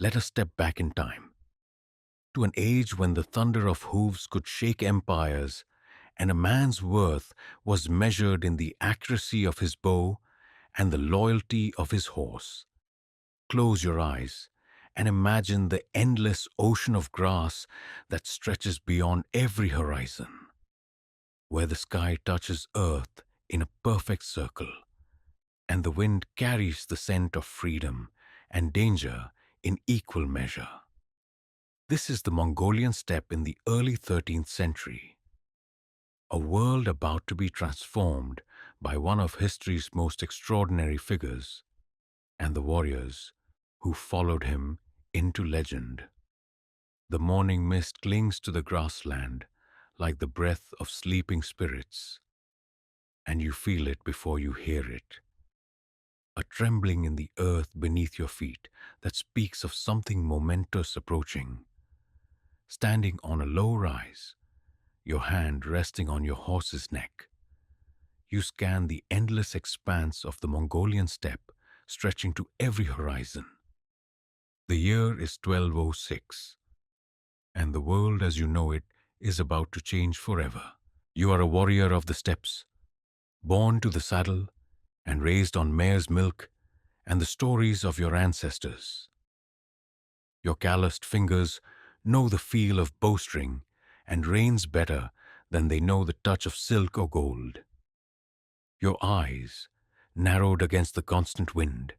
Let us step back in time, to an age when the thunder of hooves could shake empires, and a man's worth was measured in the accuracy of his bow and the loyalty of his horse. Close your eyes and imagine the endless ocean of grass that stretches beyond every horizon, where the sky touches earth in a perfect circle, and the wind carries the scent of freedom and danger in equal measure. This is the Mongolian steppe in the early 13th century, a world about to be transformed by one of history's most extraordinary figures and the warriors who followed him into legend. The morning mist clings to the grassland like the breath of sleeping spirits, and you feel it before you hear it. A trembling in the earth beneath your feet that speaks of something momentous approaching. Standing on a low rise, your hand resting on your horse's neck, you scan the endless expanse of the Mongolian steppe stretching to every horizon. The year is 1206, and the world as you know it is about to change forever. You are a warrior of the steppes, born to the saddle and raised on mare's milk and the stories of your ancestors. Your calloused fingers know the feel of bowstring and reins better than they know the touch of silk or gold. Your eyes, narrowed against the constant wind,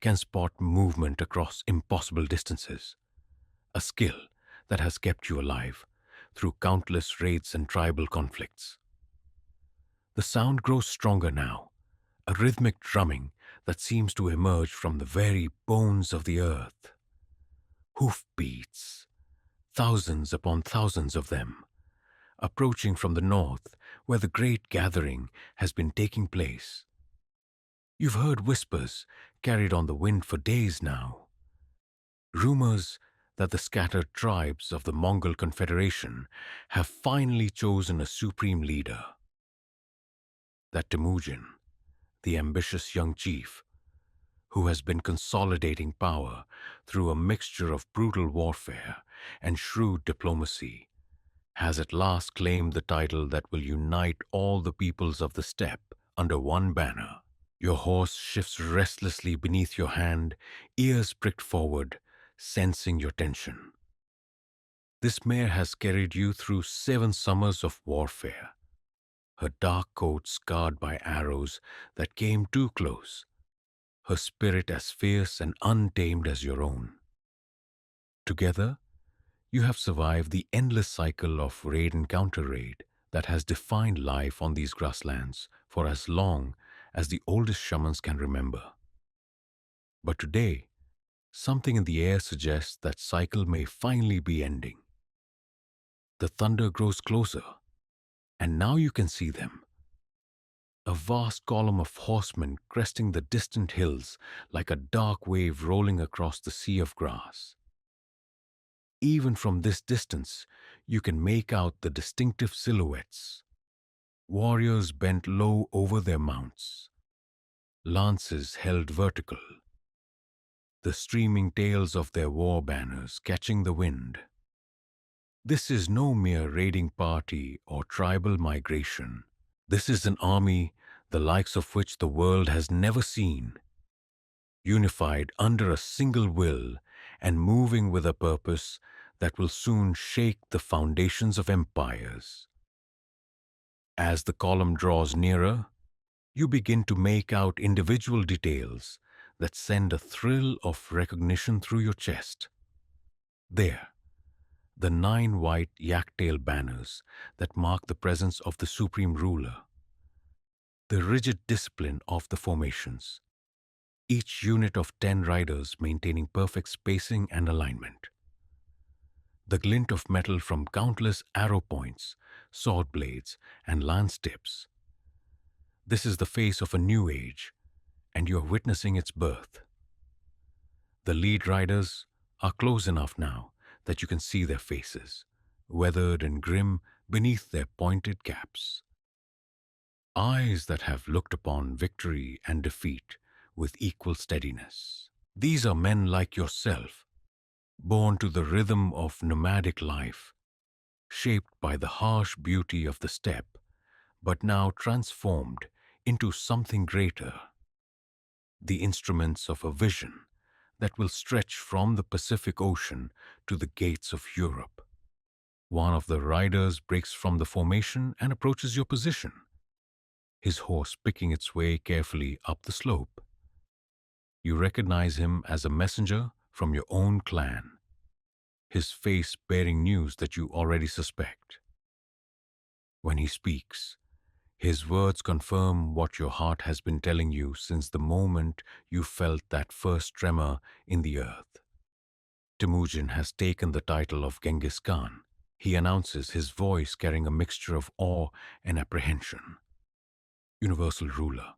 can spot movement across impossible distances, a skill that has kept you alive through countless raids and tribal conflicts. The sound grows stronger now, a rhythmic drumming that seems to emerge from the very bones of the earth. Hoofbeats, thousands upon thousands of them, approaching from the north where the great gathering has been taking place. You've heard whispers carried on the wind for days now, rumors that the scattered tribes of the Mongol Confederation have finally chosen a supreme leader. That Temujin, the ambitious young chief, who has been consolidating power through a mixture of brutal warfare and shrewd diplomacy, has at last claimed the title that will unite all the peoples of the steppe under one banner. Your horse shifts restlessly beneath your hand, ears pricked forward, sensing your tension. This mare has carried you through 7 summers of warfare, her dark coat scarred by arrows that came too close, her spirit as fierce and untamed as your own. Together, you have survived the endless cycle of raid and counter-raid that has defined life on these grasslands for as long as the oldest shamans can remember. But today, something in the air suggests that cycle may finally be ending. The thunder grows closer, and now you can see them. A vast column of horsemen cresting the distant hills like a dark wave rolling across the sea of grass. Even from this distance, you can make out the distinctive silhouettes. Warriors bent low over their mounts, lances held vertical, the streaming tails of their war banners catching the wind. This is no mere raiding party or tribal migration. This is an army the likes of which the world has never seen, unified under a single will and moving with a purpose that will soon shake the foundations of empires. As the column draws nearer, you begin to make out individual details that send a thrill of recognition through your chest. There, the 9 white yak-tail banners that mark the presence of the supreme ruler. The rigid discipline of the formations, each unit of 10 riders maintaining perfect spacing and alignment. The glint of metal from countless arrow points, sword blades, and lance tips. This is the face of a new age, and you are witnessing its birth. The lead riders are close enough now that you can see their faces, weathered and grim beneath their pointed caps. Eyes that have looked upon victory and defeat with equal steadiness. These are men like yourself, born to the rhythm of nomadic life, shaped by the harsh beauty of the steppe, but now transformed into something greater, the instruments of a vision that will stretch from the Pacific Ocean to the gates of Europe. One of the riders breaks from the formation and approaches your position, his horse picking its way carefully up the slope. You recognize him as a messenger from your own clan, his face bearing news that you already suspect. When he speaks, his words confirm what your heart has been telling you since the moment you felt that first tremor in the earth. Temujin has taken the title of Genghis Khan. He announces, his voice carrying a mixture of awe and apprehension. Universal ruler.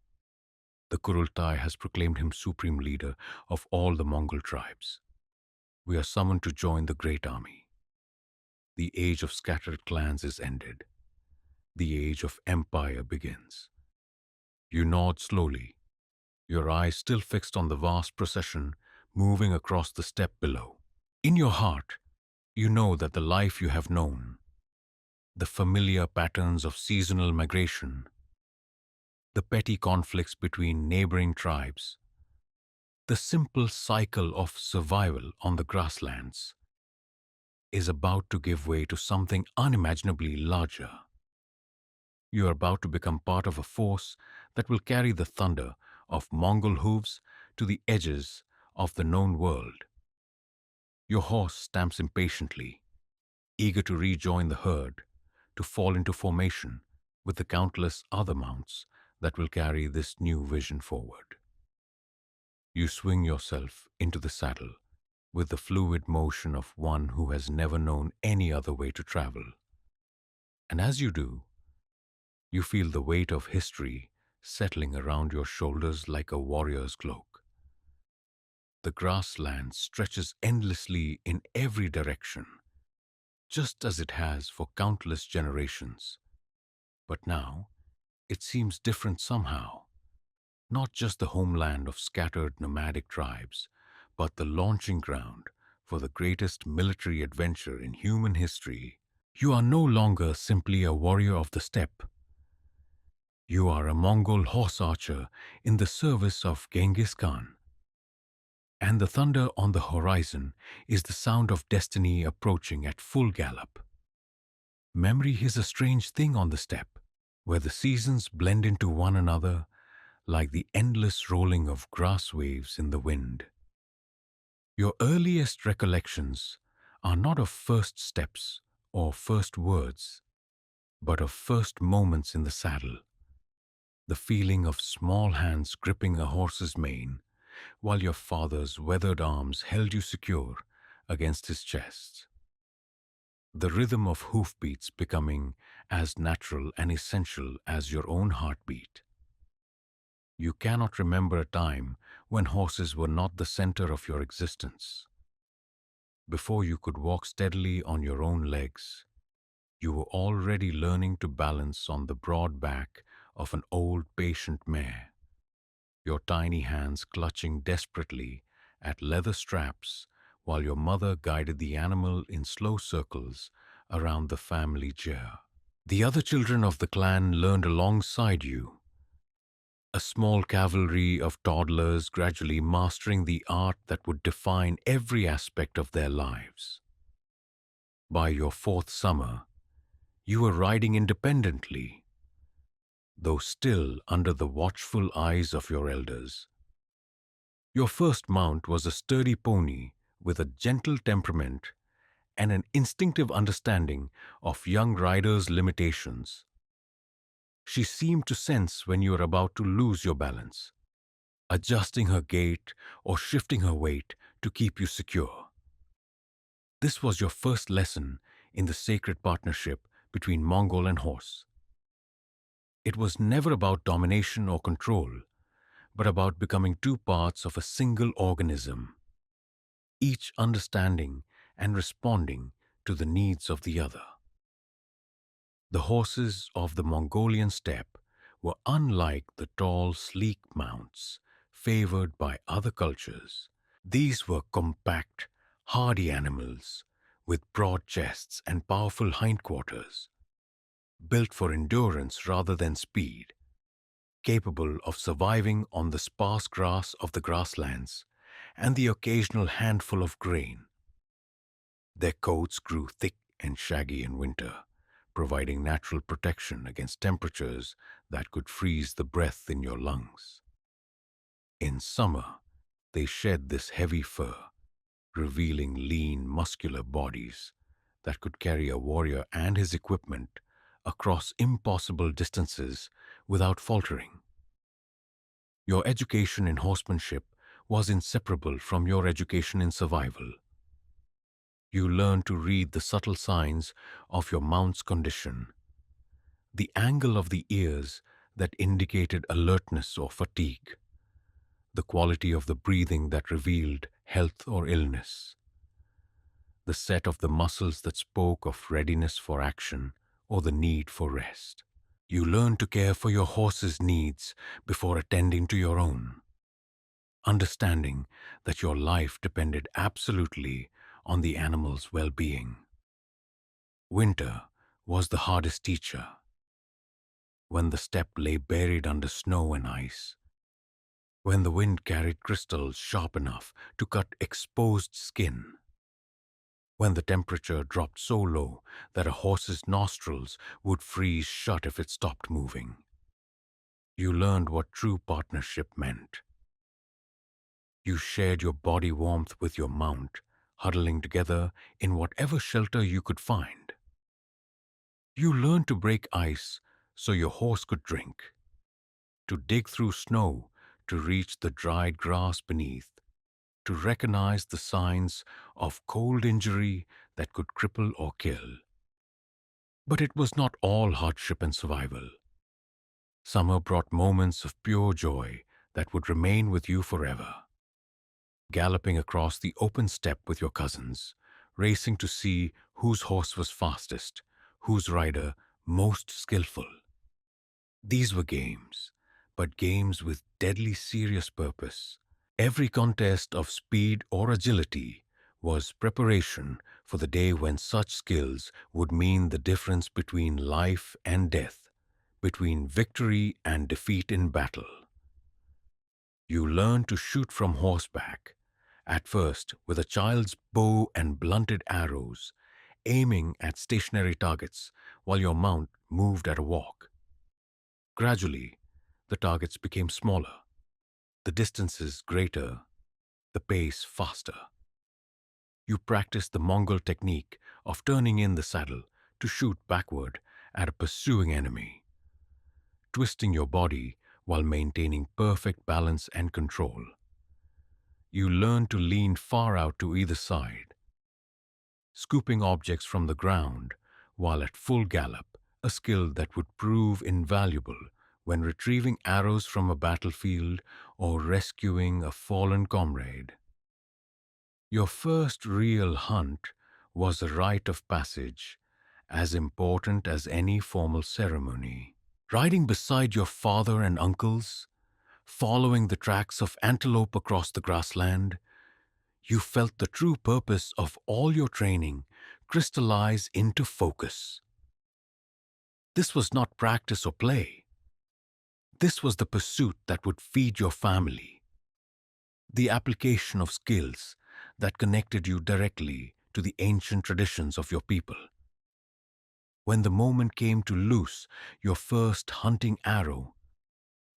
The Kurultai has proclaimed him supreme leader of all the Mongol tribes. We are summoned to join the great army. The age of scattered clans is ended. The age of empire begins. You nod slowly, your eyes still fixed on the vast procession moving across the steppe below. In your heart, you know that the life you have known, the familiar patterns of seasonal migration, the petty conflicts between neighboring tribes, the simple cycle of survival on the grasslands, is about to give way to something unimaginably larger. You are about to become part of a force that will carry the thunder of Mongol hooves to the edges of the known world. Your horse stamps impatiently, eager to rejoin the herd, to fall into formation with the countless other mounts that will carry this new vision forward. You swing yourself into the saddle with the fluid motion of one who has never known any other way to travel. And as you do, you feel the weight of history settling around your shoulders like a warrior's cloak. The grassland stretches endlessly in every direction, just as it has for countless generations. But now, it seems different somehow. Not just the homeland of scattered nomadic tribes, but the launching ground for the greatest military adventure in human history. You are no longer simply a warrior of the steppe. You are a Mongol horse archer in the service of Genghis Khan. And the thunder on the horizon is the sound of destiny approaching at full gallop. Memory is a strange thing on the steppe, where the seasons blend into one another like the endless rolling of grass waves in the wind. Your earliest recollections are not of first steps or first words, but of first moments in the saddle. The feeling of small hands gripping a horse's mane, while your father's weathered arms held you secure against his chest. The rhythm of hoofbeats becoming as natural and essential as your own heartbeat. You cannot remember a time when horses were not the center of your existence. Before you could walk steadily on your own legs, you were already learning to balance on the broad back of an old patient mare, your tiny hands clutching desperately at leather straps while your mother guided the animal in slow circles around the family gyre. The other children of the clan learned alongside you, a small cavalry of toddlers gradually mastering the art that would define every aspect of their lives. By your fourth summer, you were riding independently, though still under the watchful eyes of your elders. Your first mount was a sturdy pony with a gentle temperament and an instinctive understanding of young riders' limitations. She seemed to sense when you were about to lose your balance, adjusting her gait or shifting her weight to keep you secure. This was your first lesson in the sacred partnership between Mongol and horse. It was never about domination or control, but about becoming two parts of a single organism, each understanding and responding to the needs of the other. The horses of the Mongolian steppe were unlike the tall, sleek mounts favored by other cultures. These were compact, hardy animals with broad chests and powerful hindquarters, built for endurance rather than speed, capable of surviving on the sparse grass of the grasslands and the occasional handful of grain. Their coats grew thick and shaggy in winter, providing natural protection against temperatures that could freeze the breath in your lungs. In summer, they shed this heavy fur, revealing lean, muscular bodies that could carry a warrior and his equipment across impossible distances without faltering. Your education in horsemanship was inseparable from your education in survival. You learned to read the subtle signs of your mount's condition, the angle of the ears that indicated alertness or fatigue, the quality of the breathing that revealed health or illness, the set of the muscles that spoke of readiness for action or the need for rest. You learn to care for your horse's needs before attending to your own, understanding that your life depended absolutely on the animal's well-being. Winter was the hardest teacher. When the steppe lay buried under snow and ice, when the wind carried crystals sharp enough to cut exposed skin, when the temperature dropped so low that a horse's nostrils would freeze shut if it stopped moving. You learned what true partnership meant. You shared your body warmth with your mount, huddling together in whatever shelter you could find. You learned to break ice so your horse could drink, to dig through snow to reach the dried grass beneath, to recognize the signs of cold injury that could cripple or kill. But it was not all hardship and survival. Summer brought moments of pure joy that would remain with you forever. Galloping across the open steppe with your cousins, racing to see whose horse was fastest, whose rider most skillful. These were games, but games with deadly serious purpose. Every contest of speed or agility was preparation for the day when such skills would mean the difference between life and death, between victory and defeat in battle. You learn to shoot from horseback, at first with a child's bow and blunted arrows, aiming at stationary targets while your mount moved at a walk. Gradually, the targets became smaller, the distances greater, the pace faster. You practiced the Mongol technique of turning in the saddle to shoot backward at a pursuing enemy, twisting your body while maintaining perfect balance and control. You learn to lean far out to either side, scooping objects from the ground while at full gallop, a skill that would prove invaluable when retrieving arrows from a battlefield or rescuing a fallen comrade. Your first real hunt was a rite of passage, as important as any formal ceremony. Riding beside your father and uncles, following the tracks of antelope across the grassland, you felt the true purpose of all your training crystallize into focus. This was not practice or play. This was the pursuit that would feed your family, the application of skills that connected you directly to the ancient traditions of your people. When the moment came to loose your first hunting arrow,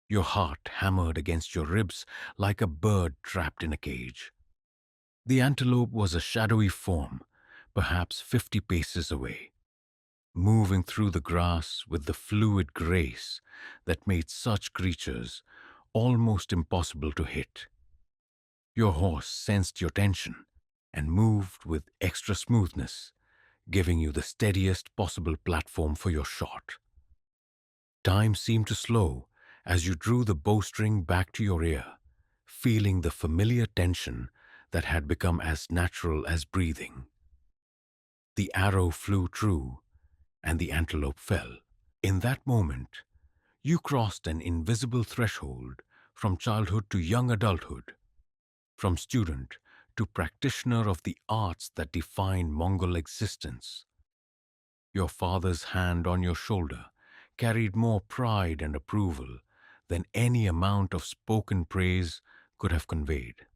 your heart hammered against your ribs like a bird trapped in a cage. The antelope was a shadowy form, perhaps 50 paces away, moving through the grass with the fluid grace that made such creatures almost impossible to hit. Your horse sensed your tension and moved with extra smoothness, giving you the steadiest possible platform for your shot. Time seemed to slow as you drew the bowstring back to your ear, feeling the familiar tension that had become as natural as breathing. The arrow flew true, and the antelope fell. In that moment, you crossed an invisible threshold from childhood to young adulthood, from student to practitioner of the arts that define Mongol existence. Your father's hand on your shoulder carried more pride and approval than any amount of spoken praise could have conveyed.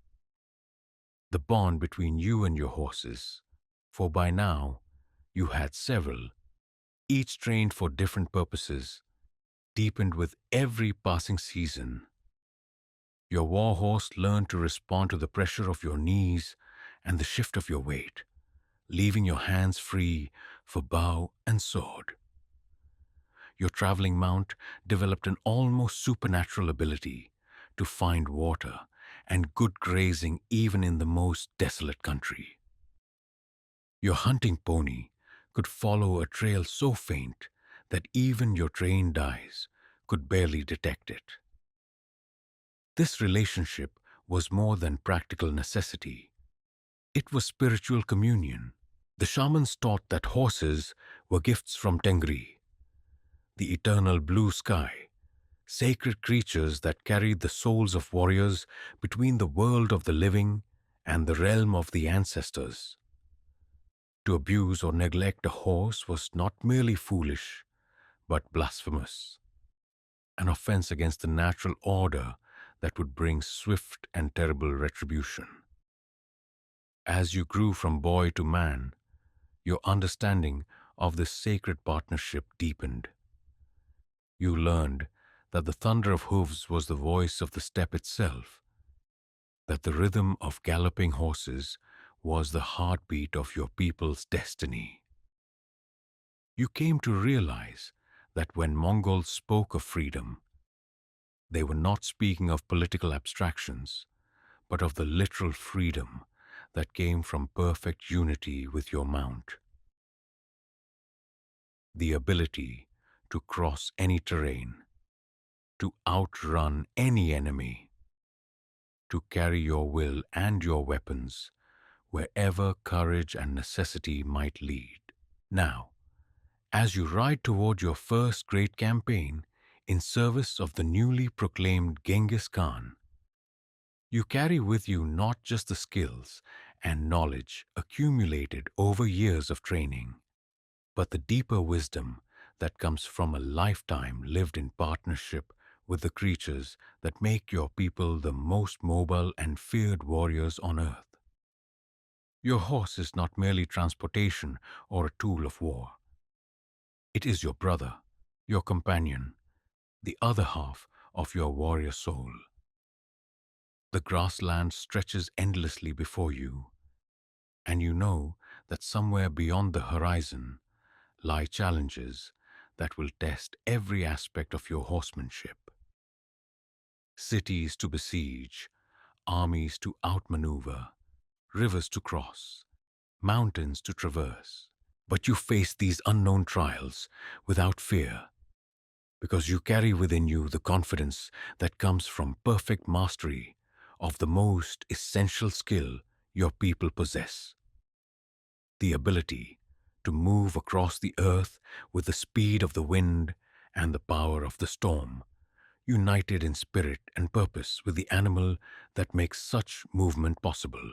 The bond between you and your horses, for by now you had several, each trained for different purposes, deepened with every passing season. Your war horse learned to respond to the pressure of your knees and the shift of your weight, leaving your hands free for bow and sword. Your traveling mount developed an almost supernatural ability to find water and good grazing even in the most desolate country. Your hunting pony could follow a trail so faint that even your trained eyes could barely detect it. This relationship was more than practical necessity. It was spiritual communion. The shamans taught that horses were gifts from Tengri, the eternal blue sky, sacred creatures that carried the souls of warriors between the world of the living and the realm of the ancestors. To abuse or neglect a horse was not merely foolish, but blasphemous, an offense against the natural order that would bring swift and terrible retribution. As you grew from boy to man, your understanding of this sacred partnership deepened. You learned that the thunder of hooves was the voice of the steppe itself, that the rhythm of galloping horses was the heartbeat of your people's destiny. You came to realize that when Mongols spoke of freedom, they were not speaking of political abstractions, but of the literal freedom that came from perfect unity with your mount. The ability to cross any terrain, to outrun any enemy, to carry your will and your weapons wherever courage and necessity might lead. Now, as you ride toward your first great campaign in service of the newly proclaimed Genghis Khan, you carry with you not just the skills and knowledge accumulated over years of training, but the deeper wisdom that comes from a lifetime lived in partnership with the creatures that make your people the most mobile and feared warriors on earth. Your horse is not merely transportation or a tool of war. It is your brother, your companion, the other half of your warrior soul. The grassland stretches endlessly before you, and you know that somewhere beyond the horizon lie challenges that will test every aspect of your horsemanship. Cities to besiege, armies to outmaneuver, rivers to cross, mountains to traverse. But you face these unknown trials without fear, because you carry within you the confidence that comes from perfect mastery of the most essential skill your people possess: the ability to move across the earth with the speed of the wind and the power of the storm, united in spirit and purpose with the animal that makes such movement possible.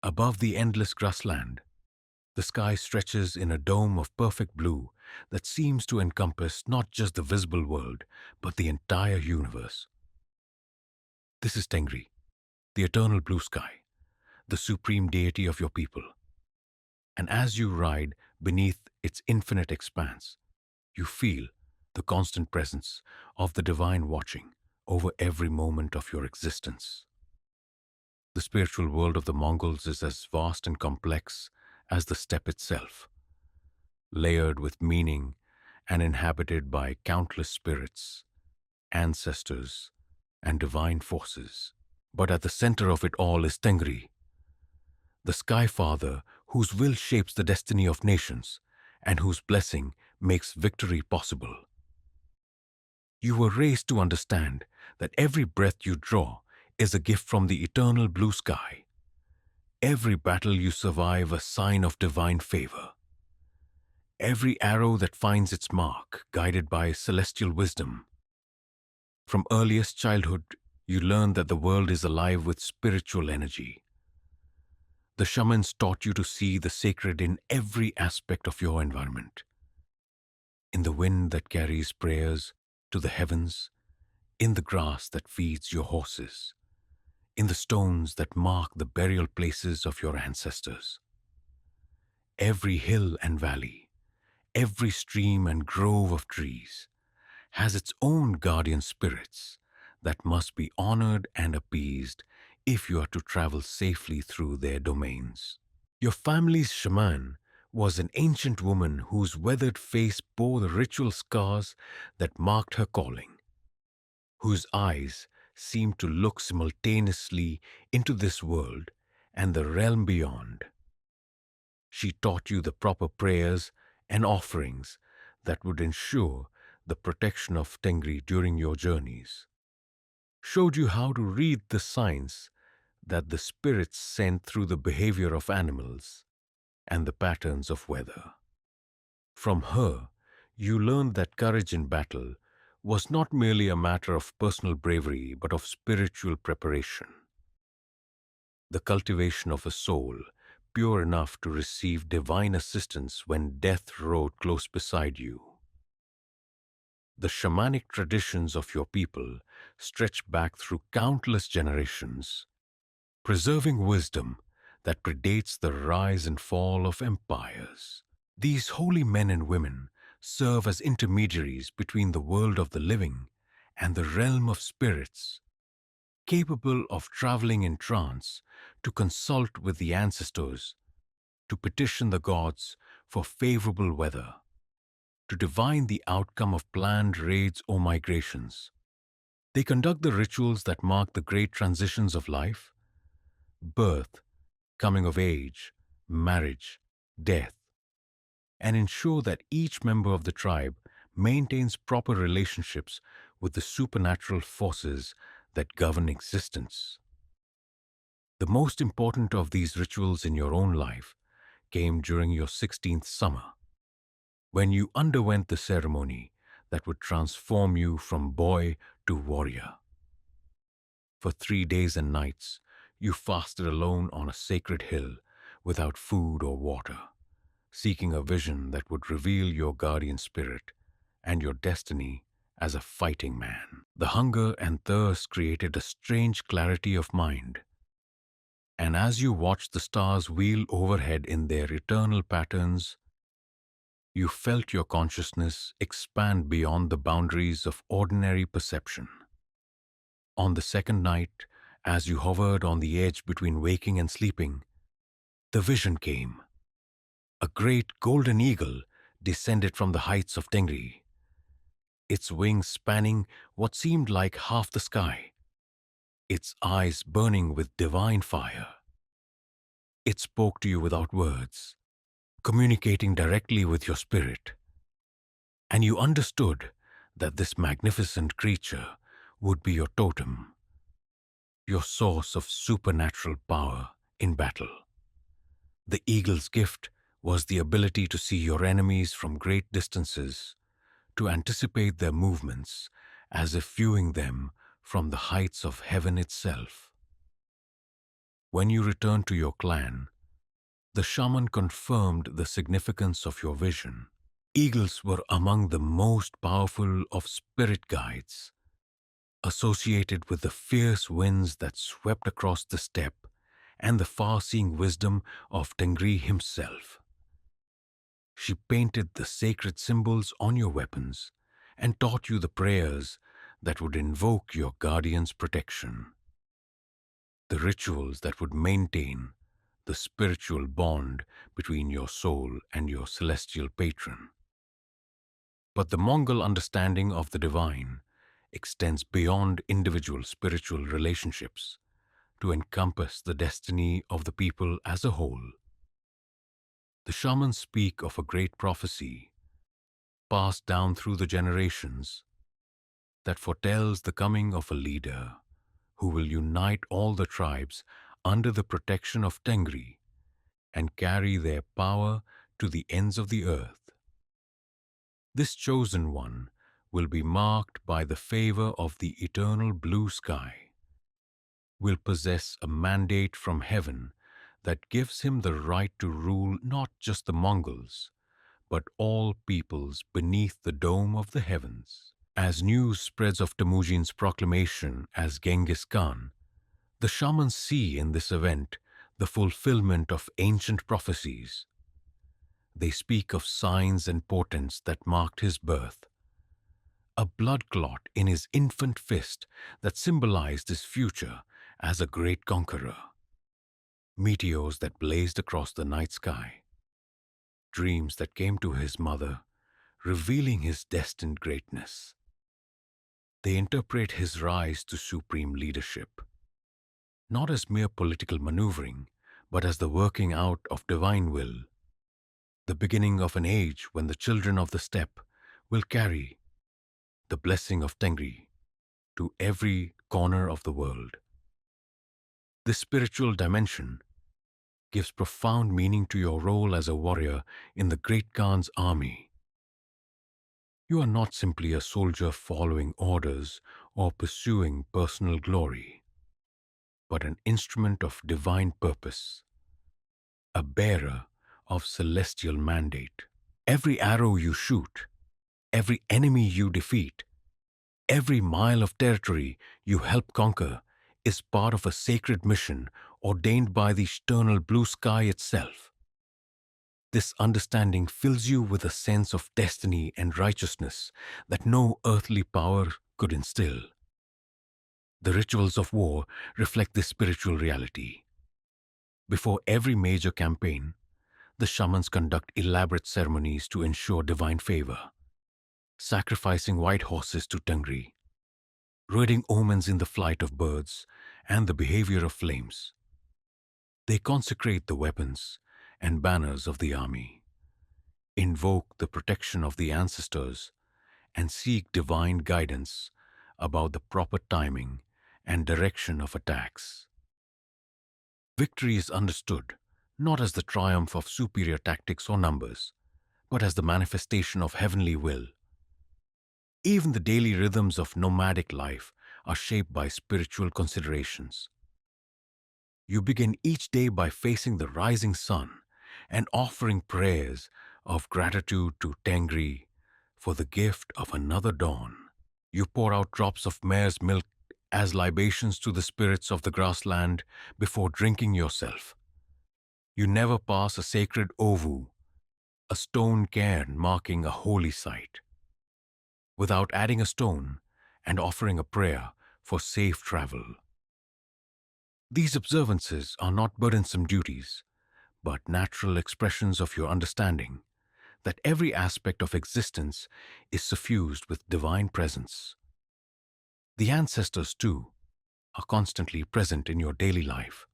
Above the endless grassland, the sky stretches in a dome of perfect blue that seems to encompass not just the visible world, but the entire universe. This is Tengri, the eternal blue sky, the supreme deity of your people. And as you ride beneath its infinite expanse, you feel the constant presence of the divine watching over every moment of your existence. The spiritual world of the Mongols is as vast and complex as the steppe itself, layered with meaning and inhabited by countless spirits, ancestors, and divine forces. But at the center of it all is Tengri, the Sky Father whose will shapes the destiny of nations and whose blessing makes victory possible. You were raised to understand that every breath you draw is a gift from the eternal blue sky. Every battle you survive a sign of divine favor. Every arrow that finds its mark, guided by celestial wisdom. From earliest childhood, you learn that the world is alive with spiritual energy, The shamans taught you to see the sacred in every aspect of your environment, in the wind that carries prayers to the heavens, in the grass that feeds your horses, in the stones that mark the burial places of your ancestors. Every hill and valley, every stream and grove of trees has its own guardian spirits that must be honored and appeased if you are to travel safely through their domains. Your family's shaman was an ancient woman whose weathered face bore the ritual scars that marked her calling, whose eyes seemed to look simultaneously into this world and the realm beyond. She taught you the proper prayers and offerings that would ensure the protection of Tengri during your journeys, showed you how to read the signs that the spirits sent through the behavior of animals and the patterns of weather. From her, you learned that courage in battle was not merely a matter of personal bravery but of spiritual preparation, the cultivation of a soul pure enough to receive divine assistance when death rode close beside you. The shamanic traditions of your people stretch back through countless generations, preserving wisdom that predates the rise and fall of empires. These holy men and women serve as intermediaries between the world of the living and the realm of spirits, capable of traveling in trance to consult with the ancestors, to petition the gods for favorable weather, to divine the outcome of planned raids or migrations. They conduct the rituals that mark the great transitions of life: birth, coming of age, marriage, death, and ensure that each member of the tribe maintains proper relationships with the supernatural forces that govern existence. The most important of these rituals in your own life came during your 16th summer, when you underwent the ceremony that would transform you from boy to warrior. For 3 days and nights, you fasted alone on a sacred hill without food or water, seeking a vision that would reveal your guardian spirit and your destiny as a fighting man. The hunger and thirst created a strange clarity of mind, and as you watched the stars wheel overhead in their eternal patterns, you felt your consciousness expand beyond the boundaries of ordinary perception. On the second night, as you hovered on the edge between waking and sleeping, the vision came. A great golden eagle descended from the heights of Tengri, its wings spanning what seemed like half the sky, its eyes burning with divine fire. It spoke to you without words, communicating directly with your spirit, and you understood that this magnificent creature would be your totem, your source of supernatural power in battle. The eagle's gift was the ability to see your enemies from great distances, to anticipate their movements as if viewing them from the heights of heaven itself. When you returned to your clan, the shaman confirmed the significance of your vision. Eagles were among the most powerful of spirit guides, associated with the fierce winds that swept across the steppe and the far-seeing wisdom of Tengri himself. She painted the sacred symbols on your weapons and taught you the prayers that would invoke your guardian's protection, the rituals that would maintain the spiritual bond between your soul and your celestial patron. But the Mongol understanding of the divine extends beyond individual spiritual relationships to encompass the destiny of the people as a whole. The shamans speak of a great prophecy passed down through the generations that foretells the coming of a leader who will unite all the tribes under the protection of Tengri and carry their power to the ends of the earth. This chosen one will be marked by the favor of the eternal blue sky, will possess a mandate from heaven that gives him the right to rule not just the Mongols, but all peoples beneath the dome of the heavens. As news spreads of Temujin's proclamation as Genghis Khan, the shamans see in this event the fulfillment of ancient prophecies. They speak of signs and portents that marked his birth, a blood clot in his infant fist that symbolized his future as a great conqueror, meteors that blazed across the night sky, dreams that came to his mother, revealing his destined greatness. They interpret his rise to supreme leadership, not as mere political maneuvering, but as the working out of divine will, the beginning of an age when the children of the steppe will carry the blessing of Tengri to every corner of the world. This spiritual dimension gives profound meaning to your role as a warrior in the great Khan's army. You are not simply a soldier following orders or pursuing personal glory, but an instrument of divine purpose, a bearer of celestial mandate. Every arrow you shoot, every enemy you defeat, every mile of territory you help conquer is part of a sacred mission ordained by the eternal blue sky itself. This understanding fills you with a sense of destiny and righteousness that no earthly power could instill. The rituals of war reflect this spiritual reality. Before every major campaign, the shamans conduct elaborate ceremonies to ensure divine favor, sacrificing white horses to Tengri, reading omens in the flight of birds and the behavior of flames. They consecrate the weapons and banners of the army, invoke the protection of the ancestors, and seek divine guidance about the proper timing and direction of attacks. Victory is understood not as the triumph of superior tactics or numbers, but as the manifestation of heavenly will. Even the daily rhythms of nomadic life are shaped by spiritual considerations. You begin each day by facing the rising sun and offering prayers of gratitude to Tengri for the gift of another dawn. You pour out drops of mare's milk as libations to the spirits of the grassland before drinking yourself. You never pass a sacred ovu, a stone cairn marking a holy site, without adding a stone and offering a prayer for safe travel. These observances are not burdensome duties, but natural expressions of your understanding that every aspect of existence is suffused with divine presence. The ancestors, too, are constantly present in your daily life.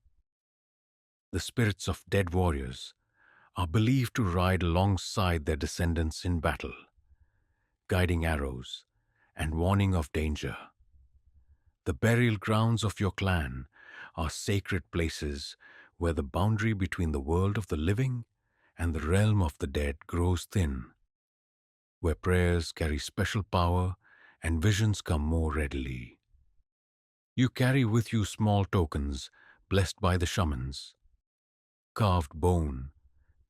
The spirits of dead warriors are believed to ride alongside their descendants in battle, guiding arrows and warning of danger. The burial grounds of your clan are sacred places where the boundary between the world of the living and the realm of the dead grows thin, where prayers carry special power and visions come more readily. You carry with you small tokens blessed by the shamans, carved bone,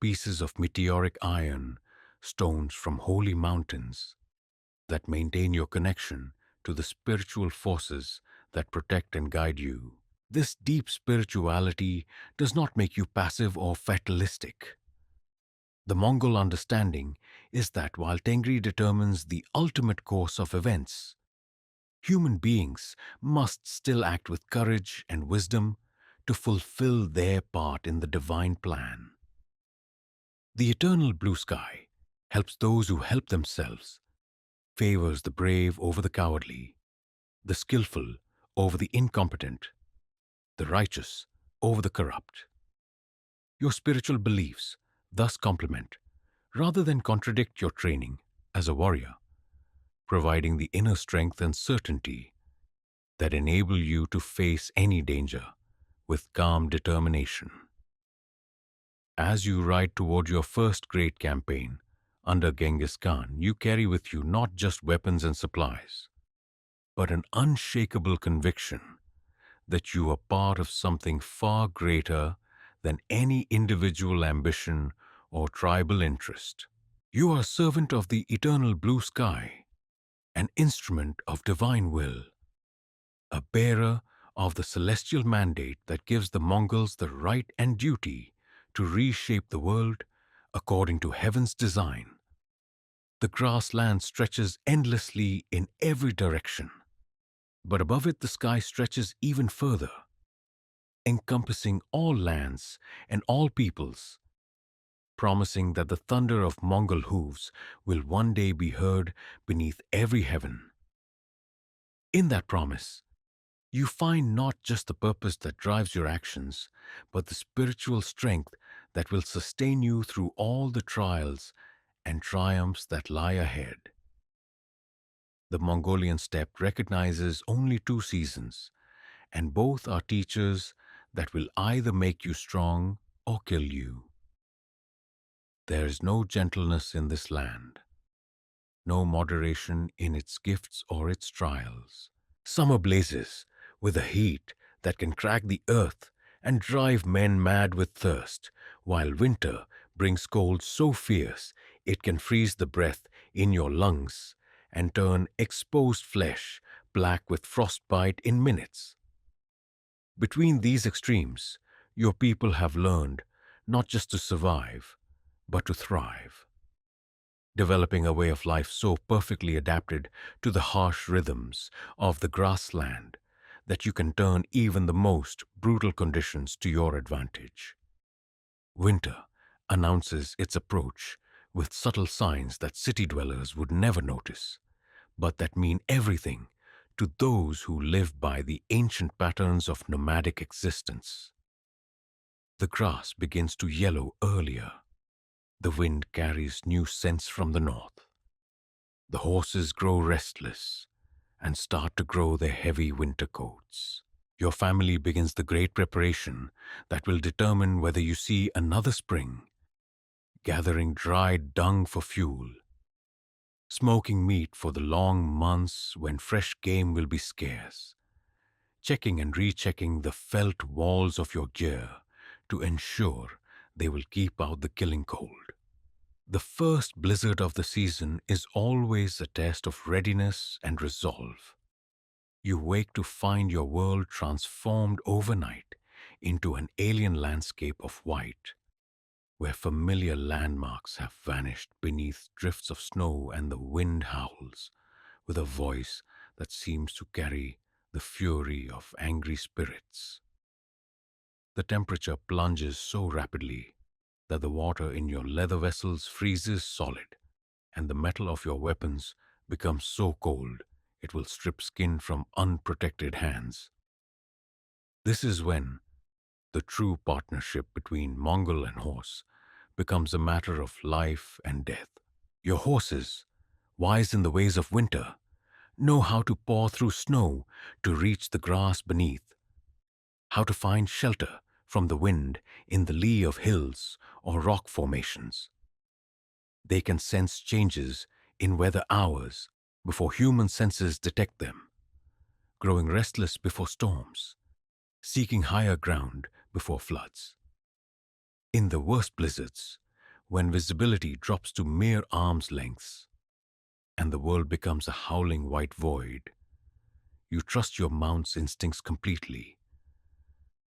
pieces of meteoric iron, stones from holy mountains that maintain your connection to the spiritual forces that protect and guide you. This deep spirituality does not make you passive or fatalistic. The Mongol understanding is that while Tengri determines the ultimate course of events, human beings must still act with courage and wisdom to fulfill their part in the divine plan. The eternal blue sky helps those who help themselves, favors the brave over the cowardly, the skillful over the incompetent, the righteous over the corrupt. Your spiritual beliefs thus complement, rather than contradict your training as a warrior, providing the inner strength and certainty that enable you to face any danger with calm determination. As you ride toward your first great campaign under Genghis Khan, you carry with you not just weapons and supplies, but an unshakable conviction that you are part of something far greater than any individual ambition or tribal interest. You are a servant of the eternal blue sky, an instrument of divine will, a bearer of the celestial mandate that gives the Mongols the right and duty to reshape the world according to heaven's design. The grassland stretches endlessly in every direction, but above it the sky stretches even further, encompassing all lands and all peoples, promising that the thunder of Mongol hooves will one day be heard beneath every heaven. In that promise, you find not just the purpose that drives your actions, but the spiritual strength that will sustain you through all the trials and triumphs that lie ahead. The Mongolian steppe recognizes only two seasons, and both are teachers that will either make you strong or kill you. There is no gentleness in this land, no moderation in its gifts or its trials. Summer blazes with a heat that can crack the earth and drive men mad with thirst, while winter brings cold so fierce it can freeze the breath in your lungs and turn exposed flesh black with frostbite in minutes. Between these extremes, your people have learned not just to survive, but to thrive, developing a way of life so perfectly adapted to the harsh rhythms of the grassland that you can turn even the most brutal conditions to your advantage. Winter announces its approach with subtle signs that city dwellers would never notice, but that mean everything to those who live by the ancient patterns of nomadic existence. The grass begins to yellow earlier. The wind carries new scents from the north. The horses grow restless and start to grow their heavy winter coats. Your family begins the great preparation that will determine whether you see another spring, gathering dried dung for fuel, smoking meat for the long months when fresh game will be scarce, checking and rechecking the felt walls of your gear to ensure they will keep out the killing cold. The first blizzard of the season is always a test of readiness and resolve. You wake to find your world transformed overnight into an alien landscape of white, where familiar landmarks have vanished beneath drifts of snow and the wind howls with a voice that seems to carry the fury of angry spirits. The temperature plunges so rapidly that the water in your leather vessels freezes solid, and the metal of your weapons becomes so cold it will strip skin from unprotected hands. This is when the true partnership between Mongol and horse becomes a matter of life and death. Your horses, wise in the ways of winter, know how to paw through snow to reach the grass beneath, how to find shelter from the wind in the lee of hills or rock formations. They can sense changes in weather hours before human senses detect them, growing restless before storms, seeking higher ground before floods. In the worst blizzards, when visibility drops to mere arm's lengths and the world becomes a howling white void, you trust your mount's instincts completely,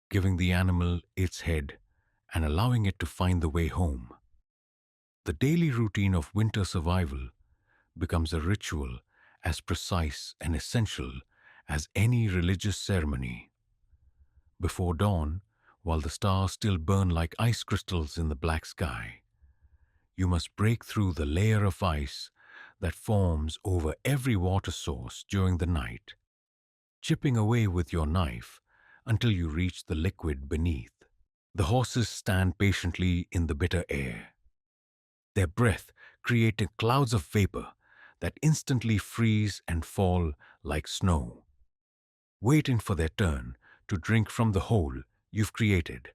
giving the animal its head and allowing it to find the way home. The daily routine of winter survival becomes a ritual as precise and essential as any religious ceremony. Before dawn, while the stars still burn like ice crystals in the black sky, you must break through the layer of ice that forms over every water source during the night, chipping away with your knife until you reach the liquid beneath. The horses stand patiently in the bitter air, their breath creating clouds of vapor that instantly freeze and fall like snow, waiting for their turn to drink from the hole you've created.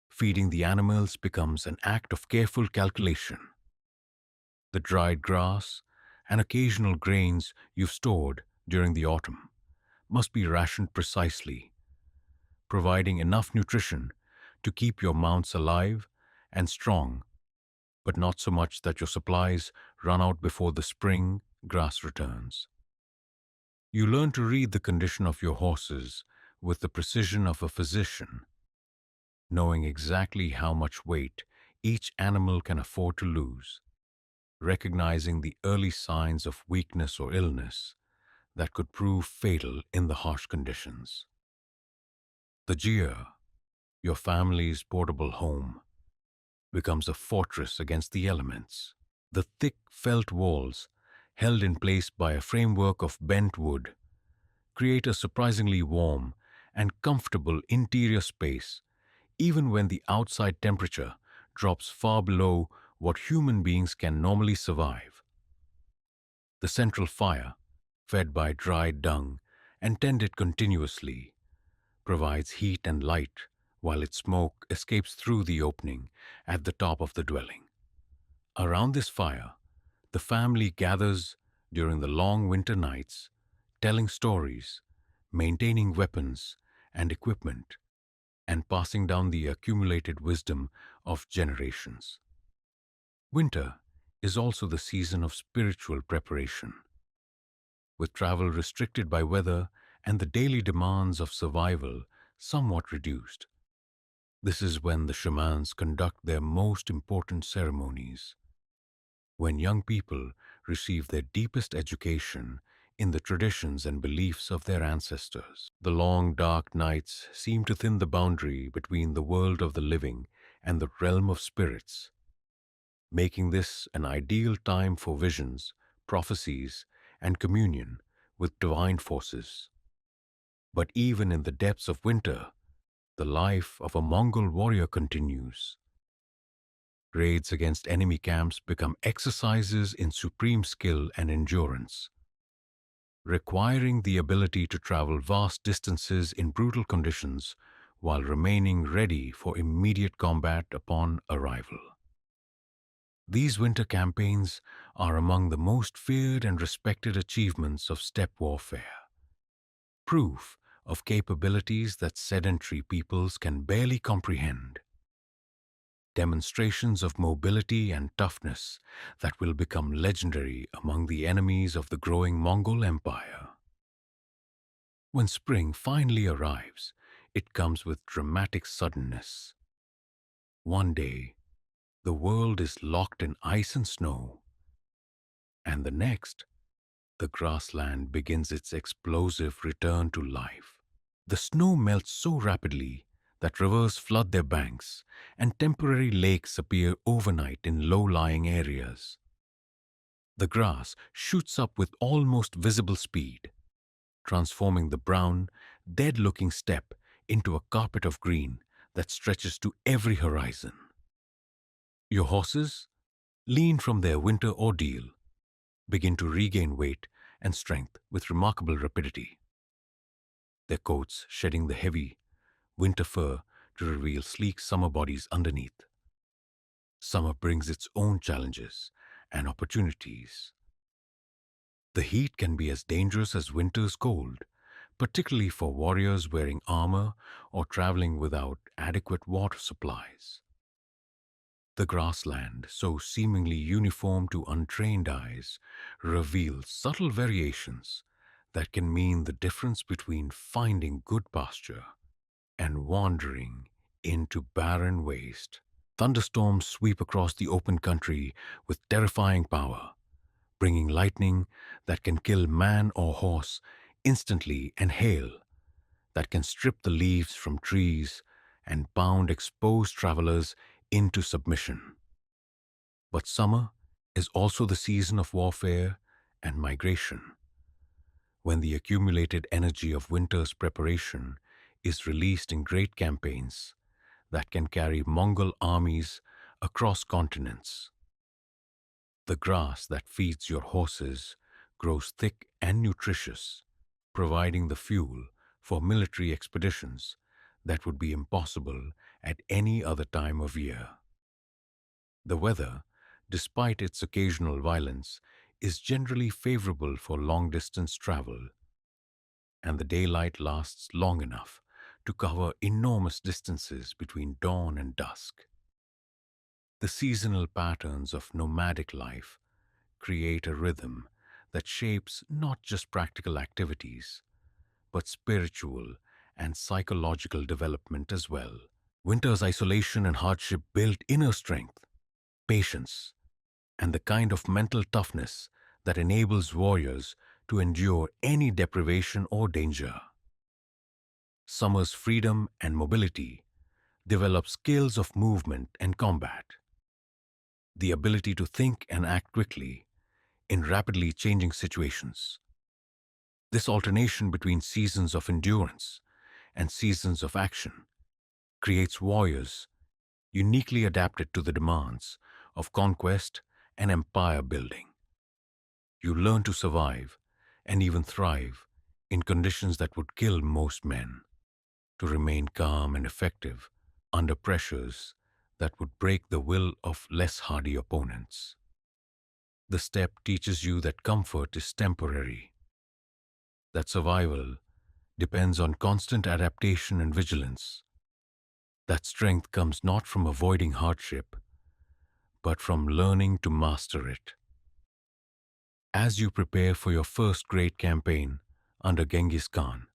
Feeding the animals becomes an act of careful calculation. The dried grass and occasional grains you've stored during the autumn must be rationed precisely, providing enough nutrition to keep your mounts alive and strong, but not so much that your supplies run out before the spring grass returns. You learn to read the condition of your horses with the precision of a physician, knowing exactly how much weight each animal can afford to lose, recognizing the early signs of weakness or illness that could prove fatal in the harsh conditions. The Gia, your family's portable home, becomes a fortress against the elements. The thick felt walls, held in place by a framework of bent wood, create a surprisingly warm and comfortable interior space, even when the outside temperature drops far below what human beings can normally survive. The central fire, fed by dried dung and tended continuously, provides heat and light while its smoke escapes through the opening at the top of the dwelling. Around this fire, the family gathers during the long winter nights, telling stories, maintaining weapons and equipment, and passing down the accumulated wisdom of generations. Winter is also the season of spiritual preparation. With travel restricted by weather and the daily demands of survival somewhat reduced, this is when the shamans conduct their most important ceremonies, when young people receive their deepest education in the traditions and beliefs of their ancestors. The long, dark nights seem to thin the boundary between the world of the living and the realm of spirits, making this an ideal time for visions, prophecies, and communion with divine forces. But even in the depths of winter, the life of a Mongol warrior continues. Raids against enemy camps become exercises in supreme skill and endurance, requiring the ability to travel vast distances in brutal conditions while remaining ready for immediate combat upon arrival. These winter campaigns are among the most feared and respected achievements of steppe warfare, proof of capabilities that sedentary peoples can barely comprehend, demonstrations of mobility and toughness that will become legendary among the enemies of the growing Mongol Empire. When spring finally arrives, it comes with dramatic suddenness. One day, the world is locked in ice and snow, and the next, the grassland begins its explosive return to life. The snow melts so rapidly that rivers flood their banks and temporary lakes appear overnight in low-lying areas. The grass shoots up with almost visible speed, transforming the brown, dead-looking steppe into a carpet of green that stretches to every horizon. Your horses, lean from their winter ordeal, begin to regain weight and strength with remarkable rapidity, their coats shedding the heavy winter fur to reveal sleek summer bodies underneath. Summer brings its own challenges and opportunities. The heat can be as dangerous as winter's cold, particularly for warriors wearing armor or traveling without adequate water supplies. The grassland, so seemingly uniform to untrained eyes, reveals subtle variations that can mean the difference between finding good pasture and wandering into barren waste. Thunderstorms sweep across the open country with terrifying power, bringing lightning that can kill man or horse instantly and hail that can strip the leaves from trees and pound exposed travelers into submission. But summer is also the season of warfare and migration, when the accumulated energy of winter's preparation is released in great campaigns that can carry Mongol armies across continents. The grass that feeds your horses grows thick and nutritious, providing the fuel for military expeditions that would be impossible at any other time of year. The weather, despite its occasional violence, is generally favorable for long-distance travel, and the daylight lasts long enough to cover enormous distances between dawn and dusk. The seasonal patterns of nomadic life create a rhythm that shapes not just practical activities, but spiritual and psychological development as well. Winter's isolation and hardship build inner strength, patience, and the kind of mental toughness that enables warriors to endure any deprivation or danger. Summer's freedom and mobility develop skills of movement and combat, the ability to think and act quickly in rapidly changing situations. This alternation between seasons of endurance and seasons of action creates warriors uniquely adapted to the demands of conquest and empire building. You learn to survive and even thrive in conditions that would kill most men, to remain calm and effective under pressures that would break the will of less hardy opponents. The steppe teaches you that comfort is temporary, that survival depends on constant adaptation and vigilance, that strength comes not from avoiding hardship, but from learning to master it. As you prepare for your first great campaign under Genghis Khan,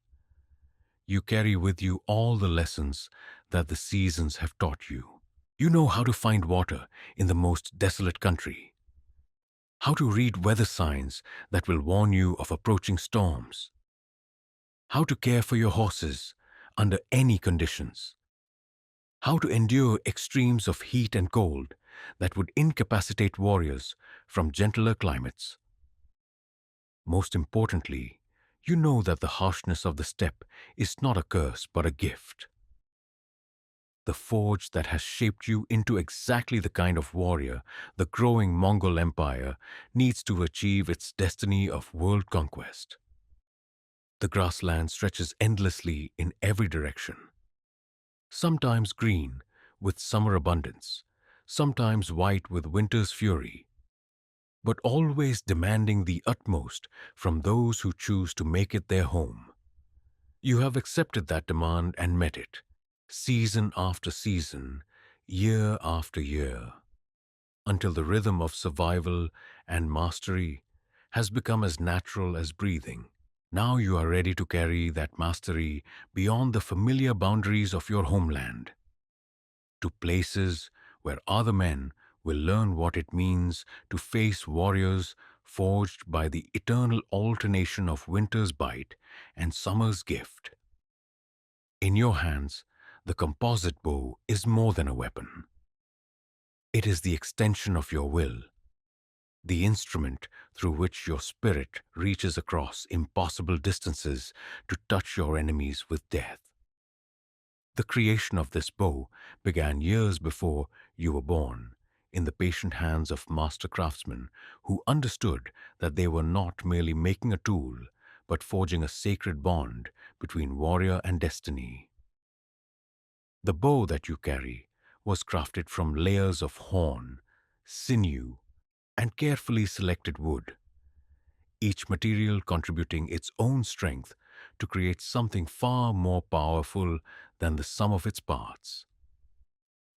you carry with you all the lessons that the seasons have taught you. You know how to find water in the most desolate country, how to read weather signs that will warn you of approaching storms, how to care for your horses under any conditions, how to endure extremes of heat and cold that would incapacitate warriors from gentler climates. Most importantly, you know that the harshness of the steppe is not a curse but a gift. The forge that has shaped you into exactly the kind of warrior the growing Mongol Empire needs to achieve its destiny of world conquest. The grassland stretches endlessly in every direction, sometimes green with summer abundance, sometimes white with winter's fury, but always demanding the utmost from those who choose to make it their home. You have accepted that demand and met it, season after season, year after year, until the rhythm of survival and mastery has become as natural as breathing. Now you are ready to carry that mastery beyond the familiar boundaries of your homeland, to places where other men will learn what it means to face warriors forged by the eternal alternation of winter's bite and summer's gift. In your hands, the composite bow is more than a weapon. It is the extension of your will, the instrument through which your spirit reaches across impossible distances to touch your enemies with death. The creation of this bow began years before you were born, in the patient hands of master craftsmen who understood that they were not merely making a tool, but forging a sacred bond between warrior and destiny. The bow that you carry was crafted from layers of horn, sinew, and carefully selected wood, each material contributing its own strength to create something far more powerful than the sum of its parts.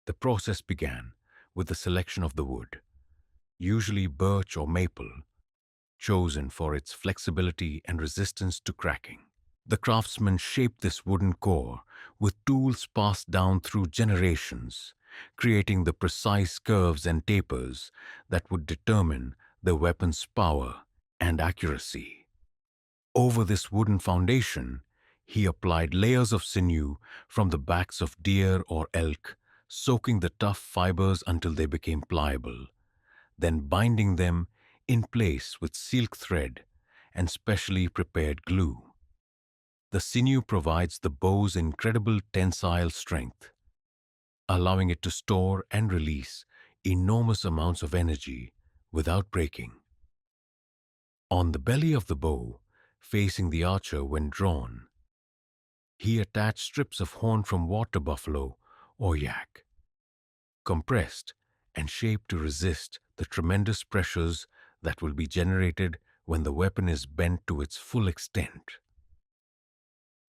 The process began with the selection of the wood, usually birch or maple, chosen for its flexibility and resistance to cracking. The craftsman shaped this wooden core with tools passed down through generations, creating the precise curves and tapers that would determine the weapon's power and accuracy. Over this wooden foundation, he applied layers of sinew from the backs of deer or elk, soaking the tough fibers until they became pliable, then binding them in place with silk thread and specially prepared glue. The sinew provides the bow's incredible tensile strength, allowing it to store and release enormous amounts of energy without breaking. On the belly of the bow, facing the archer when drawn, he attached strips of horn from water buffalo or yak, compressed and shaped to resist the tremendous pressures that will be generated when the weapon is bent to its full extent.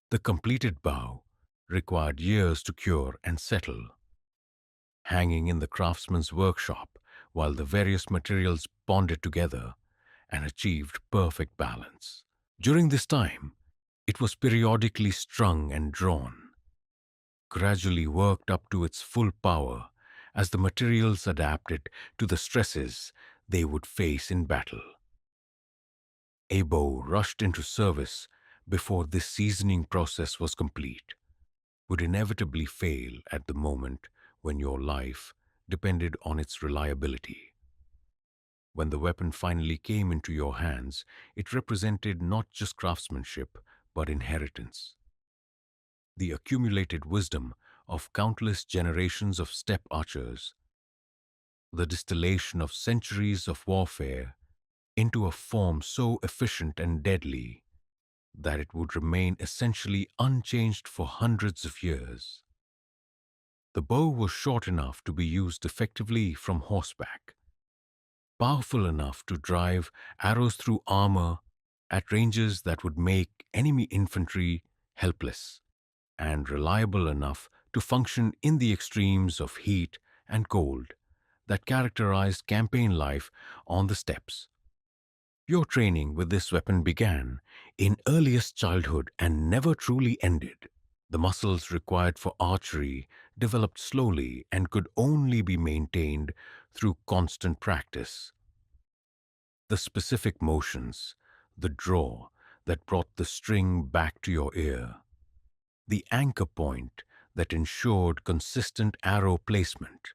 The completed bow required years to cure and settle, hanging in the craftsman's workshop while the various materials bonded together and achieved perfect balance. During this time, it was periodically strung and drawn, gradually worked up to its full power as the materials adapted to the stresses they would face in battle. A bow rushed into service before this seasoning process was complete would inevitably fail at the moment when your life depended on its reliability. When the weapon finally came into your hands, it represented not just craftsmanship, but inheritance. The accumulated wisdom of countless generations of steppe archers, the distillation of centuries of warfare into a form so efficient and deadly that it would remain essentially unchanged for hundreds of years. The bow was short enough to be used effectively from horseback, powerful enough to drive arrows through armor at ranges that would make enemy infantry helpless, and reliable enough to function in the extremes of heat and cold that characterized campaign life on the steppes. Your training with this weapon began in earliest childhood and never truly ended. The muscles required for archery developed slowly and could only be maintained through constant practice. The specific motions, the draw that brought the string back to your ear, the anchor point that ensured consistent arrow placement,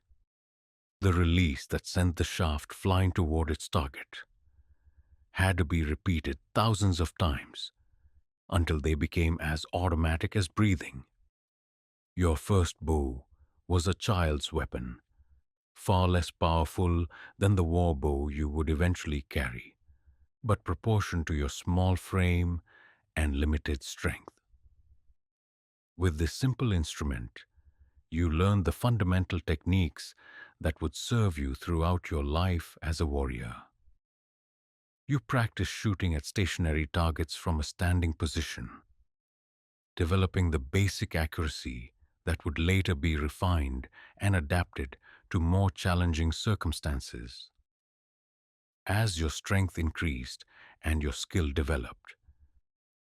the release that sent the shaft flying toward its target, had to be repeated thousands of times until they became as automatic as breathing. Your first bow was a child's weapon, far less powerful than the war bow you would eventually carry, but proportioned to your small frame and limited strength. With this simple instrument, you learned the fundamental techniques that would serve you throughout your life as a warrior. You practiced shooting at stationary targets from a standing position, developing the basic accuracy that would later be refined and adapted to more challenging circumstances. As your strength increased and your skill developed,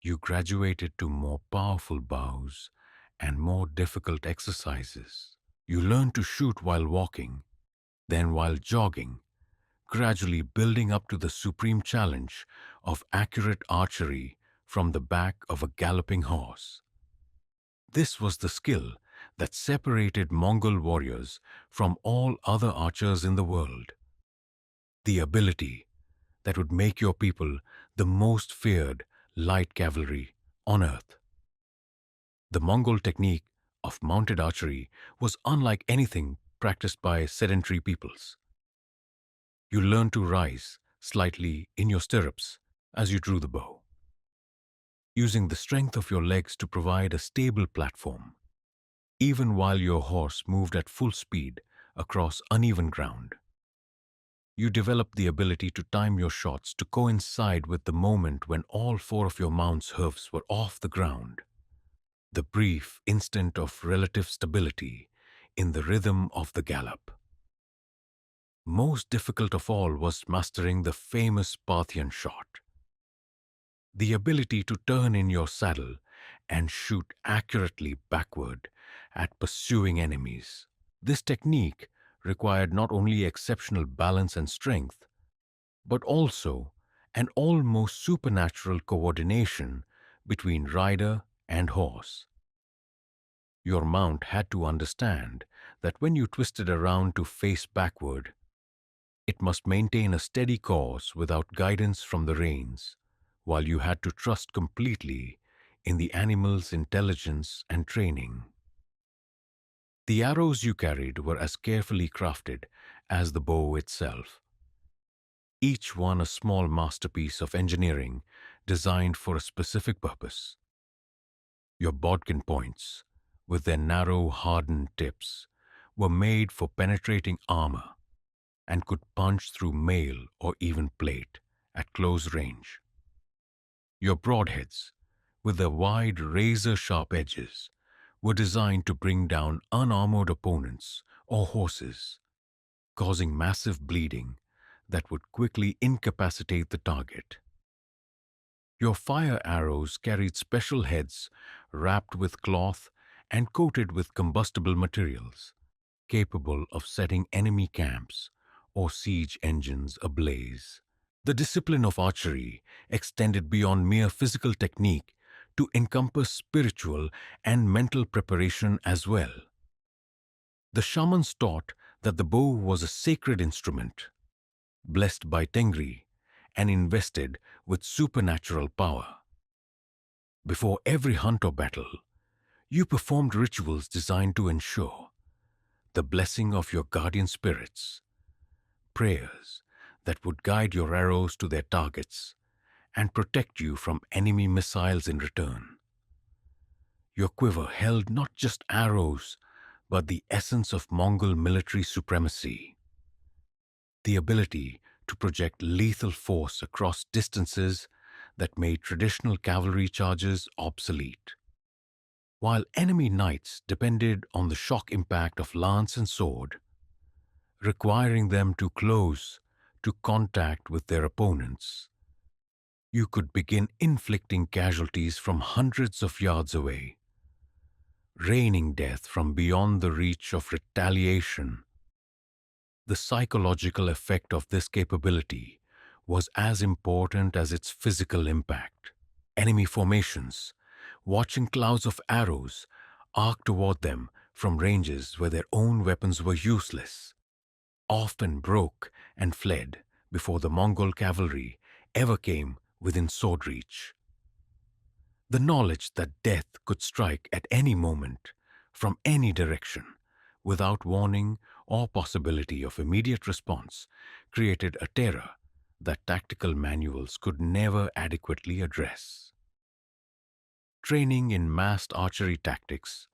you graduated to more powerful bows and more difficult exercises. You learned to shoot while walking, then while jogging, gradually building up to the supreme challenge of accurate archery from the back of a galloping horse. This was the skill that separated Mongol warriors from all other archers in the world. The ability that would make your people the most feared light cavalry on earth. The Mongol technique of mounted archery was unlike anything practiced by sedentary peoples. You learned to rise slightly in your stirrups as you drew the bow, using the strength of your legs to provide a stable platform, even while your horse moved at full speed across uneven ground. You developed the ability to time your shots to coincide with the moment when all four of your mount's hooves were off the ground. The brief instant of relative stability in the rhythm of the gallop. Most difficult of all was mastering the famous Parthian shot. The ability to turn in your saddle and shoot accurately backward at pursuing enemies. This technique required not only exceptional balance and strength, but also an almost supernatural coordination between rider and horse. Your mount had to understand that when you twisted around to face backward, it must maintain a steady course without guidance from the reins, while you had to trust completely in the animal's intelligence and training. The arrows you carried were as carefully crafted as the bow itself, each one a small masterpiece of engineering designed for a specific purpose. Your bodkin points, with their narrow, hardened tips, were made for penetrating armor and could punch through mail or even plate at close range. Your broadheads, with their wide razor-sharp edges, were designed to bring down unarmored opponents or horses, causing massive bleeding that would quickly incapacitate the target. Your fire arrows carried special heads wrapped with cloth and coated with combustible materials, capable of setting enemy camps or siege engines ablaze. The discipline of archery extended beyond mere physical technique to encompass spiritual and mental preparation as well. The shamans taught that the bow was a sacred instrument, blessed by Tengri and invested with supernatural power. Before every hunt or battle, you performed rituals designed to ensure the blessing of your guardian spirits, prayers that would guide your arrows to their targets and protect you from enemy missiles in return. Your quiver held not just arrows, but the essence of Mongol military supremacy, the ability to project lethal force across distances that made traditional cavalry charges obsolete. While enemy knights depended on the shock impact of lance and sword, requiring them to close to contact with their opponents, you could begin inflicting casualties from hundreds of yards away, raining death from beyond the reach of retaliation. The psychological effect of this capability was as important as its physical impact. Enemy formations, watching clouds of arrows arc toward them from ranges where their own weapons were useless, often broke and fled before the Mongol cavalry ever came within sword reach. The knowledge that death could strike at any moment, from any direction, without warning or possibility of immediate response, created a terror that tactical manuals could never adequately address. Training in massed archery tactics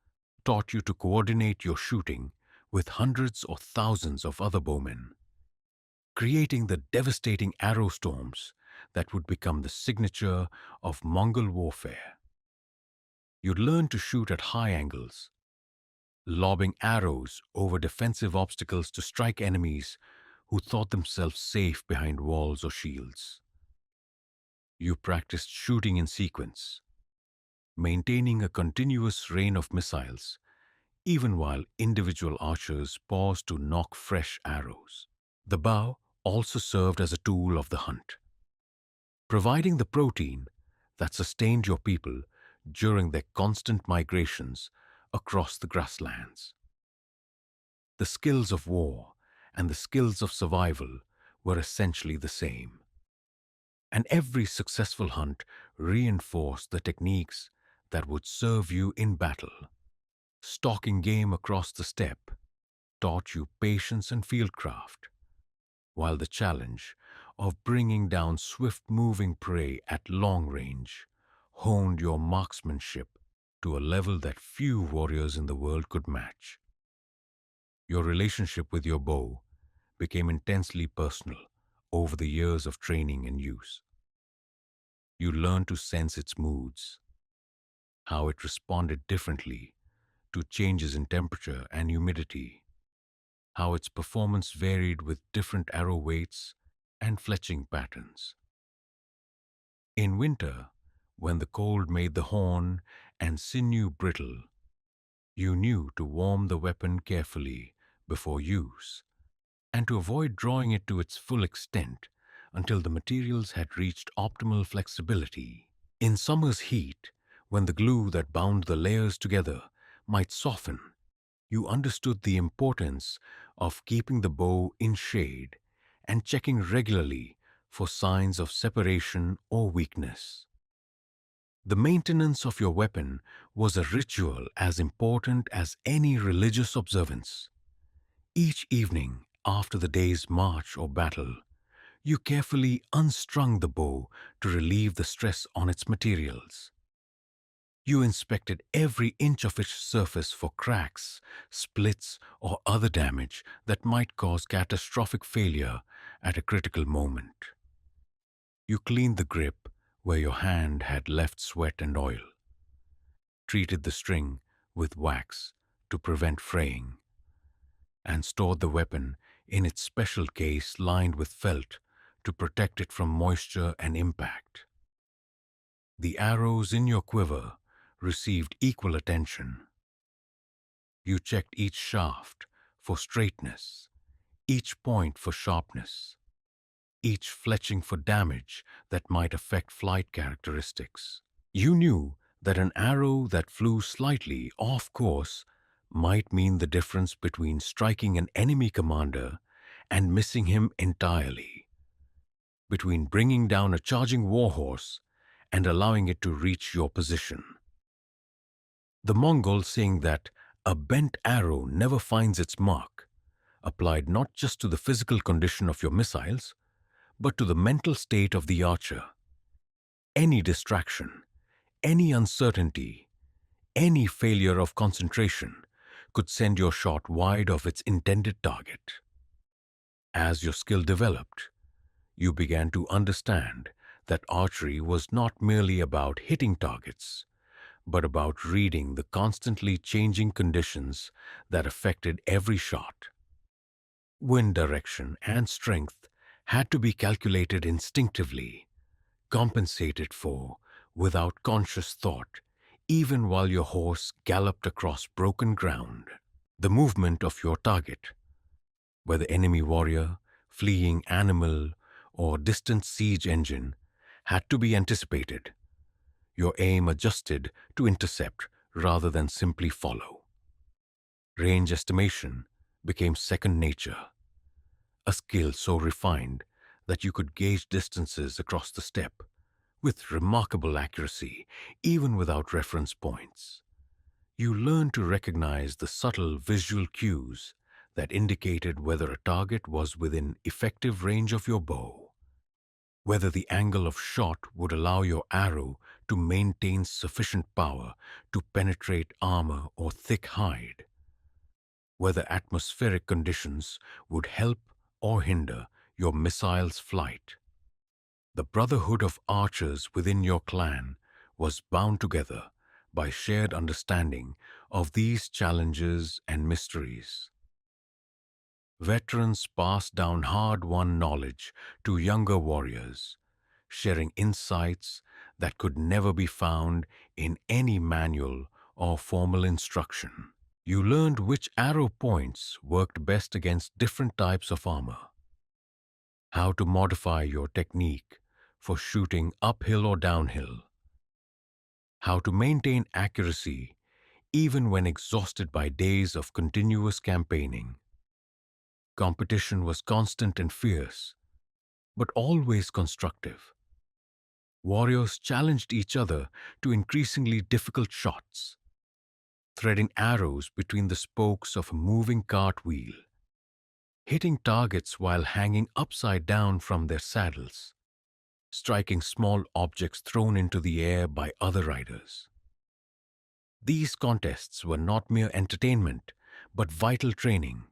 taught you to coordinate your shooting with hundreds or thousands of other bowmen, creating the devastating arrow storms that would become the signature of Mongol warfare. You'd learn to shoot at high angles, lobbing arrows over defensive obstacles to strike enemies who thought themselves safe behind walls or shields. You practiced shooting in sequence, maintaining a continuous rain of missiles, even while individual archers paused to knock fresh arrows. The bow also served as a tool of the hunt, providing the protein that sustained your people during their constant migrations across the grasslands. The skills of war and the skills of survival were essentially the same, and every successful hunt reinforced the techniques that would serve you in battle. Stalking game across the steppe taught you patience and fieldcraft, while the challenge of bringing down swift-moving prey at long range honed your marksmanship to a level that few warriors in the world could match. Your relationship with your bow became intensely personal over the years of training and use. You learned to sense its moods, how it responded differently to changes in temperature and humidity, how its performance varied with different arrow weights and fletching patterns. In winter, when the cold made the horn and sinew brittle, you knew to warm the weapon carefully before use, and to avoid drawing it to its full extent until the materials had reached optimal flexibility. In summer's heat, when the glue that bound the layers together might soften, you understood the importance of keeping the bow in shade and checking regularly for signs of separation or weakness. The maintenance of your weapon was a ritual as important as any religious observance. Each evening, after the day's march or battle, you carefully unstrung the bow to relieve the stress on its materials. You inspected every inch of its surface for cracks, splits, or other damage that might cause catastrophic failure at a critical moment. You cleaned the grip where your hand had left sweat and oil, treated the string with wax to prevent fraying, and stored the weapon in its special case lined with felt to protect it from moisture and impact. The arrows in your quiver received equal attention. You checked each shaft for straightness, each point for sharpness, each fletching for damage that might affect flight characteristics. You knew that an arrow that flew slightly off course might mean the difference between striking an enemy commander and missing him entirely, between bringing down a charging warhorse and allowing it to reach your position. The Mongol saying that a bent arrow never finds its mark applied not just to the physical condition of your missiles, but to the mental state of the archer. Any distraction, any uncertainty, any failure of concentration could send your shot wide of its intended target. As your skill developed, you began to understand that archery was not merely about hitting targets, but about reading the constantly changing conditions that affected every shot. Wind direction and strength had to be calculated instinctively, compensated for without conscious thought, even while your horse galloped across broken ground. The movement of your target, whether enemy warrior, fleeing animal, or distant siege engine, had to be anticipated, your aim adjusted to intercept rather than simply follow. Range estimation became second nature, a skill so refined that you could gauge distances across the steppe with remarkable accuracy, even without reference points. You learned to recognize the subtle visual cues that indicated whether a target was within effective range of your bow, whether the angle of shot would allow your arrow to maintain sufficient power to penetrate armor or thick hide, whether atmospheric conditions would help or hinder your missile's flight. The brotherhood of archers within your clan was bound together by shared understanding of these challenges and mysteries. Veterans passed down hard-won knowledge to younger warriors, sharing insights that could never be found in any manual or formal instruction. You learned which arrow points worked best against different types of armor, how to modify your technique for shooting uphill or downhill, how to maintain accuracy even when exhausted by days of continuous campaigning. Competition was constant and fierce, but always constructive. Warriors challenged each other to increasingly difficult shots, threading arrows between the spokes of a moving cartwheel, hitting targets while hanging upside down from their saddles, striking small objects thrown into the air by other riders. These contests were not mere entertainment, but vital training,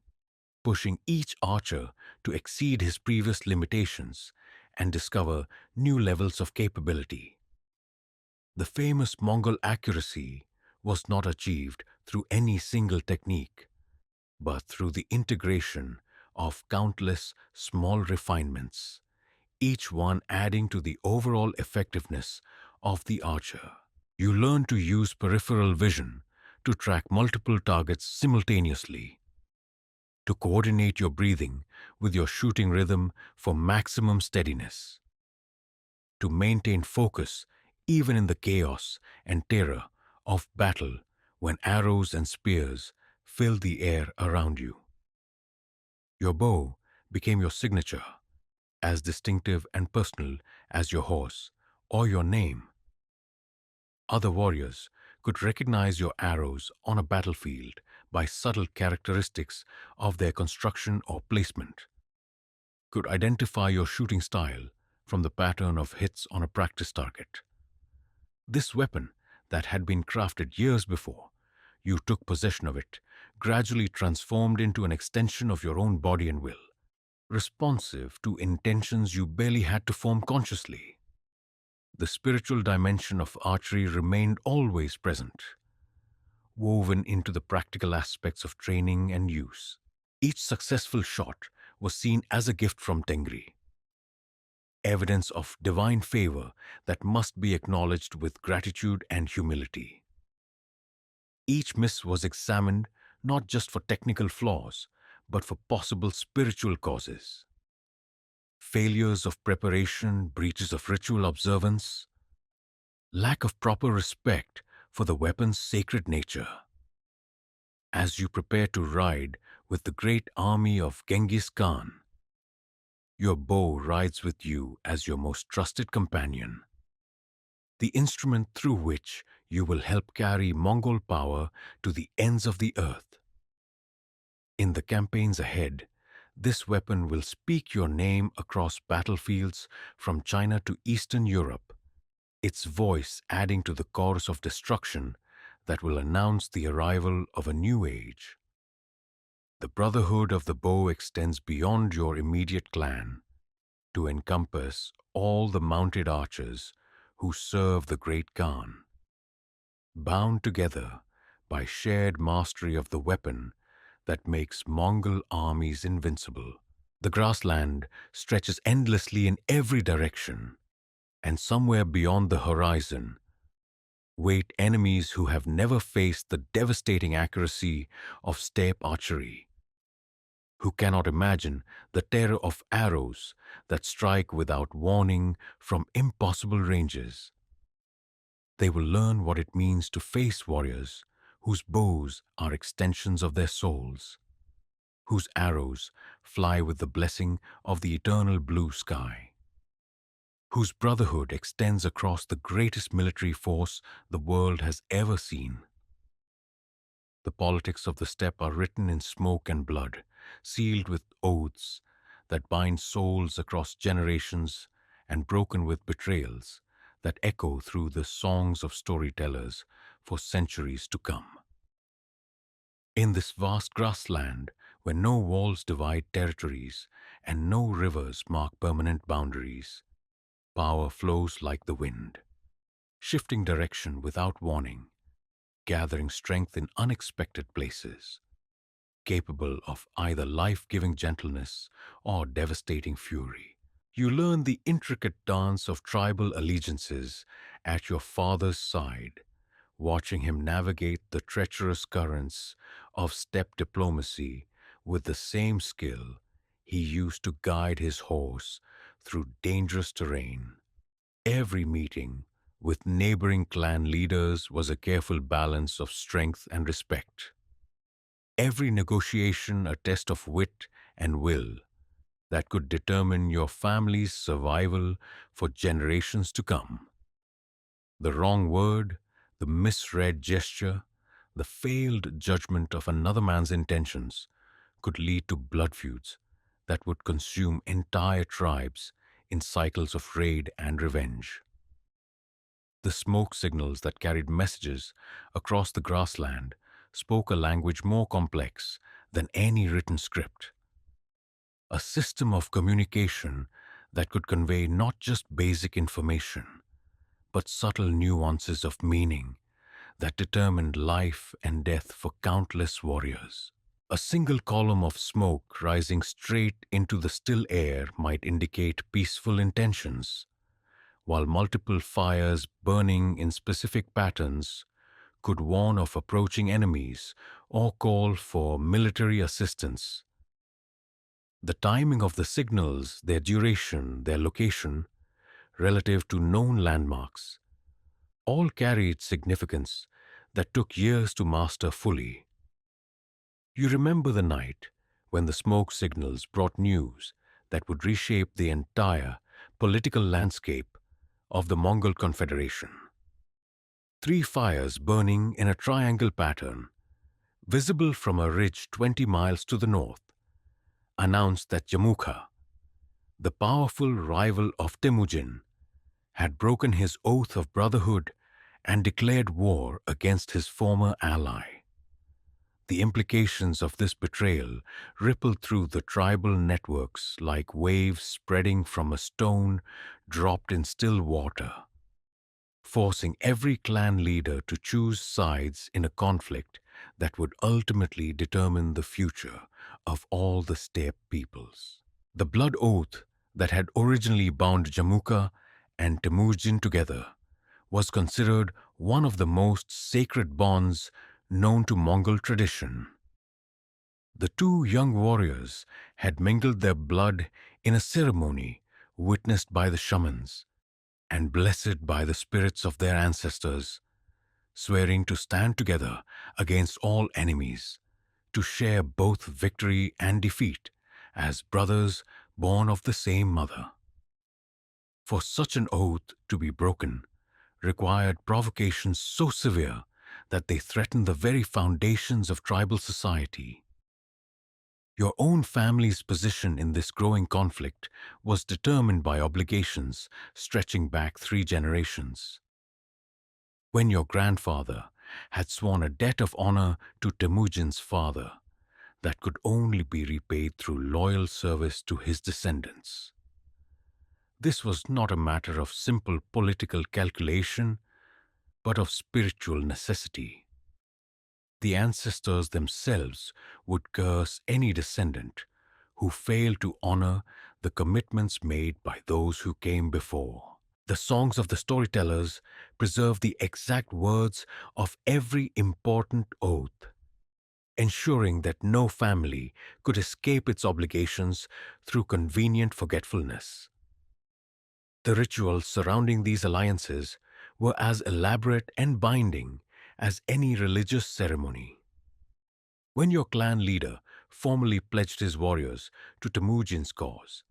pushing each archer to exceed his previous limitations and discover new levels of capability. The famous Mongol accuracy was not achieved through any single technique, but through the integration of countless small refinements, each one adding to the overall effectiveness of the archer. You learn to use peripheral vision to track multiple targets simultaneously, to coordinate your breathing with your shooting rhythm for maximum steadiness, to maintain focus even in the chaos and terror of battle when arrows and spears filled the air around you. Your bow became your signature, as distinctive and personal as your horse or your name. Other warriors could recognize your arrows on a battlefield by subtle characteristics of their construction or placement, could identify your shooting style from the pattern of hits on a practice target. This weapon that had been crafted years before you took possession of it gradually transformed into an extension of your own body and will, responsive to intentions you barely had to form consciously. The spiritual dimension of archery remained always present. woven into the practical aspects of training and use. Each successful shot was seen as a gift from Tengri, evidence of divine favor that must be acknowledged with gratitude and humility. Each miss was examined not just for technical flaws, but for possible spiritual causes. Failures of preparation, breaches of ritual observance, lack of proper respect for the weapon's sacred nature. As you prepare to ride with the great army of Genghis Khan, your bow rides with you as your most trusted companion, the instrument through which you will help carry Mongol power to the ends of the earth. In the campaigns ahead, this weapon will speak your name across battlefields from China to Eastern Europe, its voice adding to the chorus of destruction that will announce the arrival of a new age. The brotherhood of the bow extends beyond your immediate clan to encompass all the mounted archers who serve the great Khan. Bound together by shared mastery of the weapon that makes Mongol armies invincible, the grassland stretches endlessly in every direction, and somewhere beyond the horizon wait enemies who have never faced the devastating accuracy of steppe archery, who cannot imagine the terror of arrows that strike without warning from impossible ranges. They will learn what it means to face warriors whose bows are extensions of their souls, whose arrows fly with the blessing of the eternal blue sky, whose brotherhood extends across the greatest military force the world has ever seen. The politics of the steppe are written in smoke and blood, sealed with oaths that bind souls across generations and broken with betrayals that echo through the songs of storytellers for centuries to come. In this vast grassland, where no walls divide territories and no rivers mark permanent boundaries, power flows like the wind, shifting direction without warning, gathering strength in unexpected places, capable of either life-giving gentleness or devastating fury. You learn the intricate dance of tribal allegiances at your father's side, watching him navigate the treacherous currents of steppe diplomacy with the same skill he used to guide his horse through dangerous terrain. Every meeting with neighboring clan leaders was a careful balance of strength and respect. Every negotiation a test of wit and will that could determine your family's survival for generations to come. The wrong word, the misread gesture, the failed judgment of another man's intentions could lead to blood feuds that would consume entire tribes in cycles of raid and revenge. The smoke signals that carried messages across the grassland spoke a language more complex than any written script, a system of communication that could convey not just basic information, but subtle nuances of meaning that determined life and death for countless warriors. A single column of smoke rising straight into the still air might indicate peaceful intentions, while multiple fires burning in specific patterns could warn of approaching enemies or call for military assistance. The timing of the signals, their duration, their location, relative to known landmarks, all carried significance that took years to master fully. You remember the night when the smoke signals brought news that would reshape the entire political landscape of the Mongol Confederation. 3 fires burning in a triangle pattern, visible from a ridge 20 miles to the north, announced that Jamukha, the powerful rival of Temujin, had broken his oath of brotherhood and declared war against his former ally. The implications of this betrayal rippled through the tribal networks like waves spreading from a stone dropped in still water. forcing every clan leader to choose sides in a conflict that would ultimately determine the future of all the steppe peoples. The blood oath that had originally bound Jamukha and Temujin together was considered one of the most sacred bonds known to Mongol tradition. The two young warriors had mingled their blood in a ceremony witnessed by the shamans and blessed by the spirits of their ancestors, swearing to stand together against all enemies, to share both victory and defeat as brothers born of the same mother. For such an oath to be broken required provocations so severe that they threatened the very foundations of tribal society. Your own family's position in this growing conflict was determined by obligations stretching back 3 generations. When your grandfather had sworn a debt of honor to Temujin's father that could only be repaid through loyal service to his descendants. This was not a matter of simple political calculation, but of spiritual necessity. The ancestors themselves would curse any descendant who failed to honor the commitments made by those who came before. The songs of the storytellers preserve the exact words of every important oath, ensuring that no family could escape its obligations through convenient forgetfulness. The rituals surrounding these alliances were as elaborate and binding as any religious ceremony. When your clan leader formally pledged his warriors to Temujin's cause,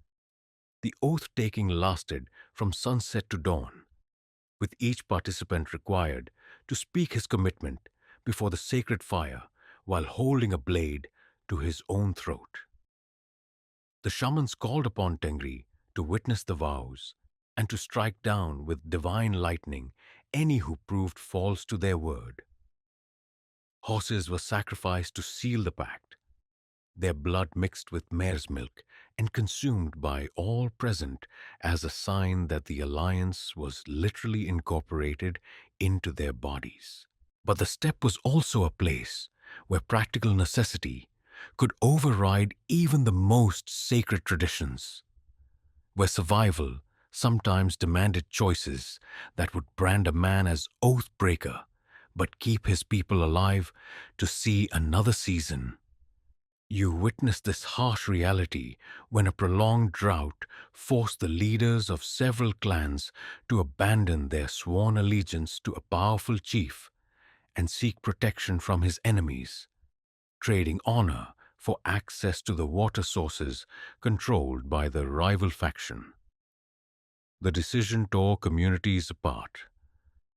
the oath-taking lasted from sunset to dawn, with each participant required to speak his commitment before the sacred fire while holding a blade to his own throat. The shamans called upon Tengri to witness the vows and to strike down with divine lightning any who proved false to their word. Horses were sacrificed to seal the pact, their blood mixed with mare's milk and consumed by all present as a sign that the alliance was literally incorporated into their bodies. But the steppe was also a place where practical necessity could override even the most sacred traditions, where survival sometimes demanded choices that would brand a man as oath breaker but keep his people alive to see another season. You witnessed this harsh reality when a prolonged drought forced the leaders of several clans to abandon their sworn allegiance to a powerful chief and seek protection from his enemies, trading honor for access to the water sources controlled by the rival faction. The decision tore communities apart,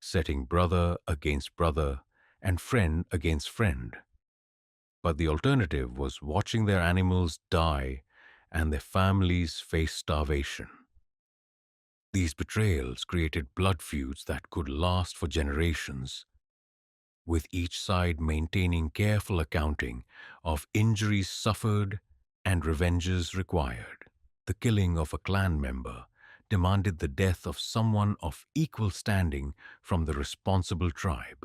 setting brother against brother and friend against friend. But the alternative was watching their animals die and their families face starvation. These betrayals created blood feuds that could last for generations, with each side maintaining careful accounting of injuries suffered and revenges required. The killing of a clan member demanded the death of someone of equal standing from the responsible tribe,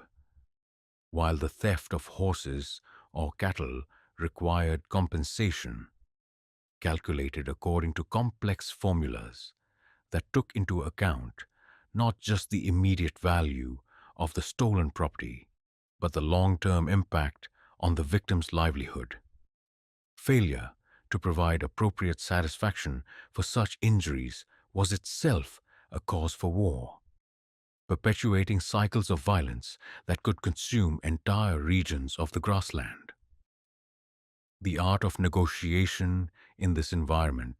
while the theft of horses or cattle required compensation, calculated according to complex formulas that took into account not just the immediate value of the stolen property, but the long-term impact on the victim's livelihood. Failure to provide appropriate satisfaction for such injuries was itself a cause for war, perpetuating cycles of violence that could consume entire regions of the grassland. The art of negotiation in this environment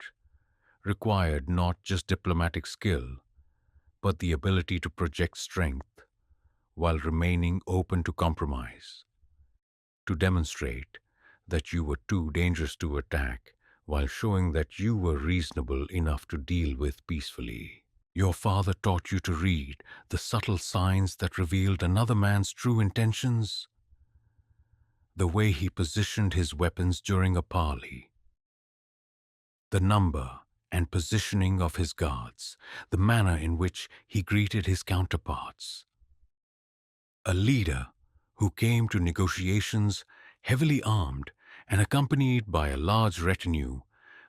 required not just diplomatic skill, but the ability to project strength while remaining open to compromise, to demonstrate that you were too dangerous to attack while showing that you were reasonable enough to deal with peacefully. Your father taught you to read the subtle signs that revealed another man's true intentions, the way he positioned his weapons during a parley, the number and positioning of his guards, the manner in which he greeted his counterparts. A leader who came to negotiations heavily armed and accompanied by a large retinue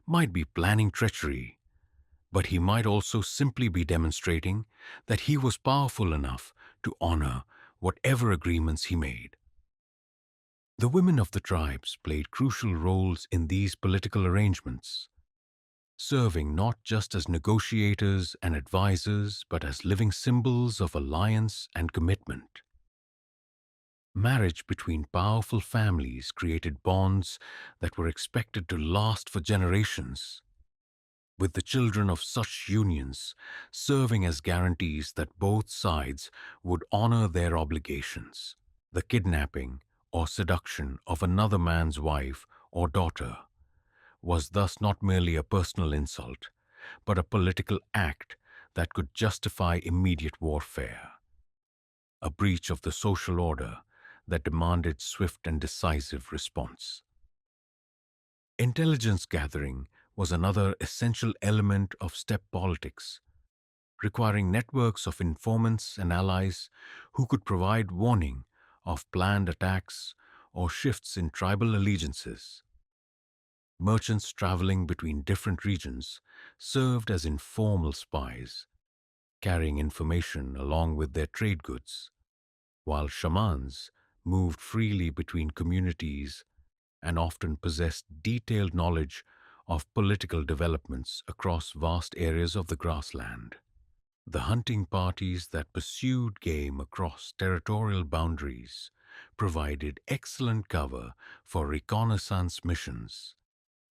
might be planning treachery, but he might also simply be demonstrating that he was powerful enough to honor whatever agreements he made. The women of the tribes played crucial roles in these political arrangements, serving not just as negotiators and advisors, but as living symbols of alliance and commitment. Marriage between powerful families created bonds that were expected to last for generations, with the children of such unions serving as guarantees that both sides would honor their obligations. The kidnapping or seduction of another man's wife or daughter was thus not merely a personal insult, but a political act that could justify immediate warfare, a breach of the social order that demanded swift and decisive response. Intelligence gathering was another essential element of steppe politics, requiring networks of informants and allies who could provide warning of planned attacks or shifts in tribal allegiances. Merchants traveling between different regions served as informal spies, carrying information along with their trade goods, while shamans moved freely between communities and often possessed detailed knowledge of political developments across vast areas of the grassland. The hunting parties that pursued game across territorial boundaries provided excellent cover for reconnaissance missions,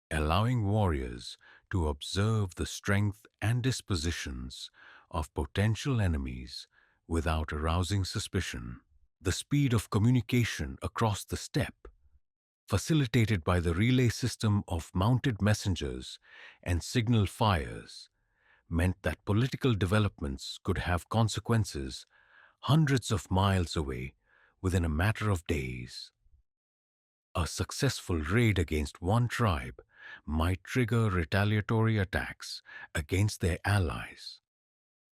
allowing warriors to observe the strength and dispositions of potential enemies without arousing suspicion. The speed of communication across the steppe, facilitated by the relay system of mounted messengers and signal fires, meant that political developments could have consequences hundreds of miles away within a matter of days. A successful raid against one tribe might trigger retaliatory attacks against their allies,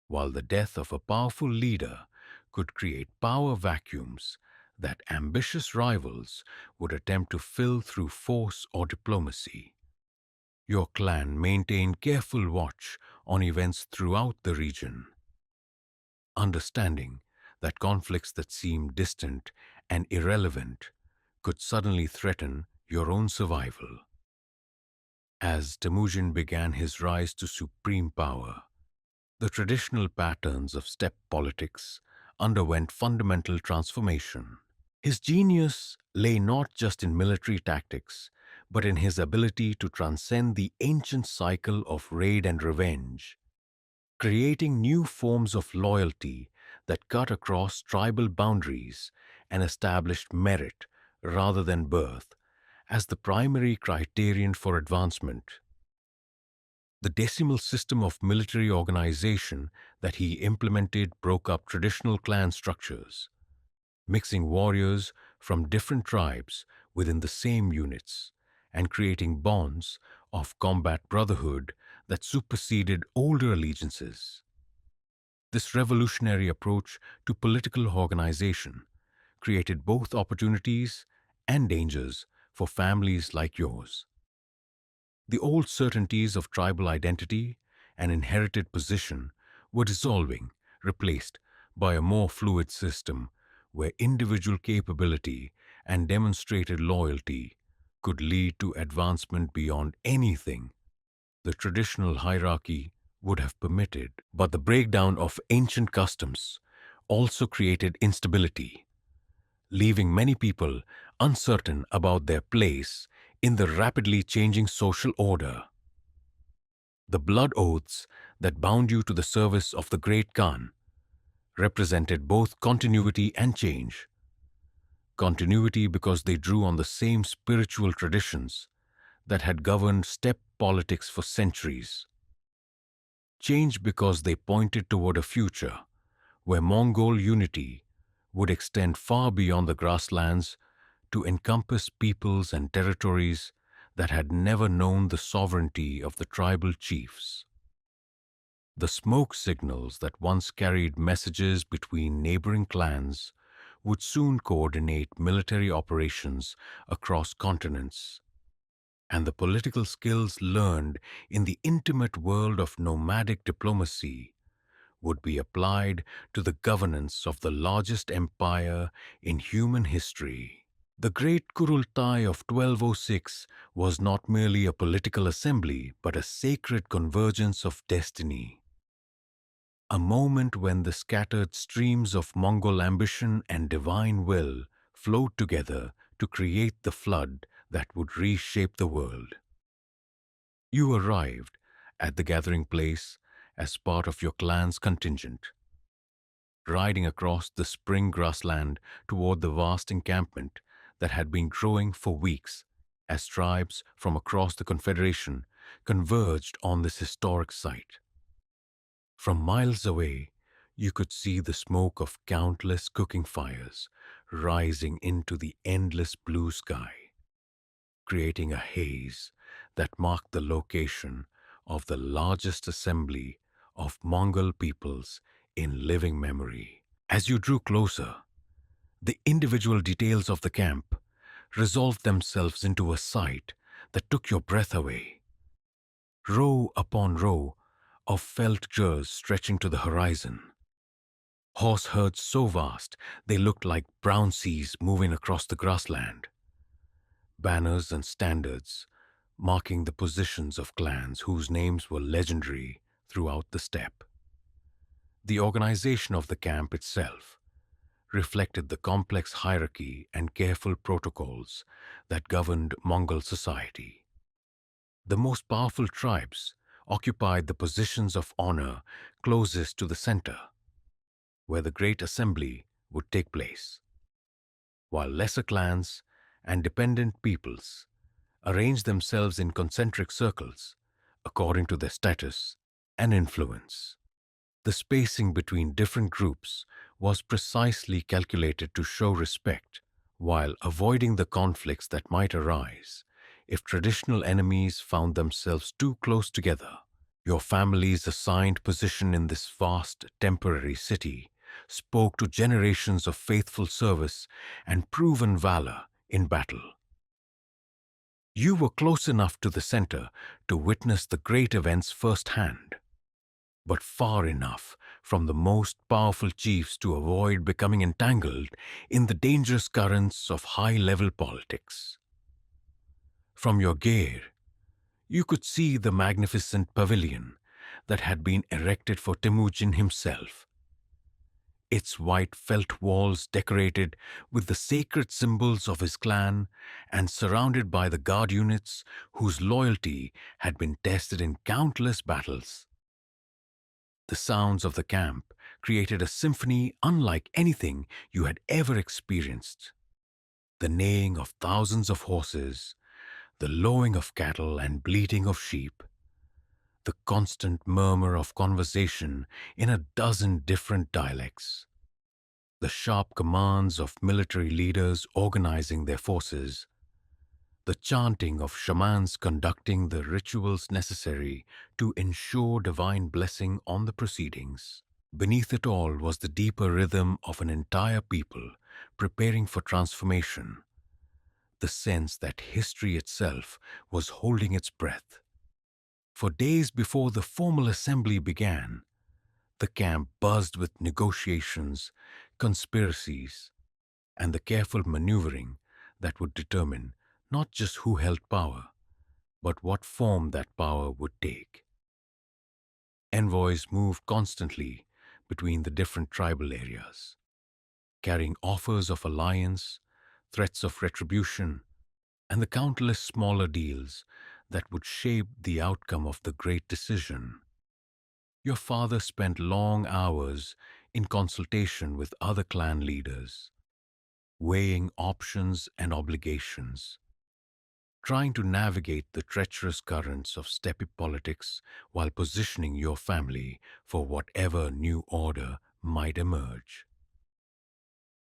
while the death of a powerful leader could create power vacuums that ambitious rivals would attempt to fill through force or diplomacy. Your clan maintained careful watch on events throughout the region, understanding that conflicts that seemed distant and irrelevant could suddenly threaten your own survival. As Temujin began his rise to supreme power, the traditional patterns of steppe politics underwent fundamental transformation. His genius lay not just in military tactics, but in his ability to transcend the ancient cycle of raid and revenge, creating new forms of loyalty that cut across tribal boundaries and established merit rather than birth as the primary criterion for advancement. The decimal system of military organization that he implemented broke up traditional clan structures, mixing warriors from different tribes within the same units and creating bonds of combat brotherhood that superseded older allegiances. This revolutionary approach to political organization created both opportunities and dangers for families like yours. The old certainties of tribal identity and inherited position were dissolving, replaced by a more fluid system where individual capability and demonstrated loyalty could lead to advancement beyond anything the traditional hierarchy would have permitted. But the breakdown of ancient customs also created instability, leaving many people uncertain about their place in the rapidly changing social order. The blood oaths that bound you to the service of the great Khan represented both continuity and change. Continuity because they drew on the same spiritual traditions that had governed steppe politics for centuries. Change because they pointed toward a future where Mongol unity would extend far beyond the grasslands to encompass peoples and territories that had never known the sovereignty of the tribal chiefs. The smoke signals that once carried messages between neighboring clans would soon coordinate military operations across continents, and the political skills learned in the intimate world of nomadic diplomacy would be applied to the governance of the largest empire in human history. The Great Kurultai of 1206 was not merely a political assembly but a sacred convergence of destiny, a moment when the scattered streams of Mongol ambition and divine will flowed together to create the flood that would reshape the world. You arrived at the gathering place as part of your clan's contingent, riding across the spring grassland toward the vast encampment that had been growing for weeks as tribes from across the Confederation converged on this historic site. From miles away, you could see the smoke of countless cooking fires rising into the endless blue sky, creating a haze that marked the location of the largest assembly of Mongol peoples in living memory. As you drew closer, the individual details of the camp resolved themselves into a sight that took your breath away. Row upon row of felt girs stretching to the horizon. Horse herds so vast they looked like brown seas moving across the grassland. Banners and standards marking the positions of clans whose names were legendary throughout the steppe. The organization of the camp itself reflected the complex hierarchy and careful protocols that governed Mongol society. The most powerful tribes occupied the positions of honor closest to the center, where the great assembly would take place, while lesser clans and dependent peoples arranged themselves in concentric circles according to their status and influence. The spacing between different groups was precisely calculated to show respect while avoiding the conflicts that might arise if traditional enemies found themselves too close together. Your family's assigned position in this vast temporary city spoke to generations of faithful service and proven valor in battle. You were close enough to the center to witness the great events firsthand, but far enough from the most powerful chiefs to avoid becoming entangled in the dangerous currents of high-level politics. From your gear, you could see the magnificent pavilion that had been erected for Temujin himself, its white felt walls decorated with the sacred symbols of his clan and surrounded by the guard units whose loyalty had been tested in countless battles. The sounds of the camp created a symphony unlike anything you had ever experienced. The neighing of thousands of horses, the lowing of cattle and bleating of sheep, the constant murmur of conversation in a dozen different dialects, the sharp commands of military leaders organizing their forces, the chanting of shamans conducting the rituals necessary to ensure divine blessing on the proceedings. Beneath it all was the deeper rhythm of an entire people preparing for transformation, the sense that history itself was holding its breath. For days before the formal assembly began, the camp buzzed with negotiations, conspiracies, and the careful maneuvering that would determine not just who held power, but what form that power would take. Envoys moved constantly between the different tribal areas, carrying offers of alliance, threats of retribution, and the countless smaller deals that would shape the outcome of the great decision. Your father spent long hours in consultation with other clan leaders, weighing options and obligations, trying to navigate the treacherous currents of steppe politics while positioning your family for whatever new order might emerge.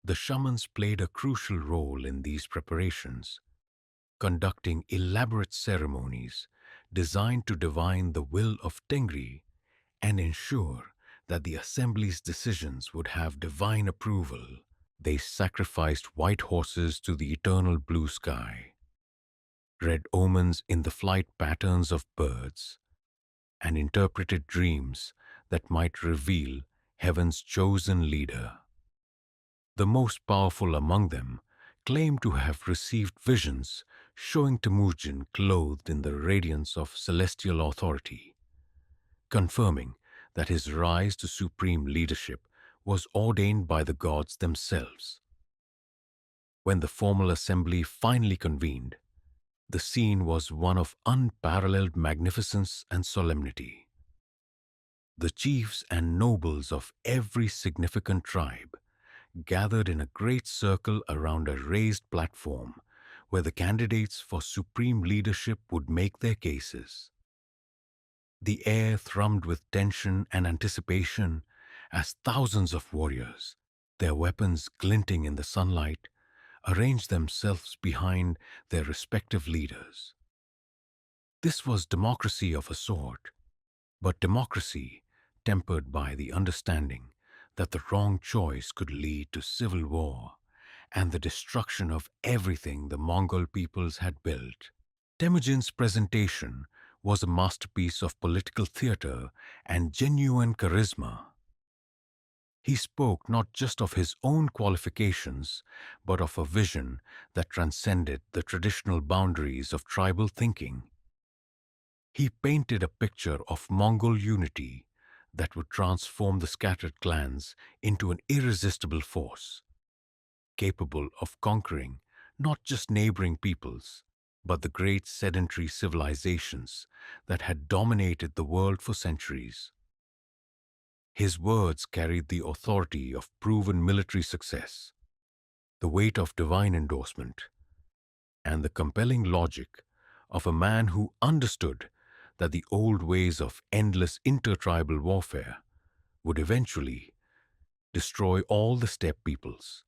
The shamans played a crucial role in these preparations, conducting elaborate ceremonies designed to divine the will of Tengri and ensure that the assembly's decisions would have divine approval. They sacrificed white horses to the eternal blue sky, read omens in the flight patterns of birds, and interpreted dreams that might reveal heaven's chosen leader. The most powerful among them claimed to have received visions showing Temujin clothed in the radiance of celestial authority, confirming that his rise to supreme leadership was ordained by the gods themselves. When the formal assembly finally convened, the scene was one of unparalleled magnificence and solemnity. The chiefs and nobles of every significant tribe gathered in a great circle around a raised platform where the candidates for supreme leadership would make their cases. The air thrummed with tension and anticipation as thousands of warriors, their weapons glinting in the sunlight, arranged themselves behind their respective leaders. This was democracy of a sort, but democracy tempered by the understanding that the wrong choice could lead to civil war and the destruction of everything the Mongol peoples had built. Temujin's presentation was a masterpiece of political theater and genuine charisma. He spoke not just of his own qualifications, but of a vision that transcended the traditional boundaries of tribal thinking. He painted a picture of Mongol unity that would transform the scattered clans into an irresistible force, capable of conquering not just neighboring peoples, but the great sedentary civilizations that had dominated the world for centuries. His words carried the authority of proven military success, the weight of divine endorsement, and the compelling logic of a man who understood that the old ways of endless intertribal warfare would eventually destroy all the steppe peoples.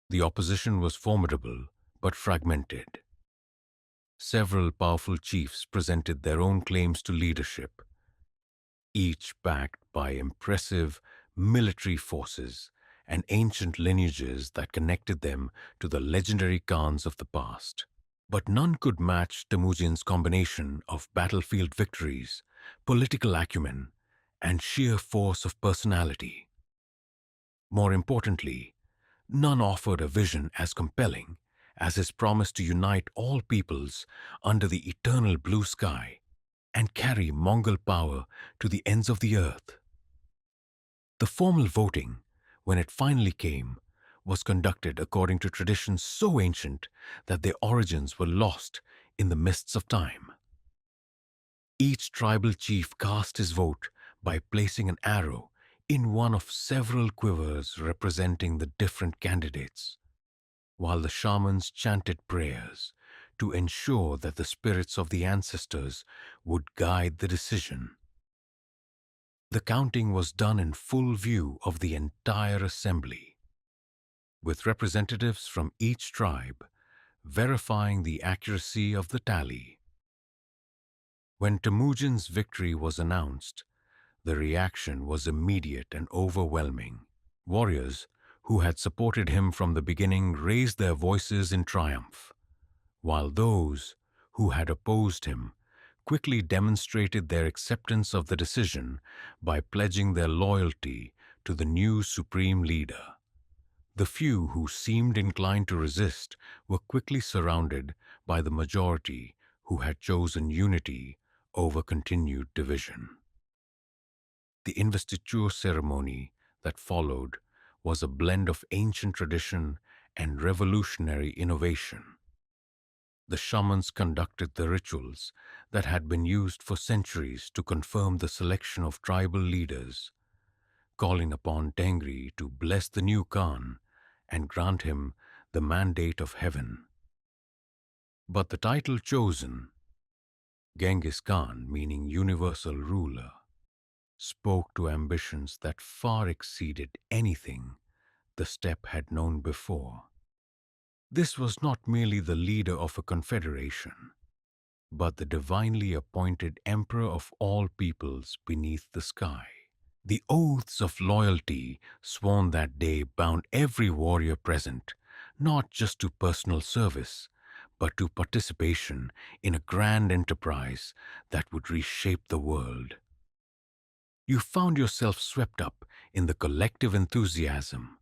The opposition was formidable but fragmented. Several powerful chiefs presented their own claims to leadership, each backed by impressive military forces and ancient lineages that connected them to the legendary Khans of the past. But none could match Temujin's combination of battlefield victories, political acumen, and sheer force of personality. More importantly, none offered a vision as compelling as his promise to unite all peoples under the eternal blue sky and carry Mongol power to the ends of the earth. The formal voting, when it finally came, was conducted according to traditions so ancient that their origins were lost in the mists of time. Each tribal chief cast his vote by placing an arrow in one of several quivers representing the different candidates, while the shamans chanted prayers to ensure that the spirits of the ancestors would guide the decision. The counting was done in full view of the entire assembly, with representatives from each tribe verifying the accuracy of the tally. When Temujin's victory was announced, the reaction was immediate and overwhelming. Warriors who had supported him from the beginning raised their voices in triumph, while those who had opposed him quickly demonstrated their acceptance of the decision by pledging their loyalty to the new supreme leader. The few who seemed inclined to resist were quickly surrounded by the majority who had chosen unity over continued division. The investiture ceremony that followed was a blend of ancient tradition and revolutionary innovation. The shamans conducted the rituals that had been used for centuries to confirm the selection of tribal leaders, calling upon Tengri to bless the new Khan and grant him the mandate of heaven. But the title chosen, Genghis Khan, meaning universal ruler, spoke to ambitions that far exceeded anything the steppe had known before. This was not merely the leader of a confederation, but the divinely appointed emperor of all peoples beneath the sky. The oaths of loyalty sworn that day bound every warrior present, not just to personal service, but to participation in a grand enterprise that would reshape the world. You found yourself swept up in the collective enthusiasm,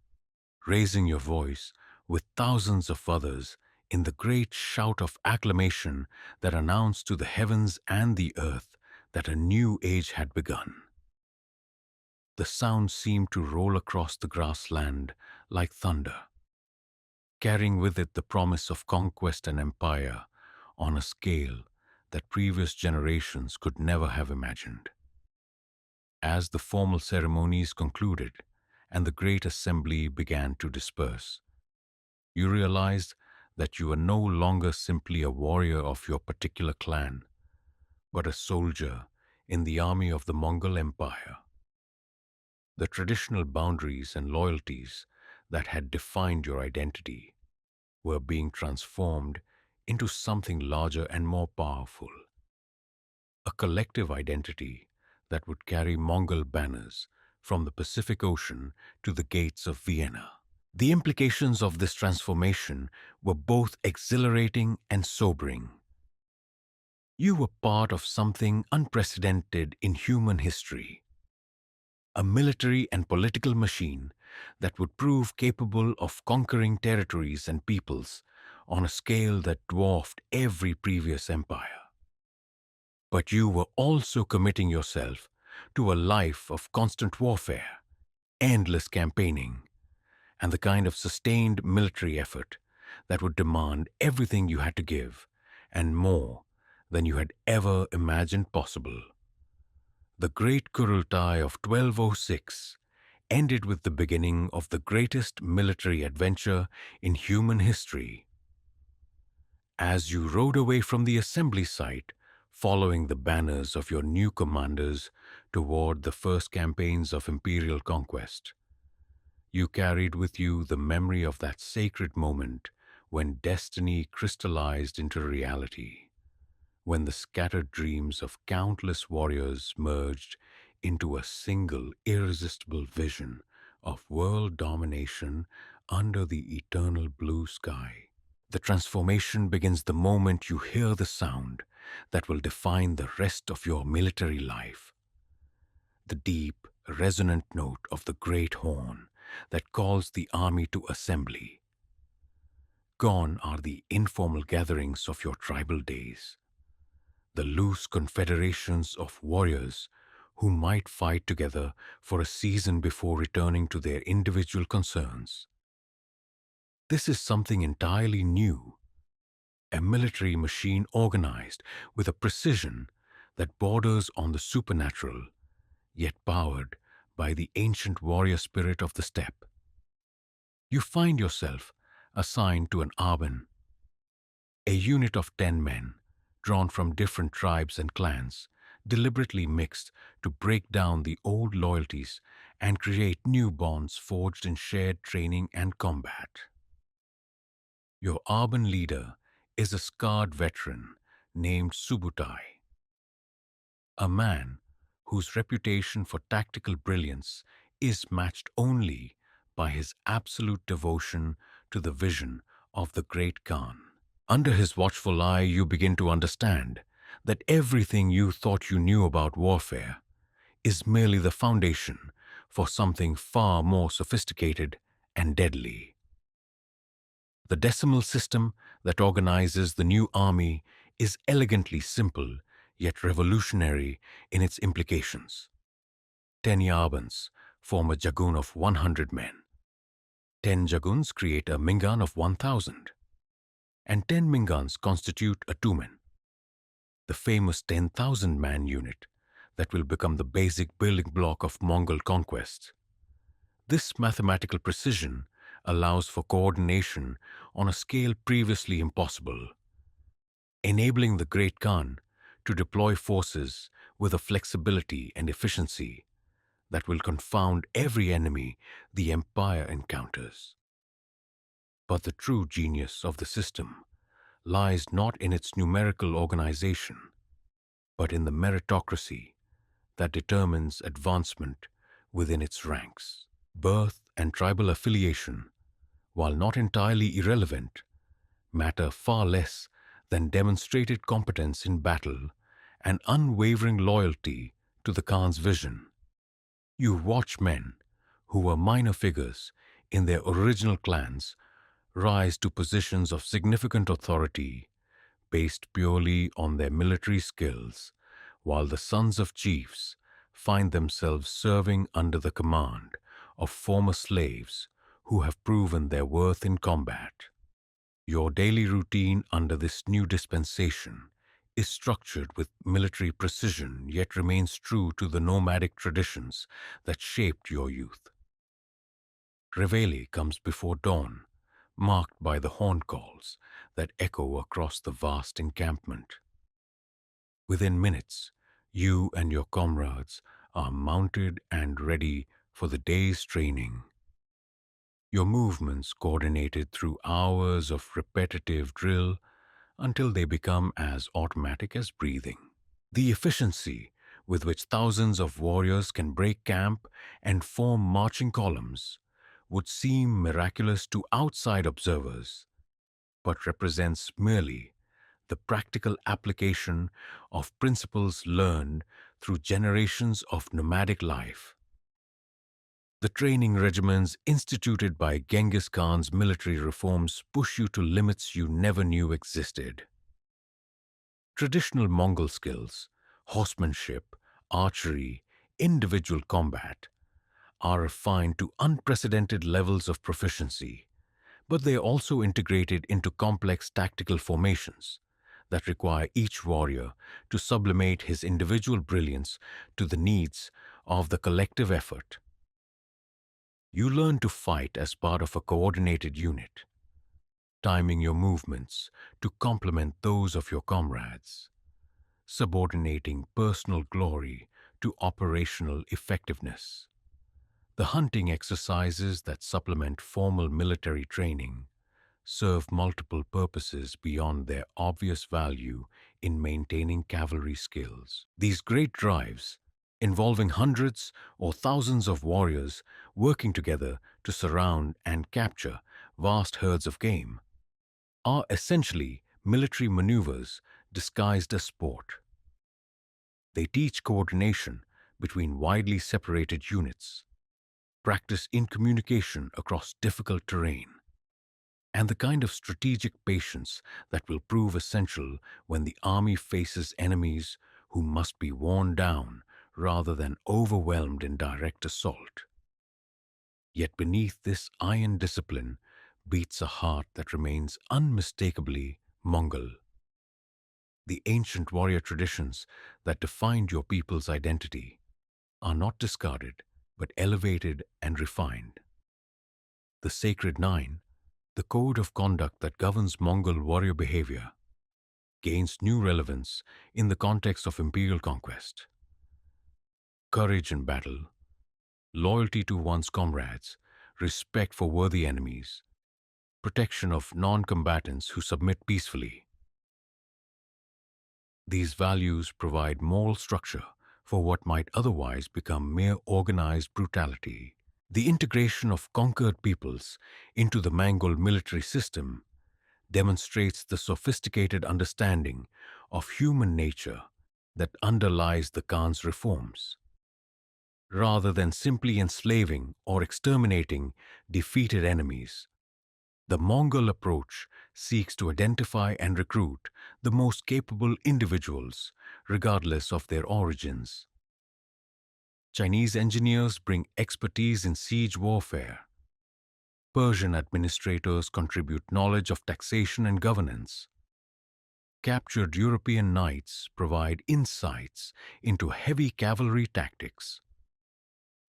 raising your voice with thousands of others in the great shout of acclamation that announced to the heavens and the earth that a new age had begun. The sound seemed to roll across the grassland like thunder, carrying with it the promise of conquest and empire on a scale that previous generations could never have imagined. As the formal ceremonies concluded and the great assembly began to disperse, you realized that you were no longer simply a warrior of your particular clan, but a soldier in the army of the Mongol Empire. The traditional boundaries and loyalties that had defined your identity were being transformed into something larger and more powerful, a collective identity that would carry Mongol banners from the Pacific Ocean to the gates of Vienna. The implications of this transformation were both exhilarating and sobering. You were part of something unprecedented in human history, a military and political machine that would prove capable of conquering territories and peoples on a scale that dwarfed every previous empire. But you were also committing yourself to a life of constant warfare, endless campaigning, and the kind of sustained military effort that would demand everything you had to give and more than you had ever imagined possible. The Great Kurultai of 1206 ended with the beginning of the greatest military adventure in human history. As you rode away from the assembly site, following the banners of your new commanders toward the first campaigns of imperial conquest, you carried with you the memory of that sacred moment when destiny crystallized into reality, when the scattered dreams of countless warriors merged into a single irresistible vision of world domination under the eternal blue sky. The transformation begins the moment you hear the sound that will define the rest of your military life. The deep, resonant note of the great horn that calls the army to assembly. Gone are the informal gatherings of your tribal days, the loose confederations of warriors who might fight together for a season before returning to their individual concerns. This is something entirely new, a military machine organized with a precision that borders on the supernatural, yet powered by the ancient warrior spirit of the steppe. You find yourself assigned to an arban, a unit of 10 men, drawn from different tribes and clans, deliberately mixed to break down the old loyalties and create new bonds forged in shared training and combat. Your arban leader is a scarred veteran named Subutai, a man whose reputation for tactical brilliance is matched only by his absolute devotion to the vision of the great Khan. Under his watchful eye, you begin to understand that everything you thought you knew about warfare is merely the foundation for something far more sophisticated and deadly. The decimal system that organizes the new army is elegantly simple yet revolutionary in its implications. 10 Yabans form a jagun of 100 men. 10 jaguns create a mingan of 1,000. And 10 mingans constitute a tumen, the famous 10,000-man unit that will become the basic building block of Mongol conquest. This mathematical precision allows for coordination on a scale previously impossible, enabling the Great Khan to deploy forces with a flexibility and efficiency that will confound every enemy the empire encounters. But the true genius of the system lies not in its numerical organization, but in the meritocracy that determines advancement within its ranks. Birth and tribal affiliation, while not entirely irrelevant, matter far less than demonstrated competence in battle and unwavering loyalty to the Khan's vision. You watch men who were minor figures in their original clans rise to positions of significant authority based purely on their military skills, while the sons of chiefs find themselves serving under the command of former slaves who have proven their worth in combat. Your daily routine under this new dispensation is structured with military precision yet remains true to the nomadic traditions that shaped your youth. Reveille comes before dawn, marked by the horn calls that echo across the vast encampment. Within minutes, you and your comrades are mounted and ready for the day's training. Your movements coordinated through hours of repetitive drill until they become as automatic as breathing. The efficiency with which thousands of warriors can break camp and form marching columns would seem miraculous to outside observers, but represents merely the practical application of principles learned through generations of nomadic life. The training regimens instituted by Genghis Khan's military reforms push you to limits you never knew existed. Traditional Mongol skills, horsemanship, archery, individual combat, are refined to unprecedented levels of proficiency, but they are also integrated into complex tactical formations that require each warrior to sublimate his individual brilliance to the needs of the collective effort. You learn to fight as part of a coordinated unit, timing your movements to complement those of your comrades, subordinating personal glory to operational effectiveness. The hunting exercises that supplement formal military training serve multiple purposes beyond their obvious value in maintaining cavalry skills. These great drives, involving hundreds or thousands of warriors working together to surround and capture vast herds of game, are essentially military maneuvers disguised as sport. They teach coordination between widely separated units, practice in communication across difficult terrain, and the kind of strategic patience that will prove essential when the army faces enemies who must be worn down rather than overwhelmed in direct assault. Yet beneath this iron discipline beats a heart that remains unmistakably Mongol. The ancient warrior traditions that defined your people's identity are not discarded, but elevated and refined. The Sacred Nine, the code of conduct that governs Mongol warrior behavior, gains new relevance in the context of imperial conquest. Courage in battle, loyalty to one's comrades, respect for worthy enemies, protection of non-combatants who submit peacefully. These values provide moral structure for what might otherwise become mere organized brutality. The integration of conquered peoples into the Mongol military system demonstrates the sophisticated understanding of human nature that underlies the Khan's reforms. Rather than simply enslaving or exterminating defeated enemies, the Mongol approach seeks to identify and recruit the most capable individuals, regardless of their origins. Chinese engineers bring expertise in siege warfare. Persian administrators contribute knowledge of taxation and governance. Captured European knights provide insights into heavy cavalry tactics.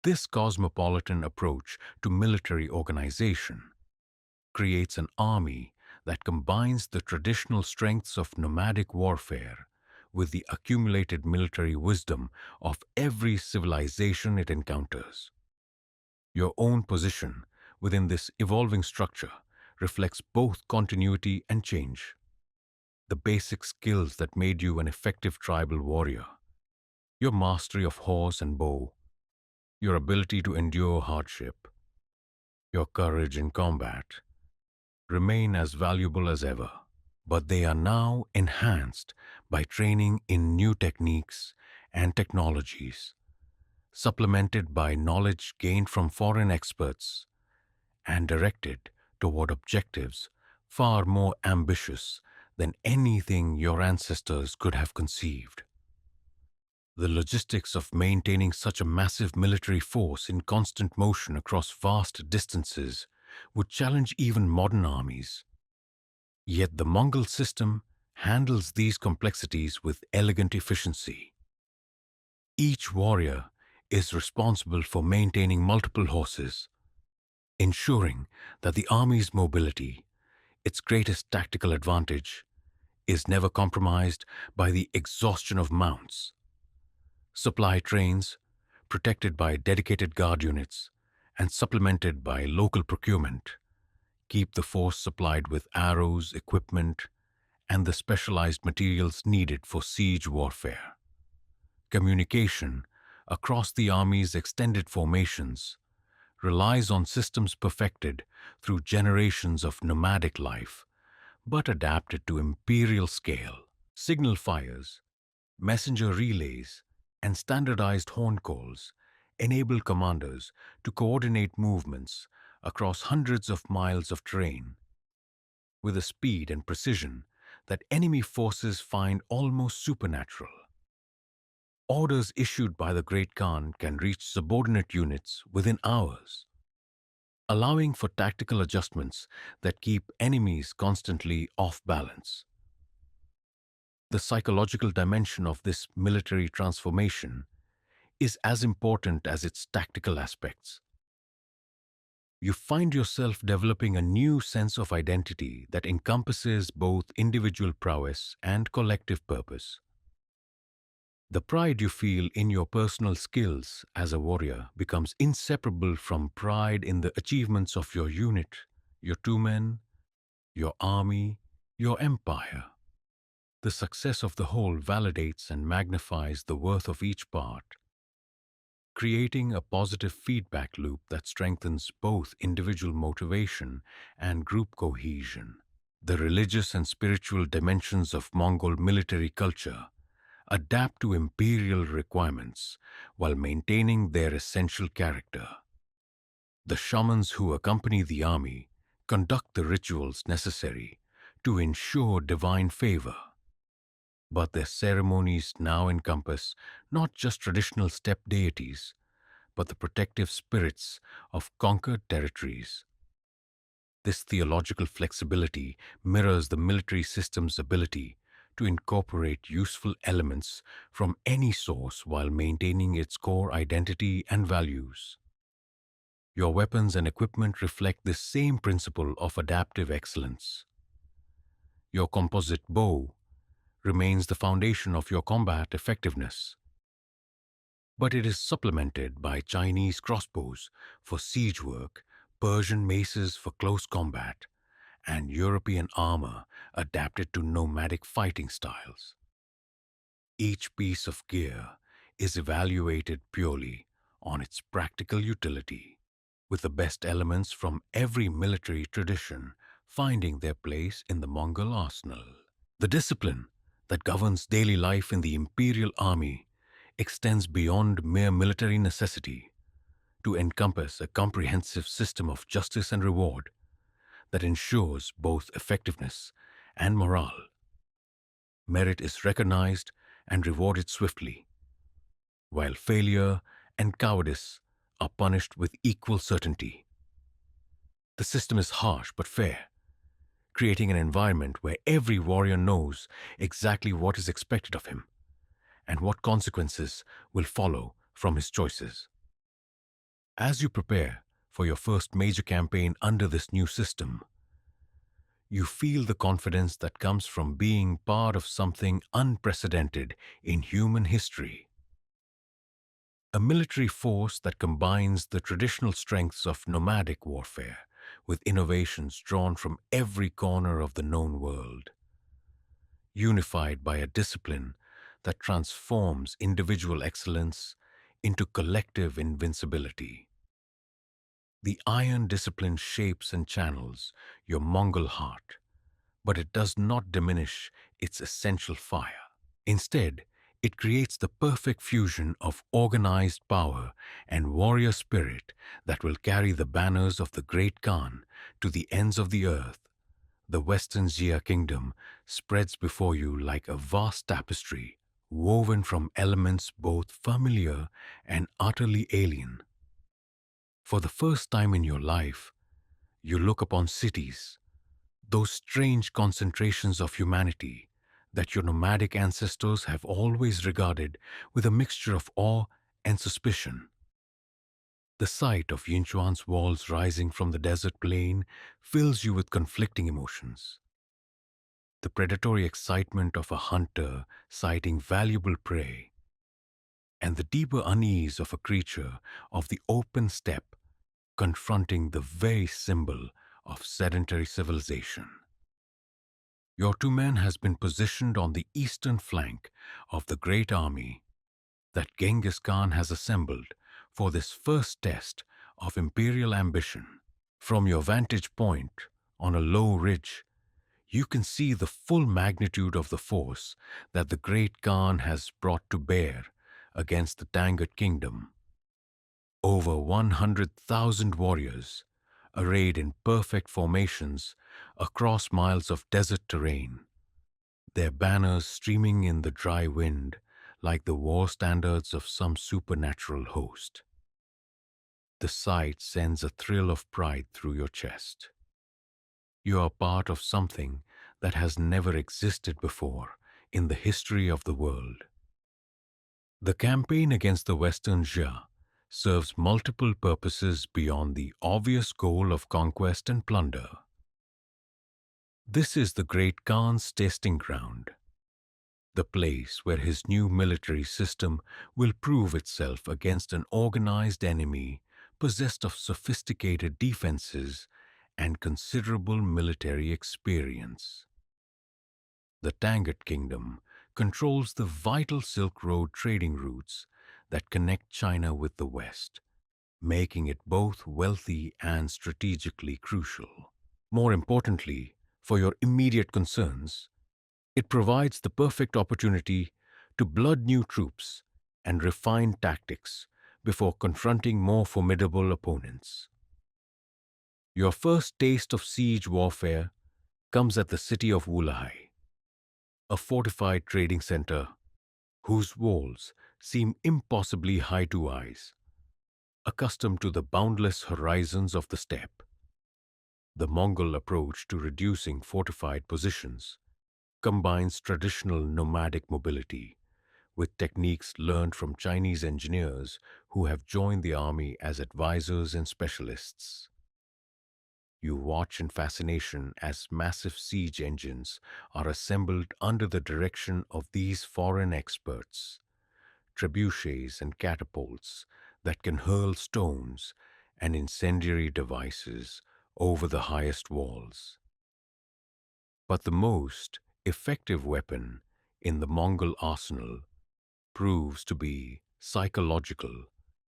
This cosmopolitan approach to military organization creates an army that combines the traditional strengths of nomadic warfare with the accumulated military wisdom of every civilization it encounters. Your own position within this evolving structure reflects both continuity and change. The basic skills that made you an effective tribal warrior, your mastery of horse and bow, your ability to endure hardship, your courage in combat, remain as valuable as ever. But they are now enhanced by training in new techniques and technologies, supplemented by knowledge gained from foreign experts and directed toward objectives far more ambitious than anything your ancestors could have conceived. The logistics of maintaining such a massive military force in constant motion across vast distances would challenge even modern armies. Yet the Mongol system handles these complexities with elegant efficiency. Each warrior is responsible for maintaining multiple horses, ensuring that the army's mobility, its greatest tactical advantage, is never compromised by the exhaustion of mounts. Supply trains, protected by dedicated guard units and supplemented by local procurement, keep the force supplied with arrows, equipment, and the specialized materials needed for siege warfare. Communication across the army's extended formations relies on systems perfected through generations of nomadic life, but adapted to imperial scale. Signal fires, messenger relays, and standardized horn calls enable commanders to coordinate movements across hundreds of miles of terrain with a speed and precision that enemy forces find almost supernatural. Orders issued by the Great Khan can reach subordinate units within hours, allowing for tactical adjustments that keep enemies constantly off balance. The psychological dimension of this military transformation is as important as its tactical aspects. You find yourself developing a new sense of identity that encompasses both individual prowess and collective purpose. The pride you feel in your personal skills as a warrior becomes inseparable from pride in the achievements of your unit, your two men, your army, your empire. The success of the whole validates and magnifies the worth of each part, creating a positive feedback loop that strengthens both individual motivation and group cohesion. The religious and spiritual dimensions of Mongol military culture adapt to imperial requirements while maintaining their essential character. The shamans who accompany the army conduct the rituals necessary to ensure divine favor. But their ceremonies now encompass not just traditional steppe deities, but the protective spirits of conquered territories. This theological flexibility mirrors the military system's ability to incorporate useful elements from any source while maintaining its core identity and values. Your weapons and equipment reflect this same principle of adaptive excellence. Your composite bow remains the foundation of your combat effectiveness, but it is supplemented by Chinese crossbows for siege work, Persian maces for close combat, and European armor adapted to nomadic fighting styles. Each piece of gear is evaluated purely on its practical utility, with the best elements from every military tradition finding their place in the Mongol arsenal. The discipline that governs daily life in the imperial army extends beyond mere military necessity to encompass a comprehensive system of justice and reward that ensures both effectiveness and morale. Merit is recognized and rewarded swiftly, while failure and cowardice are punished with equal certainty. The system is harsh but fair, creating an environment where every warrior knows exactly what is expected of him and what consequences will follow from his choices. As you prepare for your first major campaign under this new system, you feel the confidence that comes from being part of something unprecedented in human history. A military force that combines the traditional strengths of nomadic warfare with innovations drawn from every corner of the known world, unified by a discipline that transforms individual excellence into collective invincibility. The iron discipline shapes and channels your Mongol heart, but it does not diminish its essential fire. Instead, it creates the perfect fusion of organized power and warrior spirit that will carry the banners of the great Khan to the ends of the earth. The Western Xia kingdom spreads before you like a vast tapestry, woven from elements both familiar and utterly alien. For the first time in your life, you look upon cities, those strange concentrations of humanity that your nomadic ancestors have always regarded with a mixture of awe and suspicion. The sight of Yinchuan's walls rising from the desert plain fills you with conflicting emotions. The predatory excitement of a hunter sighting valuable prey, and the deeper unease of a creature of the open steppe confronting the very symbol of sedentary civilization. Your two men has been positioned on the eastern flank of the great army that Genghis Khan has assembled for this first test of imperial ambition. From your vantage point on a low ridge, you can see the full magnitude of the force that the great Khan has brought to bear against the Tangut kingdom. Over 100,000 warriors, arrayed in perfect formations across miles of desert terrain, their banners streaming in the dry wind like the war standards of some supernatural host. The sight sends a thrill of pride through your chest. You are part of something that has never existed before in the history of the world. The campaign against the Western Xia serves multiple purposes beyond the obvious goal of conquest and plunder. This is the great Khan's testing ground, the place where his new military system will prove itself against an organized enemy possessed of sophisticated defenses and considerable military experience. The Tangut Kingdom controls the vital Silk Road trading routes that connect China with the West, making it both wealthy and strategically crucial. More importantly, for your immediate concerns, it provides the perfect opportunity to blood new troops and refine tactics before confronting more formidable opponents. Your first taste of siege warfare comes at the city of Wulahai, a fortified trading center whose walls seem impossibly high to eyes. Accustomed to the boundless horizons of the steppe, the Mongol approach to reducing fortified positions combines traditional nomadic mobility with techniques learned from Chinese engineers who have joined the army as advisors and specialists. You watch in fascination as massive siege engines are assembled under the direction of these foreign experts, trebuchets and catapults that can hurl stones and incendiary devices over the highest walls. But the most effective weapon in the Mongol arsenal proves to be psychological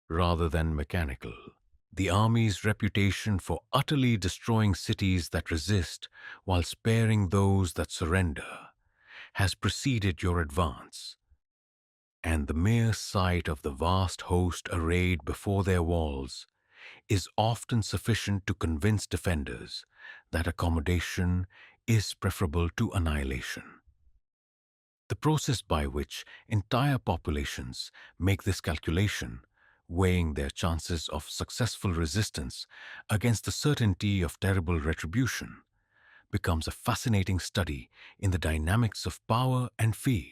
rather than mechanical. The army's reputation for utterly destroying cities that resist while sparing those that surrender has preceded your advance, and the mere sight of the vast host arrayed before their walls is often sufficient to convince defenders that accommodation is preferable to annihilation. The process by which entire populations make this calculation, weighing their chances of successful resistance against the certainty of terrible retribution, becomes a fascinating study in the dynamics of power and fear.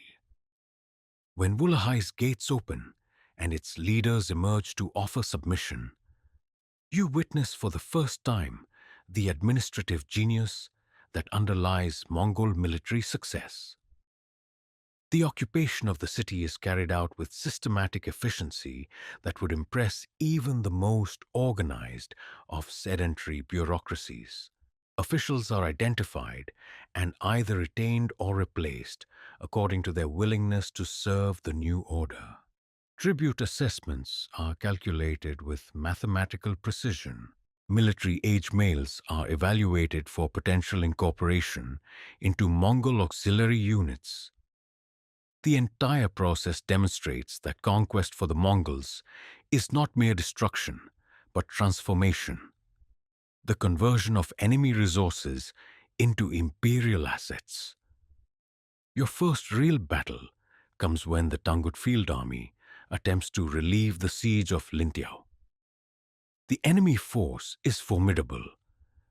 When Wulahai's gates open and its leaders emerge to offer submission, you witness for the first time the administrative genius that underlies Mongol military success. The occupation of the city is carried out with systematic efficiency that would impress even the most organized of sedentary bureaucracies. Officials are identified and either retained or replaced according to their willingness to serve the new order. Tribute assessments are calculated with mathematical precision. Military age males are evaluated for potential incorporation into Mongol auxiliary units. The entire process demonstrates that conquest for the Mongols is not mere destruction, but transformation, the conversion of enemy resources into imperial assets. Your first real battle comes when the Tangut Field Army attempts to relieve the siege of Lintiao. The enemy force is formidable,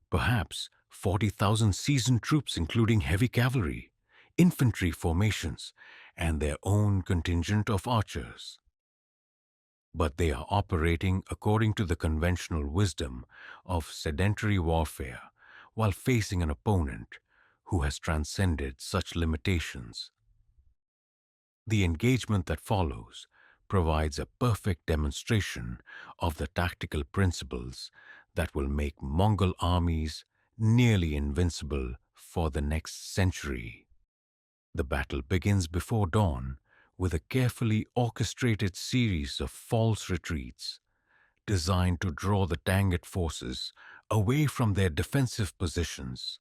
perhaps 40,000 seasoned troops including heavy cavalry, infantry formations, and their own contingent of archers. But they are operating according to the conventional wisdom of sedentary warfare while facing an opponent who has transcended such limitations. The engagement that follows provides a perfect demonstration of the tactical principles that will make Mongol armies nearly invincible for the next century. The battle begins before dawn with a carefully orchestrated series of false retreats designed to draw the Tangut forces away from their defensive positions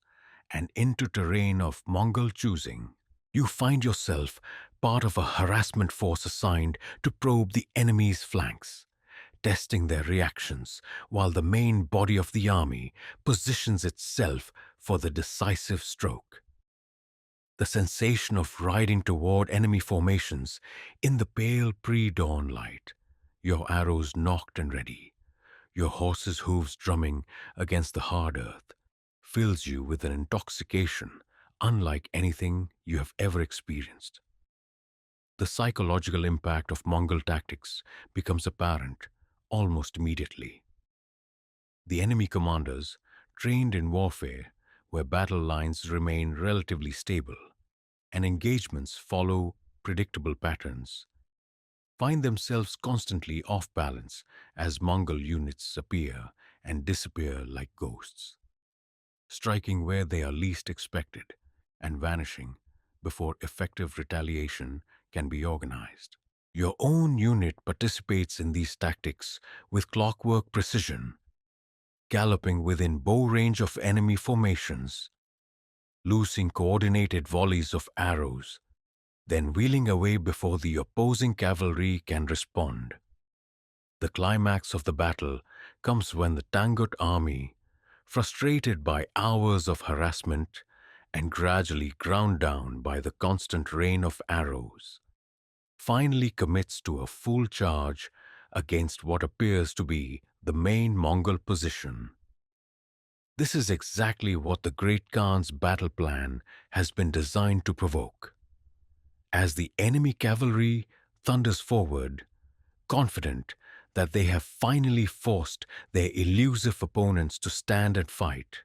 and into terrain of Mongol choosing. You find yourself part of a harassment force assigned to probe the enemy's flanks, testing their reactions while the main body of the army positions itself for the decisive stroke. The sensation of riding toward enemy formations in the pale pre-dawn light, your arrows nocked and ready, your horse's hooves drumming against the hard earth, fills you with an intoxication unlike anything you have ever experienced. The psychological impact of Mongol tactics becomes apparent almost immediately. The enemy commanders, trained in warfare where battle lines remain relatively stable and engagements follow predictable patterns, find themselves constantly off balance as Mongol units appear and disappear like ghosts, striking where they are least expected and vanishing before effective retaliation can be organized. Your own unit participates in these tactics with clockwork precision, galloping within bow range of enemy formations, loosing coordinated volleys of arrows, then wheeling away before the opposing cavalry can respond. The climax of the battle comes when the Tangut army, frustrated by hours of harassment and gradually ground down by the constant rain of arrows, finally commits to a full charge against what appears to be the main Mongol position. This is exactly what the Great Khan's battle plan has been designed to provoke. As the enemy cavalry thunders forward, confident that they have finally forced their elusive opponents to stand and fight,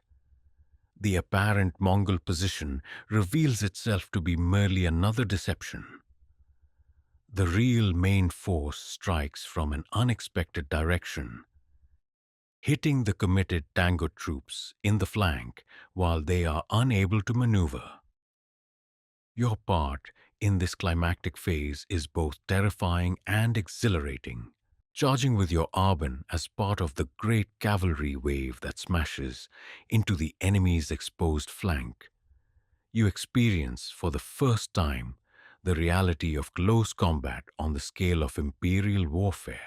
the apparent Mongol position reveals itself to be merely another deception. The real main force strikes from an unexpected direction, hitting the committed Tangut troops in the flank while they are unable to maneuver. Your part in this climactic phase is both terrifying and exhilarating. Charging with your Arban as part of the great cavalry wave that smashes into the enemy's exposed flank, you experience for the first time the reality of close combat on the scale of imperial warfare.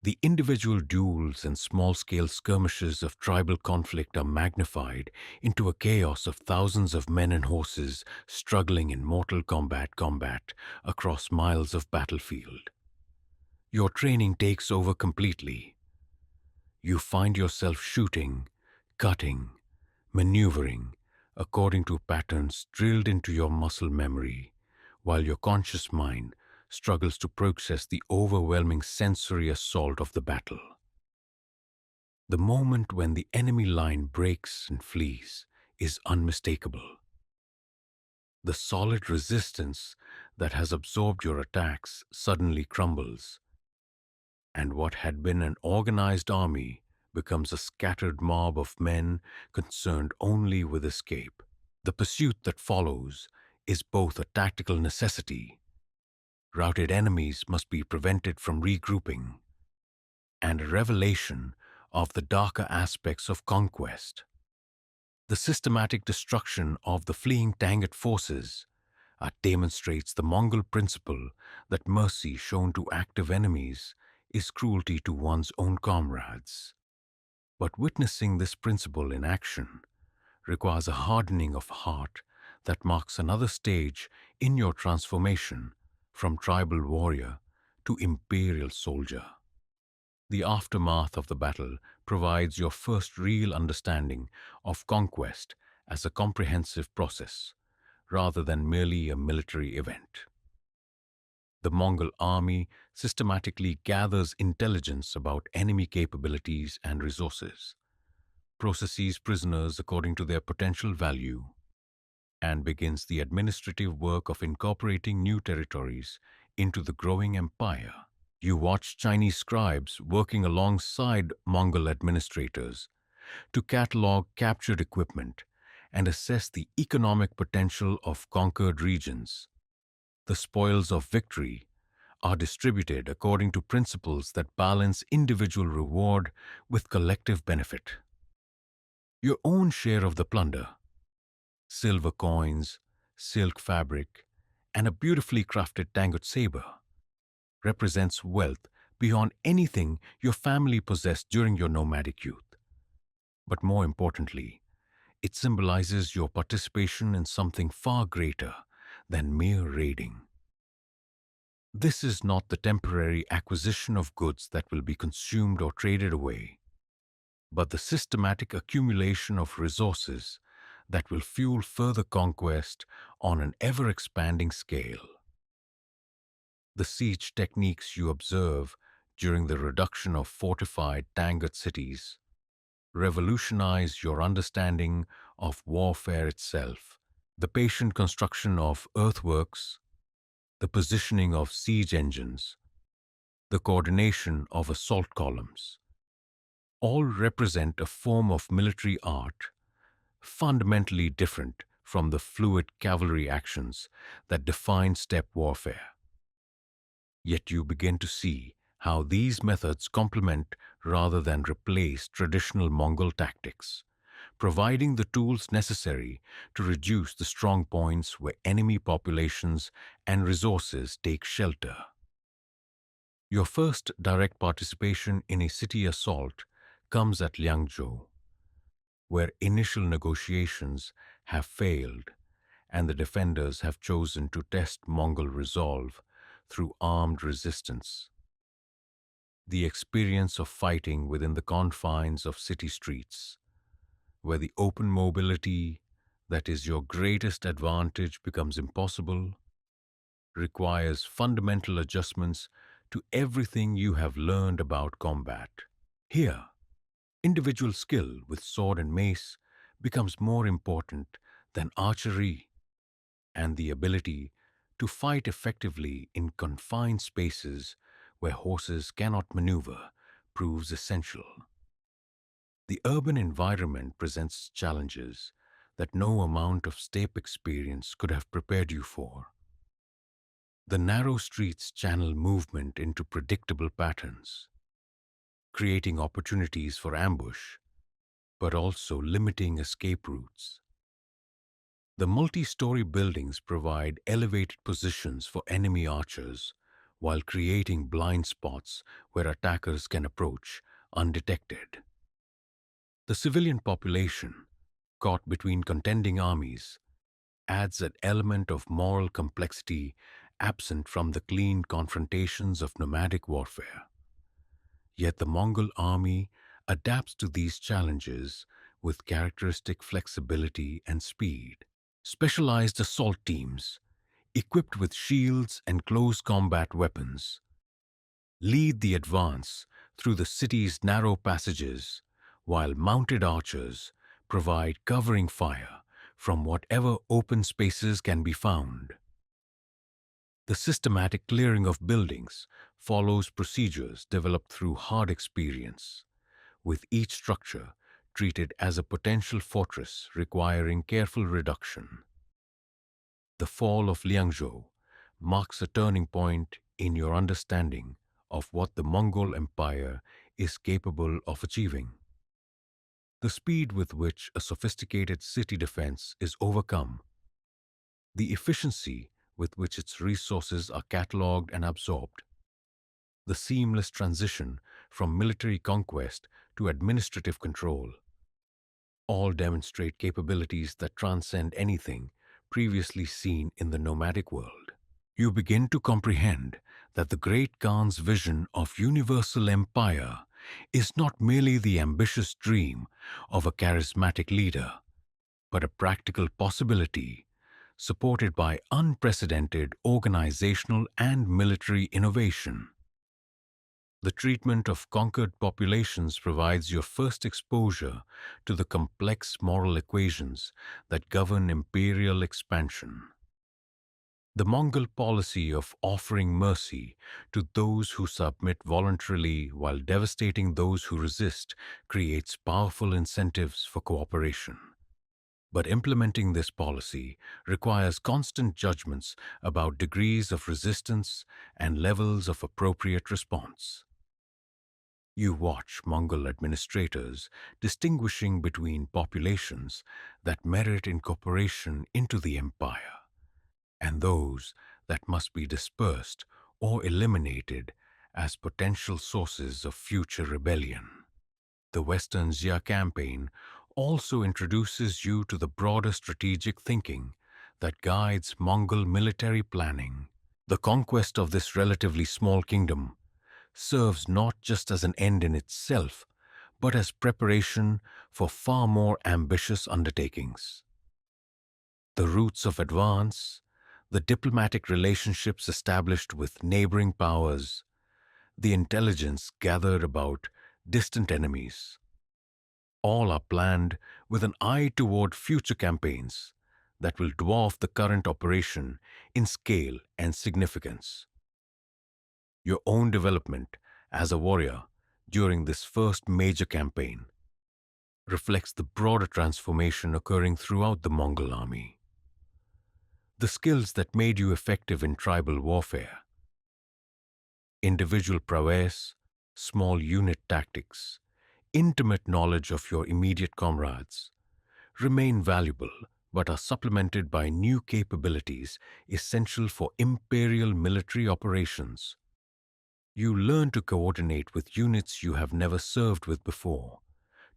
The individual duels and small-scale skirmishes of tribal conflict are magnified into a chaos of thousands of men and horses struggling in mortal combat across miles of battlefield. Your training takes over completely. You find yourself shooting, cutting, maneuvering according to patterns drilled into your muscle memory, while your conscious mind struggles to process the overwhelming sensory assault of the battle. The moment when the enemy line breaks and flees is unmistakable. The solid resistance that has absorbed your attacks suddenly crumbles, and what had been an organized army becomes a scattered mob of men concerned only with escape. The pursuit that follows is both a tactical necessity — routed enemies must be prevented from regrouping — and a revelation of the darker aspects of conquest. The systematic destruction of the fleeing Tangut forces demonstrates the Mongol principle that mercy shown to active enemies is cruelty to one's own comrades. But witnessing this principle in action requires a hardening of heart that marks another stage in your transformation from tribal warrior to imperial soldier. The aftermath of the battle provides your first real understanding of conquest as a comprehensive process, rather than merely a military event. The Mongol army systematically gathers intelligence about enemy capabilities and resources, processes prisoners according to their potential value, and begins the administrative work of incorporating new territories into the growing empire. You watch Chinese scribes working alongside Mongol administrators to catalog captured equipment and assess the economic potential of conquered regions. The spoils of victory are distributed according to principles that balance individual reward with collective benefit. Your own share of the plunder — silver coins, silk fabric, and a beautifully crafted Tangut saber — represents wealth beyond anything your family possessed during your nomadic youth. But more importantly, it symbolizes your participation in something far greater than mere raiding. This is not the temporary acquisition of goods that will be consumed or traded away, but the systematic accumulation of resources that will fuel further conquest on an ever-expanding scale. The siege techniques you observe during the reduction of fortified Tangut cities revolutionize your understanding of warfare itself. The patient construction of earthworks, the positioning of siege engines, the coordination of assault columns, all represent a form of military art fundamentally different from the fluid cavalry actions that define steppe warfare. Yet you begin to see how these methods complement rather than replace traditional Mongol tactics, providing the tools necessary to reduce the strong points where enemy populations and resources take shelter. Your first direct participation in a city assault comes at Liangzhou, where initial negotiations have failed and the defenders have chosen to test Mongol resolve through armed resistance. The experience of fighting within the confines of city streets, where the open mobility that is your greatest advantage becomes impossible, requires fundamental adjustments to everything you have learned about combat. Here, individual skill with sword and mace becomes more important than archery, and the ability to fight effectively in confined spaces where horses cannot maneuver proves essential. The urban environment presents challenges that no amount of steppe experience could have prepared you for. The narrow streets channel movement into predictable patterns, creating opportunities for ambush, but also limiting escape routes. The multi-story buildings provide elevated positions for enemy archers while creating blind spots where attackers can approach undetected. The civilian population, caught between contending armies, adds an element of moral complexity absent from the clean confrontations of nomadic warfare. Yet the Mongol army adapts to these challenges with characteristic flexibility and speed. Specialized assault teams, equipped with shields and close combat weapons, lead the advance through the city's narrow passages, while mounted archers provide covering fire from whatever open spaces can be found. The systematic clearing of buildings follows procedures developed through hard experience, with each structure treated as a potential fortress requiring careful reduction. The fall of Liangzhou marks a turning point in your understanding of what the Mongol Empire is capable of achieving. The speed with which a sophisticated city defense is overcome, the efficiency with which its resources are catalogued and absorbed, the seamless transition from military conquest to administrative control, all demonstrate capabilities that transcend anything previously seen in the nomadic world. You begin to comprehend that the great Khan's vision of universal empire is not merely the ambitious dream of a charismatic leader, but a practical possibility supported by unprecedented organizational and military innovation. The treatment of conquered populations provides your first exposure to the complex moral equations that govern imperial expansion. The Mongol policy of offering mercy to those who submit voluntarily while devastating those who resist creates powerful incentives for cooperation. But implementing this policy requires constant judgments about degrees of resistance and levels of appropriate response. You watch Mongol administrators distinguishing between populations that merit incorporation into the empire and those that must be dispersed or eliminated as potential sources of future rebellion. The Western Xia campaign also introduces you to the broader strategic thinking that guides Mongol military planning. The conquest of this relatively small kingdom serves not just as an end in itself, but as preparation for far more ambitious undertakings. The routes of advance, the diplomatic relationships established with neighboring powers, the intelligence gathered about distant enemies, all are planned with an eye toward future campaigns that will dwarf the current operation in scale and significance. Your own development as a warrior during this first major campaign reflects the broader transformation occurring throughout the Mongol army. The skills that made you effective in tribal warfare, individual prowess, small unit tactics, intimate knowledge of your immediate comrades, remain valuable but are supplemented by new capabilities essential for imperial military operations. You learn to coordinate with units you have never served with before,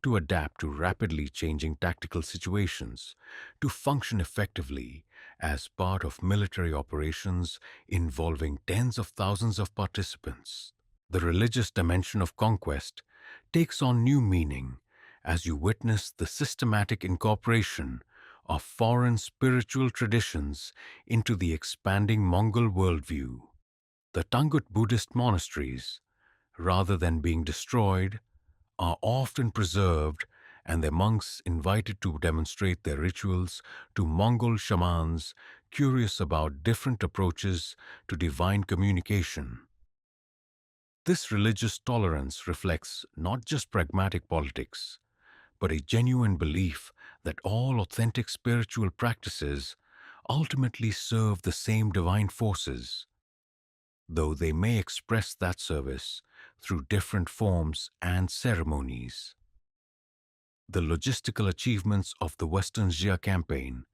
to adapt to rapidly changing tactical situations, to function effectively as part of military operations involving tens of thousands of participants. The religious dimension of conquest takes on new meaning as you witness the systematic incorporation of foreign spiritual traditions into the expanding Mongol worldview. The Tangut Buddhist monasteries, rather than being destroyed, are often preserved and their monks invited to demonstrate their rituals to Mongol shamans curious about different approaches to divine communication. This religious tolerance reflects not just pragmatic politics, but a genuine belief that all authentic spiritual practices ultimately serve the same divine forces, though they may express that service through different forms and ceremonies. The logistical achievements of the Western Xia campaign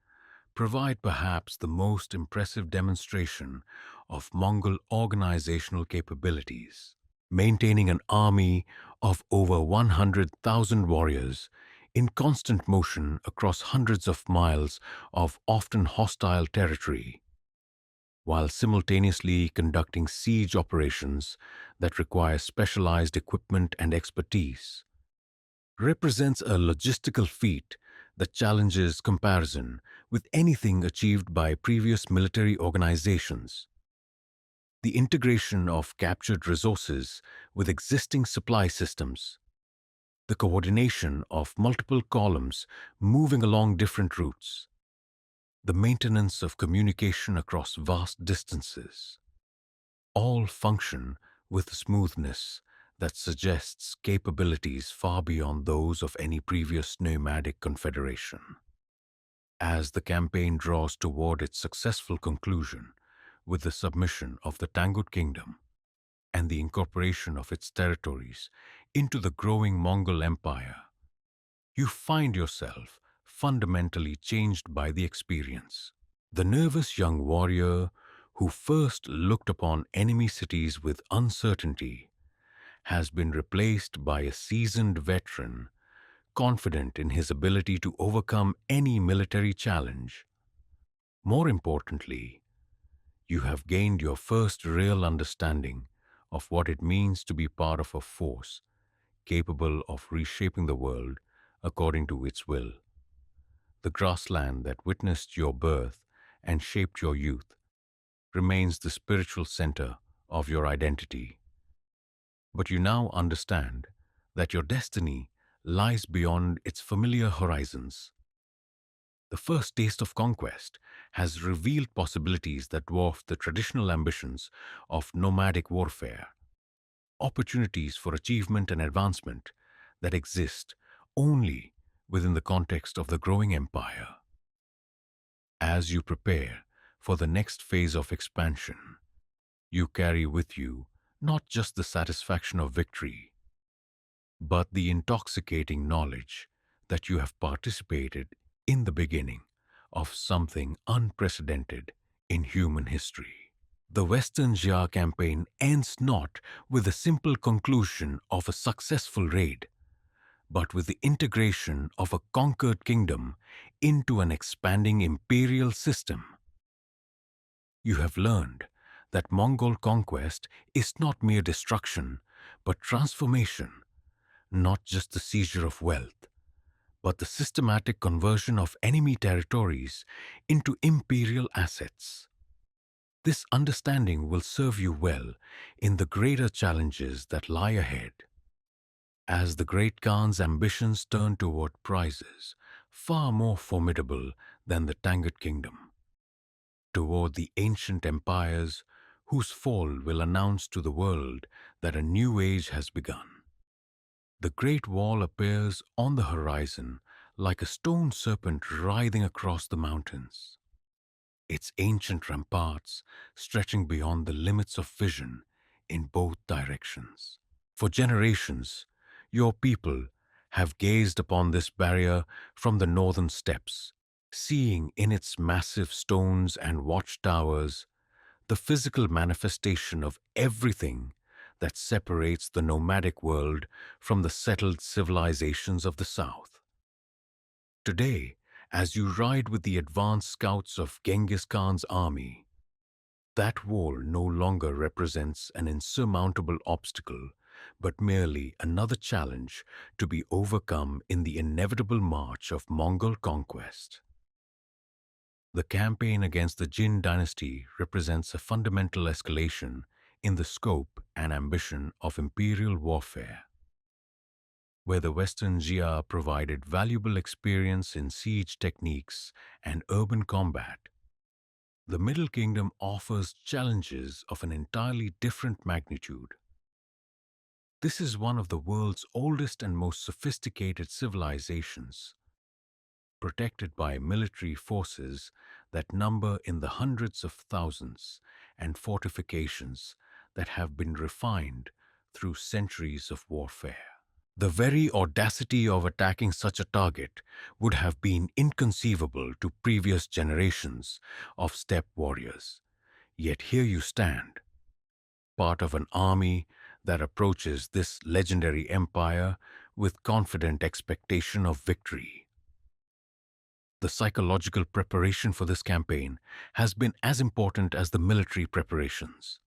provide perhaps the most impressive demonstration of Mongol organizational capabilities. Maintaining an army of over 100,000 warriors in constant motion across hundreds of miles of often hostile territory, while simultaneously conducting siege operations that require specialized equipment and expertise, represents a logistical feat that challenges comparison with anything achieved by previous military organizations. The integration of captured resources with existing supply systems, the coordination of multiple columns moving along different routes, the maintenance of communication across vast distances, all function with a smoothness that suggests capabilities far beyond those of any previous nomadic confederation. As the campaign draws toward its successful conclusion with the submission of the Tangut kingdom and the incorporation of its territories into the growing Mongol Empire, you find yourself fundamentally changed by the experience. The nervous young warrior who first looked upon enemy cities with uncertainty has been replaced by a seasoned veteran, confident in his ability to overcome any military challenge. More importantly, you have gained your first real understanding of what it means to be part of a force capable of reshaping the world according to its will. The grassland that witnessed your birth and shaped your youth remains the spiritual center of your identity. But you now understand that your destiny lies beyond its familiar horizons. The first taste of conquest has revealed possibilities that dwarf the traditional ambitions of nomadic warfare, opportunities for achievement and advancement that exist only within the context of the growing empire. As you prepare for the next phase of expansion, you carry with you not just the satisfaction of victory, but the intoxicating knowledge that you have participated in the beginning of something unprecedented in human history. The Western Jia campaign ends not with the simple conclusion of a successful raid, but with the integration of a conquered kingdom into an expanding imperial system. You have learned that Mongol conquest is not mere destruction, but transformation, not just the seizure of wealth, but the systematic conversion of enemy territories into imperial assets. This understanding will serve you well in the greater challenges that lie ahead. As the great Khan's ambitions turn toward prizes far more formidable than the Tangut kingdom, toward the ancient empires whose fall will announce to the world that a new age has begun. The Great Wall appears on the horizon like a stone serpent writhing across the mountains, its ancient ramparts stretching beyond the limits of vision in both directions. For generations, your people have gazed upon this barrier from the northern steppes, seeing in its massive stones and watchtowers the physical manifestation of everything that separates the nomadic world from the settled civilizations of the South. Today, as you ride with the advanced scouts of Genghis Khan's army, that wall no longer represents an insurmountable obstacle, but merely another challenge to be overcome in the inevitable march of Mongol conquest. The campaign against the Jin dynasty represents a fundamental escalation in the scope and ambition of imperial warfare. Where the Western Jia provided valuable experience in siege techniques and urban combat, the Middle Kingdom offers challenges of an entirely different magnitude. This is one of the world's oldest and most sophisticated civilizations, protected by military forces that number in the hundreds of thousands and fortifications that have been refined through centuries of warfare. The very audacity of attacking such a target would have been inconceivable to previous generations of steppe warriors. Yet here you stand, part of an army that approaches this legendary empire with confident expectation of victory. The psychological preparation for this campaign has been as important as the military preparations.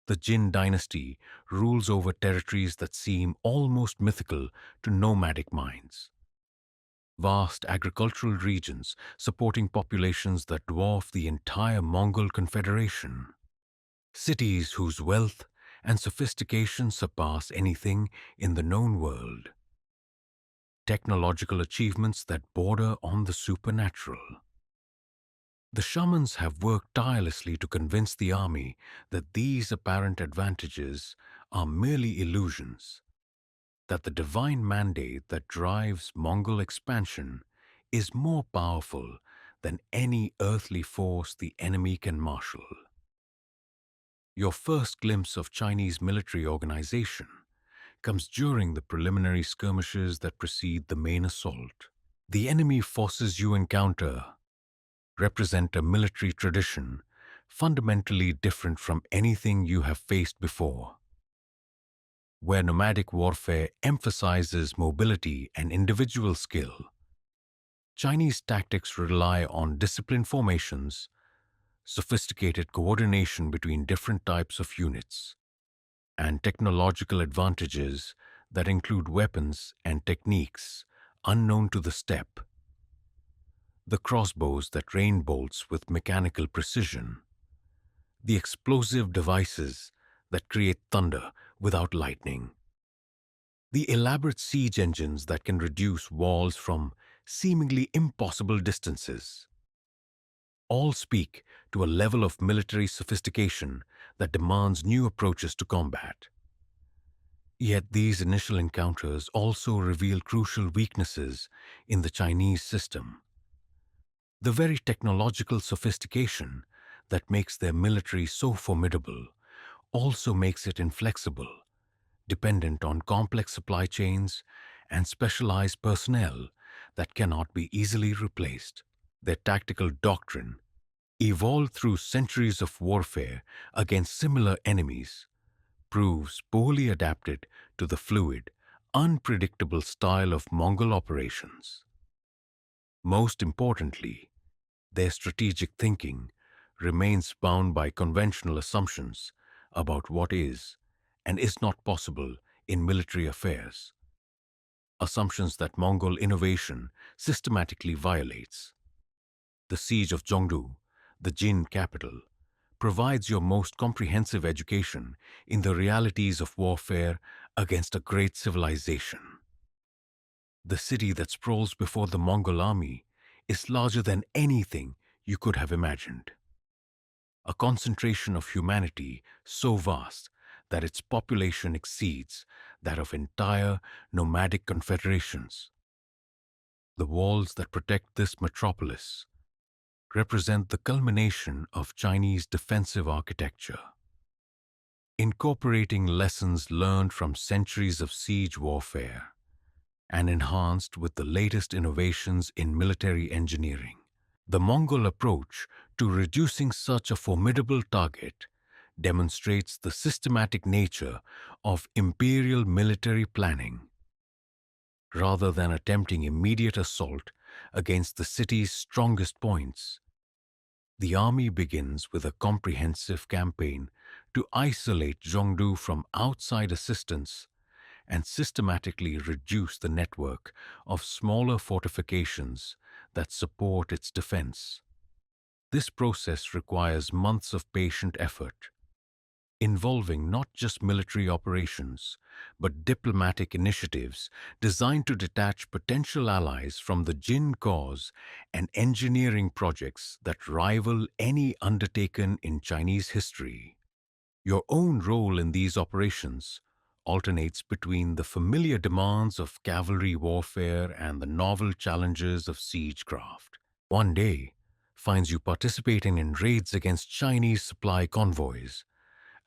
The Jin dynasty rules over territories that seem almost mythical to nomadic minds. Vast agricultural regions supporting populations that dwarf the entire Mongol Confederation. Cities whose wealth and sophistication surpass anything in the known world. Technological achievements that border on the supernatural. The shamans have worked tirelessly to convince the army that these apparent advantages are merely illusions, that the divine mandate that drives Mongol expansion is more powerful than any earthly force the enemy can marshal. Your first glimpse of Chinese military organization comes during the preliminary skirmishes that precede the main assault. The enemy forces you encounter represent a military tradition fundamentally different from anything you have faced before, where nomadic warfare emphasizes mobility and individual skill. Chinese tactics rely on disciplined formations, sophisticated coordination between different types of units, and technological advantages that include weapons and techniques unknown to the steppe. The crossbows that rain bolts with mechanical precision, the explosive devices that create thunder without lightning, the elaborate siege engines that can reduce walls from seemingly impossible distances, all speak to a level of military sophistication that demands new approaches to combat. Yet these initial encounters also reveal crucial weaknesses in the Chinese system. The very technological sophistication that makes their military so formidable also makes it inflexible, dependent on complex supply chains and specialized personnel that cannot be easily replaced. Their tactical doctrine, evolved through centuries of warfare against similar enemies, proves poorly adapted to the fluid, unpredictable style of Mongol operations. Most importantly, their strategic thinking remains bound by conventional assumptions about what is and is not possible in military affairs, assumptions that Mongol innovation systematically violates. The siege of Zhongdu, the Jin capital, provides your most comprehensive education in the realities of warfare against a great civilization. The city that sprawls before the Mongol army is larger than anything you could have imagined. A concentration of humanity so vast that its population exceeds that of entire nomadic confederations. The walls that protect this metropolis represent the culmination of Chinese defensive architecture, incorporating lessons learned from centuries of siege warfare and enhanced with the latest innovations in military engineering. The Mongol approach to reducing such a formidable target demonstrates the systematic nature of imperial military planning. Rather than attempting immediate assault against the city's strongest points, the army begins with a comprehensive campaign to isolate Zhongdu from outside assistance and systematically reduce the network of smaller fortifications that support its defense. This process requires months of patient effort, involving not just military operations, but diplomatic initiatives designed to detach potential allies from the Jin cause and engineering projects that rival any undertaken in Chinese history. Your own role in these operations alternates between the familiar demands of cavalry warfare and the novel challenges of siegecraft. One day finds you participating in raids against Chinese supply convoys,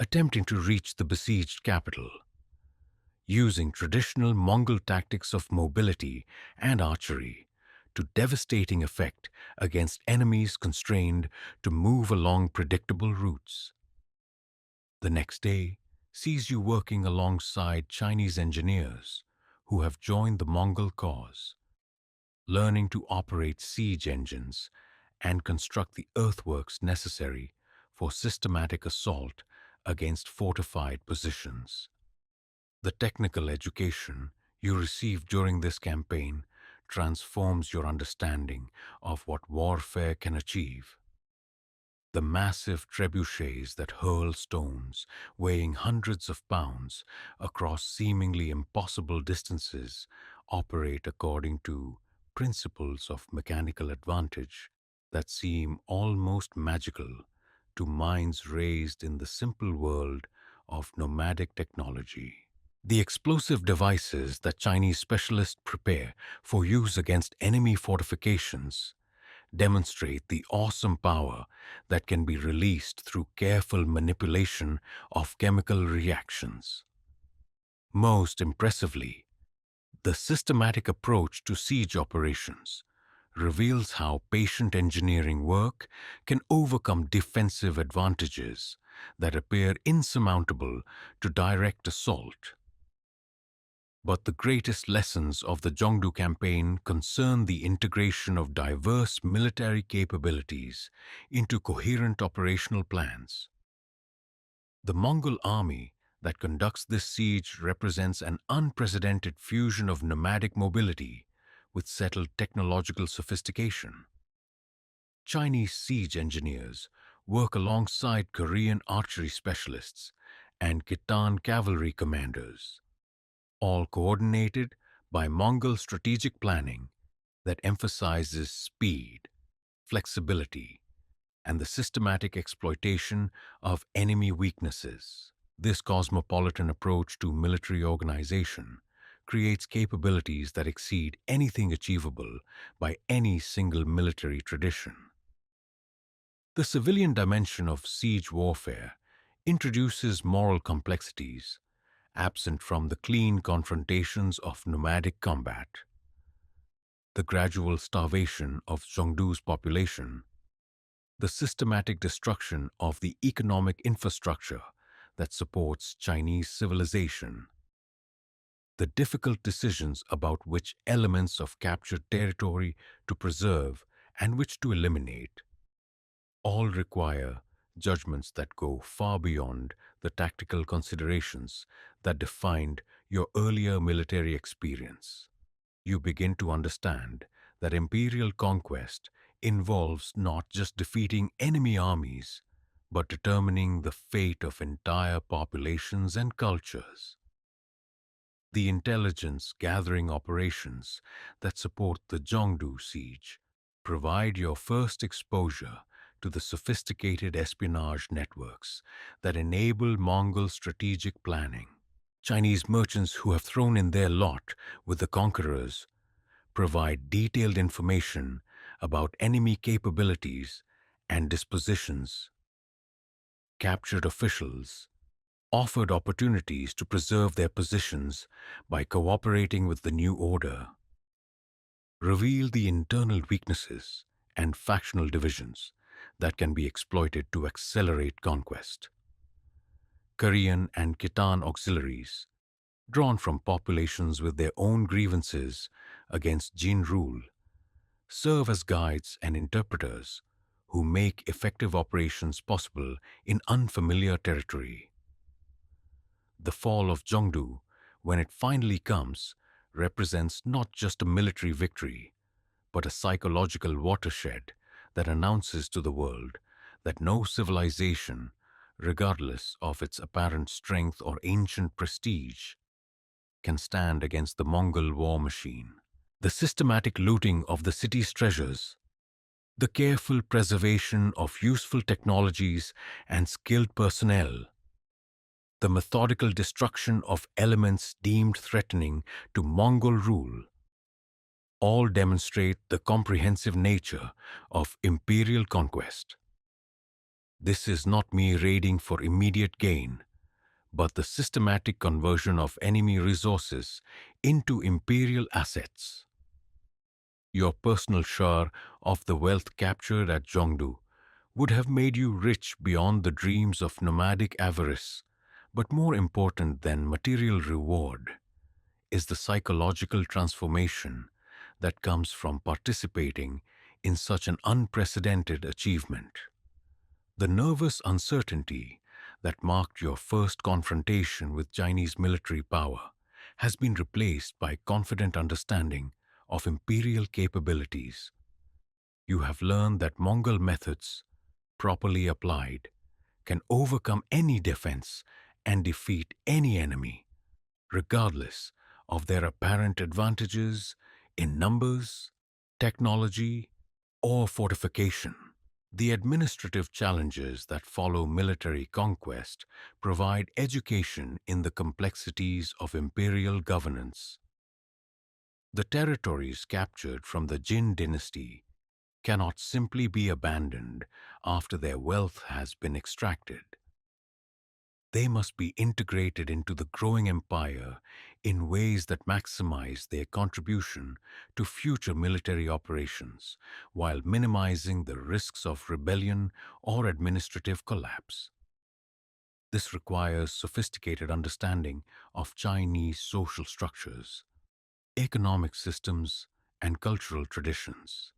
attempting to reach the besieged capital. Using traditional Mongol tactics of mobility and archery to devastating effect against enemies constrained to move along predictable routes. The next day sees you working alongside Chinese engineers who have joined the Mongol cause, learning to operate siege engines and construct the earthworks necessary for systematic assault against fortified positions. The technical education you receive during this campaign transforms your understanding of what warfare can achieve. The massive trebuchets that hurl stones weighing hundreds of pounds across seemingly impossible distances operate according to principles of mechanical advantage that seem almost magical to minds raised in the simple world of nomadic technology. The explosive devices that Chinese specialists prepare for use against enemy fortifications demonstrate the awesome power that can be released through careful manipulation of chemical reactions. Most impressively, the systematic approach to siege operations reveals how patient engineering work can overcome defensive advantages that appear insurmountable to direct assault. But the greatest lessons of the Zhongdu campaign concern the integration of diverse military capabilities into coherent operational plans. The Mongol army that conducts this siege represents an unprecedented fusion of nomadic mobility with settled technological sophistication. Chinese siege engineers work alongside Korean archery specialists and Khitan cavalry commanders, all coordinated by Mongol strategic planning that emphasizes speed, flexibility, and the systematic exploitation of enemy weaknesses. This cosmopolitan approach to military organization creates capabilities that exceed anything achievable by any single military tradition. The civilian dimension of siege warfare introduces moral complexities absent from the clean confrontations of nomadic combat. The gradual starvation of Zhongdu's population, the systematic destruction of the economic infrastructure that supports Chinese civilization, the difficult decisions about which elements of captured territory to preserve and which to eliminate, all require judgments that go far beyond the tactical considerations that defined your earlier military experience. You begin to understand that imperial conquest involves not just defeating enemy armies, but determining the fate of entire populations and cultures. The intelligence gathering operations that support the Zhongdu siege provide your first exposure to the sophisticated espionage networks that enable Mongol strategic planning. Chinese merchants who have thrown in their lot with the conquerors provide detailed information about enemy capabilities and dispositions. Captured officials offered opportunities to preserve their positions by cooperating with the new order, reveal the internal weaknesses and factional divisions that can be exploited to accelerate conquest. Korean and Khitan auxiliaries, drawn from populations with their own grievances against Jin rule, serve as guides and interpreters who make effective operations possible in unfamiliar territory. The fall of Zhongdu, when it finally comes, represents not just a military victory, but a psychological watershed that announces to the world that no civilization, regardless of its apparent strength or ancient prestige, can stand against the Mongol war machine. The systematic looting of the city's treasures, the careful preservation of useful technologies and skilled personnel, the methodical destruction of elements deemed threatening to Mongol rule, all demonstrate the comprehensive nature of imperial conquest. This is not mere raiding for immediate gain, but the systematic conversion of enemy resources into imperial assets. Your personal share of the wealth captured at Zhongdu would have made you rich beyond the dreams of nomadic avarice, but more important than material reward is the psychological transformation that comes from participating in such an unprecedented achievement. The nervous uncertainty that marked your first confrontation with Chinese military power has been replaced by confident understanding of imperial capabilities. You have learned that Mongol methods, properly applied, can overcome any defense and defeat any enemy, regardless of their apparent advantages in numbers, technology, or fortification. The administrative challenges that follow military conquest provide education in the complexities of imperial governance. The territories captured from the Jin dynasty cannot simply be abandoned after their wealth has been extracted. They must be integrated into the growing empire in ways that maximize their contribution to future military operations while minimizing the risks of rebellion or administrative collapse. This requires sophisticated understanding of Chinese social structures, economic systems, and cultural traditions.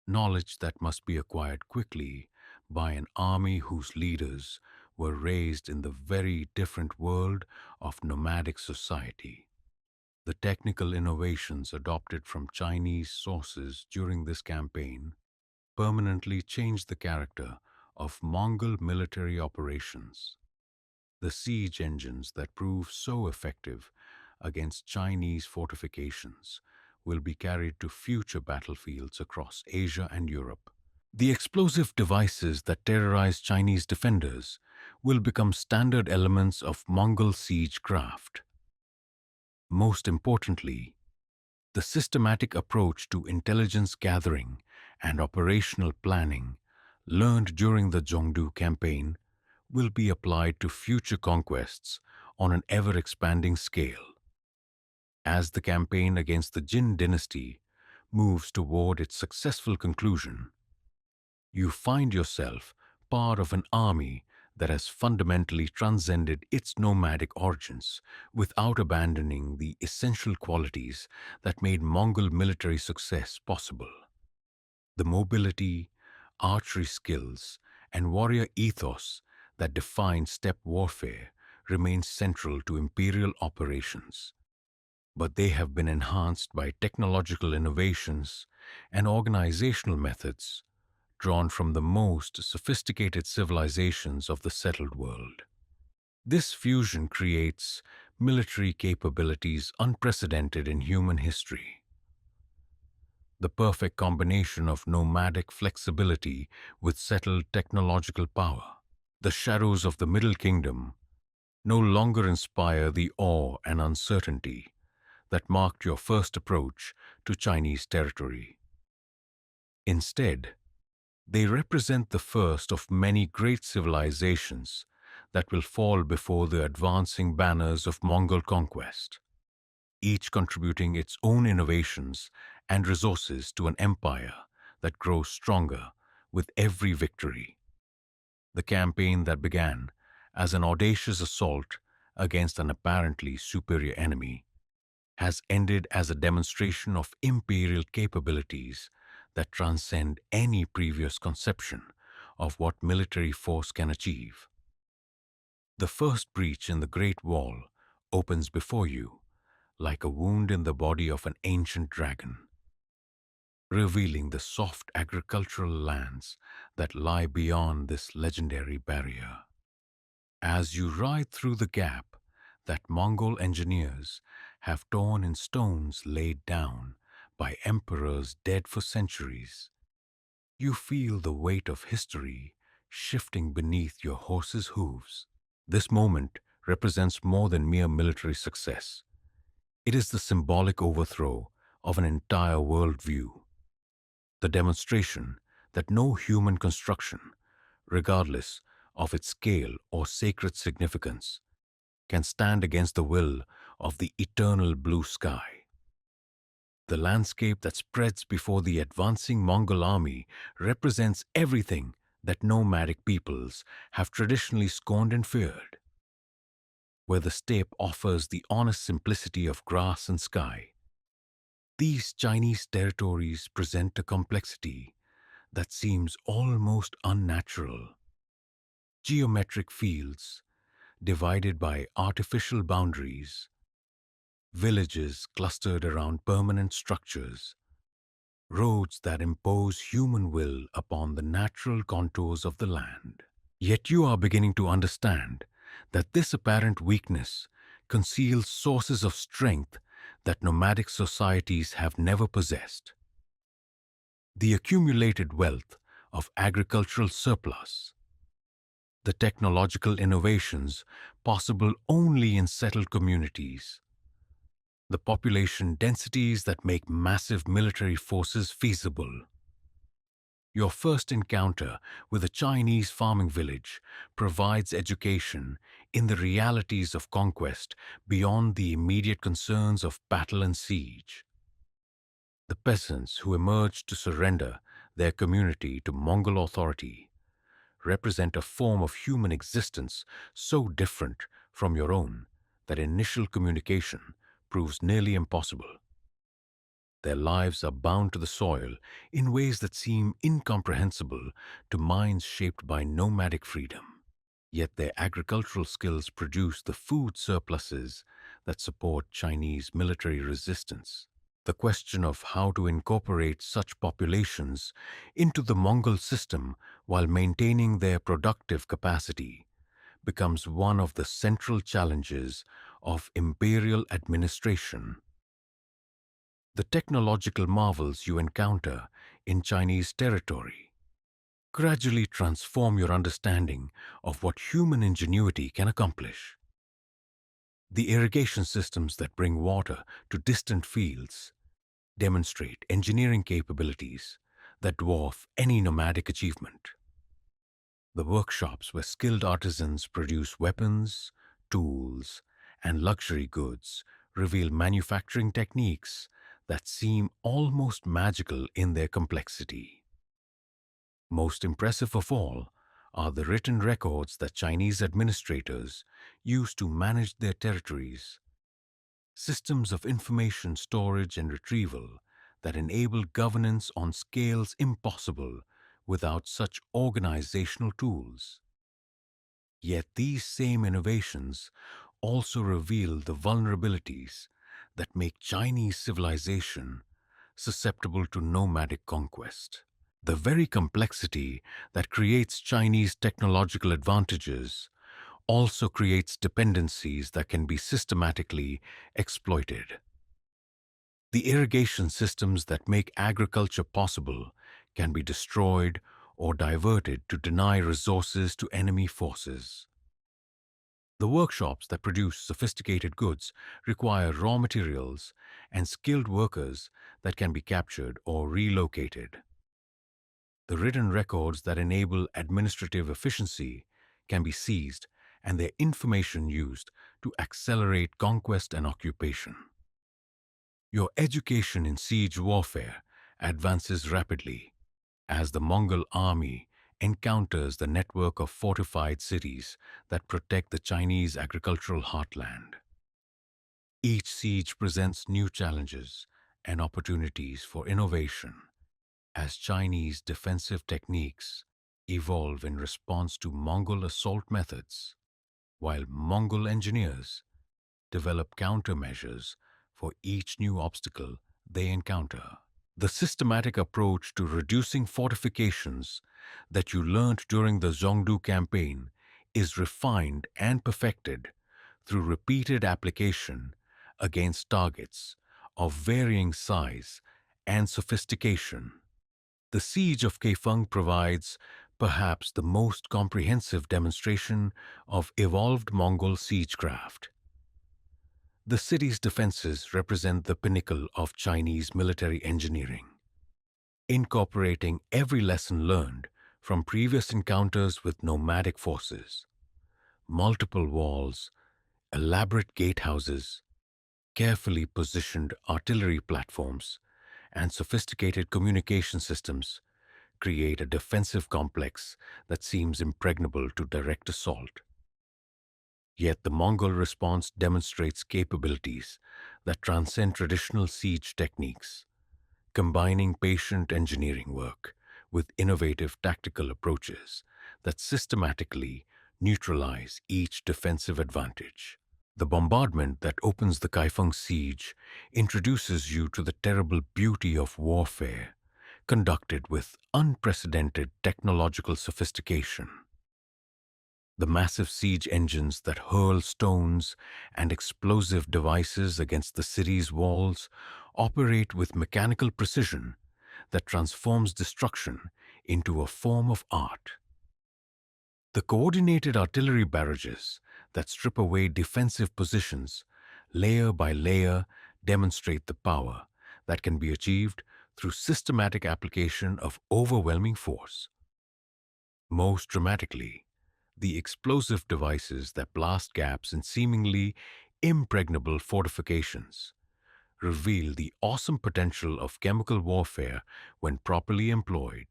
Knowledge that must be acquired quickly by an army whose leaders were raised in the very different world of nomadic society. The technical innovations adopted from Chinese sources during this campaign permanently changed the character of Mongol military operations. The siege engines that proved so effective against Chinese fortifications will be carried to future battlefields across Asia and Europe. The explosive devices that terrorize Chinese defenders will become standard elements of Mongol siege craft. Most importantly, the systematic approach to intelligence gathering and operational planning learned during the Zhongdu campaign will be applied to future conquests on an ever-expanding scale. As the campaign against the Jin dynasty moves toward its successful conclusion, you find yourself part of an army that has fundamentally transcended its nomadic origins without abandoning the essential qualities that made Mongol military success possible. The mobility, archery skills, and warrior ethos that define steppe warfare remain central to imperial operations, but they have been enhanced by technological innovations and organizational methods drawn from the most sophisticated civilizations of the settled world. This fusion creates military capabilities unprecedented in human history. The perfect combination of nomadic flexibility with settled technological power. The shadows of the Middle Kingdom no longer inspire the awe and uncertainty that marked your first approach to Chinese territory. Instead, they represent the first of many great civilizations that will fall before the advancing banners of Mongol conquest, each contributing its own innovations and resources to an empire that grows stronger with every victory. The campaign that began as an audacious assault against an apparently superior enemy has ended as a demonstration of imperial capabilities that transcend any previous conception of what military force can achieve. The first breach in the Great Wall opens before you like a wound in the body of an ancient dragon, revealing the soft agricultural lands that lie beyond this legendary barrier. As you ride through the gap that Mongol engineers have torn in stones laid down by emperors dead for centuries, you feel the weight of history shifting beneath your horse's hooves. This moment represents more than mere military success. It is the symbolic overthrow of an entire worldview, the demonstration that no human construction, regardless of its scale or sacred significance, can stand against the will of the eternal blue sky. The landscape that spreads before the advancing Mongol army represents everything that nomadic peoples have traditionally scorned and feared. Where the steppe offers the honest simplicity of grass and sky, these Chinese territories present a complexity that seems almost unnatural. Geometric fields, divided by artificial boundaries, villages clustered around permanent structures, roads that impose human will upon the natural contours of the land. Yet you are beginning to understand that this apparent weakness conceals sources of strength that nomadic societies have never possessed. the accumulated wealth of agricultural surplus, the technological innovations possible only in settled communities, the population densities that make massive military forces feasible. Your first encounter with a Chinese farming village provides education in the realities of conquest beyond the immediate concerns of battle and siege. The peasants who emerged to surrender their community to Mongol authority represent a form of human existence so different from your own that initial communication proves nearly impossible. Their lives are bound to the soil in ways that seem incomprehensible to minds shaped by nomadic freedom. Yet their agricultural skills produce the food surpluses that support Chinese military resistance. The question of how to incorporate such populations into the Mongol system while maintaining their productive capacity becomes one of the central challenges of imperial administration. The technological marvels you encounter in Chinese territory gradually transform your understanding of what human ingenuity can accomplish. The irrigation systems that bring water to distant fields demonstrate engineering capabilities that dwarf any nomadic achievement. The workshops where skilled artisans produce weapons, tools, and luxury goods reveal manufacturing techniques that seem almost magical in their complexity. Most impressive of all are the written records that Chinese administrators use to manage their territories, systems of information storage and retrieval that enable governance on scales impossible without such organizational tools. Yet these same innovations also reveal the vulnerabilities that make Chinese civilization susceptible to nomadic conquest. The very complexity that creates Chinese technological advantages also creates dependencies that can be systematically exploited. The irrigation systems that make agriculture possible can be destroyed or diverted to deny resources to enemy forces. The workshops that produce sophisticated goods require raw materials and skilled workers that can be captured or relocated. The written records that enable administrative efficiency can be seized and their information used to accelerate conquest and occupation. Your education in siege warfare advances rapidly as the Mongol army encounters the network of fortified cities that protect the Chinese agricultural heartland. Each siege presents new challenges and opportunities for innovation as Chinese defensive techniques evolve in response to Mongol assault methods, while Mongol engineers develop countermeasures for each new obstacle they encounter. The systematic approach to reducing fortifications that you learned during the Zhongdu campaign is refined and perfected through repeated application against targets of varying size and sophistication. The siege of Kaifeng provides perhaps the most comprehensive demonstration of evolved Mongol siegecraft. The city's defenses represent the pinnacle of Chinese military engineering, incorporating every lesson learned from previous encounters with nomadic forces. Multiple walls, elaborate gatehouses, carefully positioned artillery platforms, and sophisticated communication systems create a defensive complex that seems impregnable to direct assault. Yet the Mongol response demonstrates capabilities that transcend traditional siege techniques, combining patient engineering work with innovative tactical approaches that systematically neutralize each defensive advantage. The bombardment that opens the Kaifeng siege introduces you to the terrible beauty of warfare, conducted with unprecedented technological sophistication. The massive siege engines that hurl stones and explosive devices against the city's walls operate with mechanical precision that transforms destruction into a form of art. The coordinated artillery barrages that strip away defensive positions layer by layer demonstrate the power that can be achieved through systematic application of overwhelming force. Most dramatically, the explosive devices that blast gaps in seemingly impregnable fortifications reveal the awesome potential of chemical warfare when properly employed.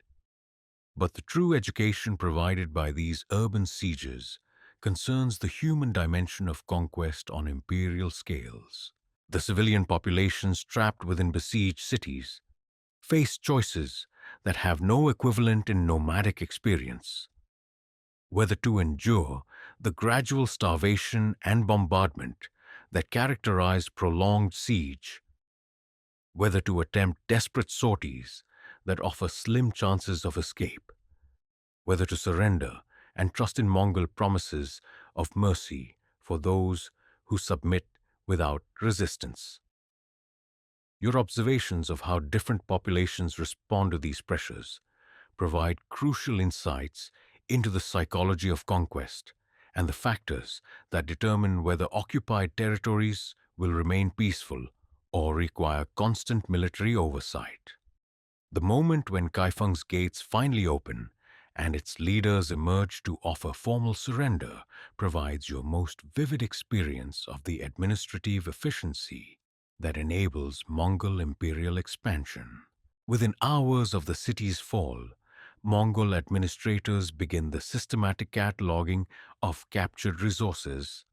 But the true education provided by these urban sieges concerns the human dimension of conquest on imperial scales. The civilian populations trapped within besieged cities face choices that have no equivalent in nomadic experience. Whether to endure the gradual starvation and bombardment that characterize prolonged siege, whether to attempt desperate sorties that offer slim chances of escape, whether to surrender and trust in Mongol promises of mercy for those who submit without resistance. Your observations of how different populations respond to these pressures provide crucial insights into the psychology of conquest and the factors that determine whether occupied territories will remain peaceful or require constant military oversight. The moment when Kaifeng's gates finally open and its leaders emerge to offer formal surrender provides your most vivid experience of the administrative efficiency that enables Mongol imperial expansion. Within hours of the city's fall, Mongol administrators begin the systematic cataloging of captured resources,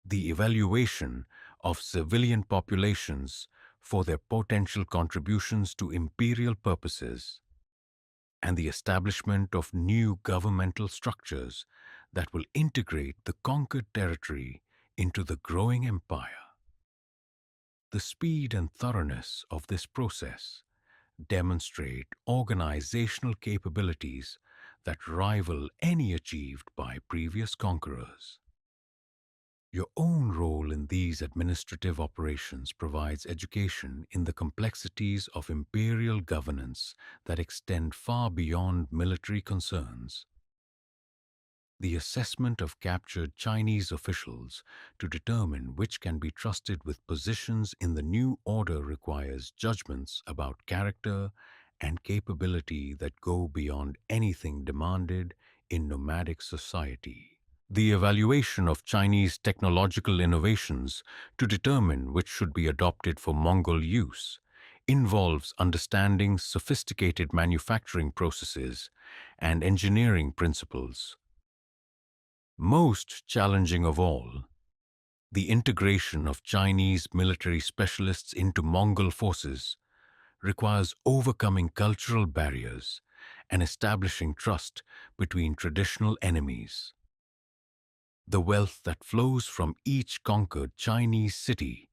the evaluation of civilian populations for their potential contributions to imperial purposes, and the establishment of new governmental structures that will integrate the conquered territory into the growing empire. The speed and thoroughness of this process demonstrate organizational capabilities that rival any achieved by previous conquerors. Your own role in these administrative operations provides education in the complexities of imperial governance that extend far beyond military concerns. The assessment of captured Chinese officials to determine which can be trusted with positions in the new order requires judgments about character and capability that go beyond anything demanded in nomadic society. The evaluation of Chinese technological innovations to determine which should be adopted for Mongol use involves understanding sophisticated manufacturing processes and engineering principles. Most challenging of all, the integration of Chinese military specialists into Mongol forces requires overcoming cultural barriers and establishing trust between traditional enemies. The wealth that flows from each conquered Chinese city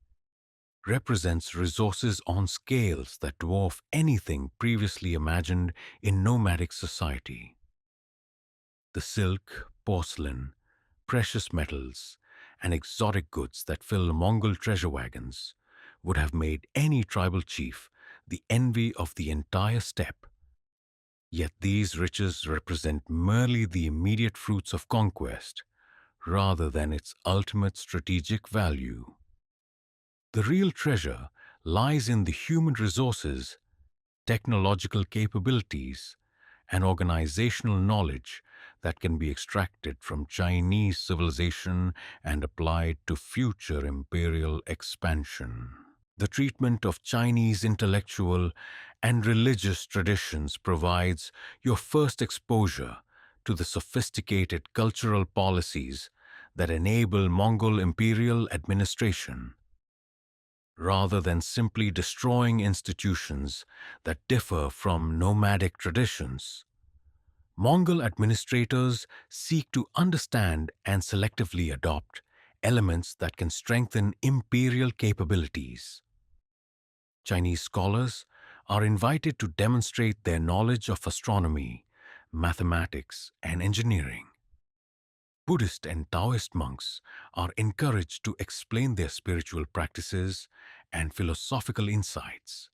represents resources on scales that dwarf anything previously imagined in nomadic society. The silk, porcelain, precious metals, and exotic goods that fill Mongol treasure wagons would have made any tribal chief the envy of the entire steppe. Yet these riches represent merely the immediate fruits of conquest, rather than its ultimate strategic value. The real treasure lies in the human resources, technological capabilities, and organizational knowledge that can be extracted from Chinese civilization and applied to future imperial expansion. The treatment of Chinese intellectual and religious traditions provides your first exposure to the sophisticated cultural policies that enable Mongol imperial administration, rather than simply destroying institutions that differ from nomadic traditions. Mongol administrators seek to understand and selectively adopt elements that can strengthen imperial capabilities. Chinese scholars are invited to demonstrate their knowledge of astronomy, mathematics, and engineering. Buddhist and Taoist monks are encouraged to explain their spiritual practices and philosophical insights.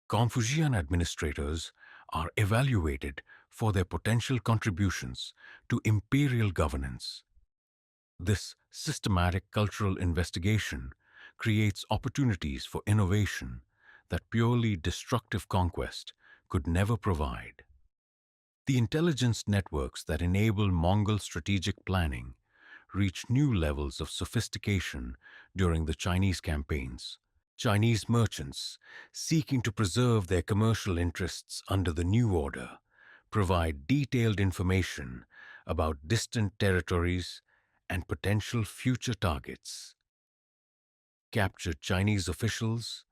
Confucian administrators are evaluated for their potential contributions to imperial governance. This systematic cultural investigation creates opportunities for innovation that purely destructive conquest could never provide. The intelligence networks that enable Mongol strategic planning reached new levels of sophistication during the Chinese campaigns. Chinese merchants, seeking to preserve their commercial interests under the new order, provide detailed information about distant territories and potential future targets. Captured Chinese officials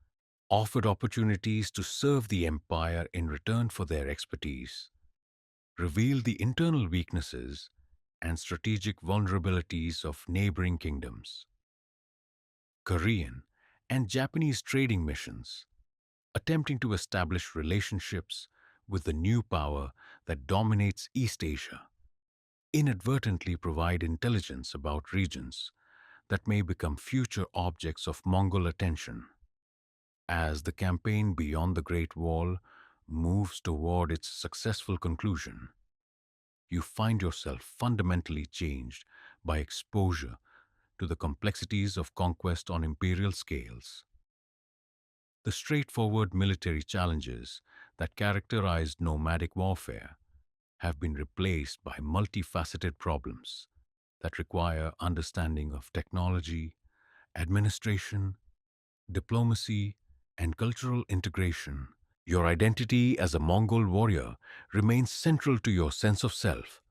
offered opportunities to serve the empire in return for their expertise, revealed the internal weaknesses and strategic vulnerabilities of neighboring kingdoms. Korean and Japanese trading missions, attempting to establish relationships with the new power that dominates East Asia, inadvertently provide intelligence about regions that may become future objects of Mongol attention. As the campaign beyond the Great Wall moves toward its successful conclusion, you find yourself fundamentally changed by exposure to the complexities of conquest on imperial scales. The straightforward military challenges that characterized nomadic warfare have been replaced by multifaceted problems that require understanding of technology, administration, diplomacy, and cultural integration. Your identity as a Mongol warrior remains central to your sense of self,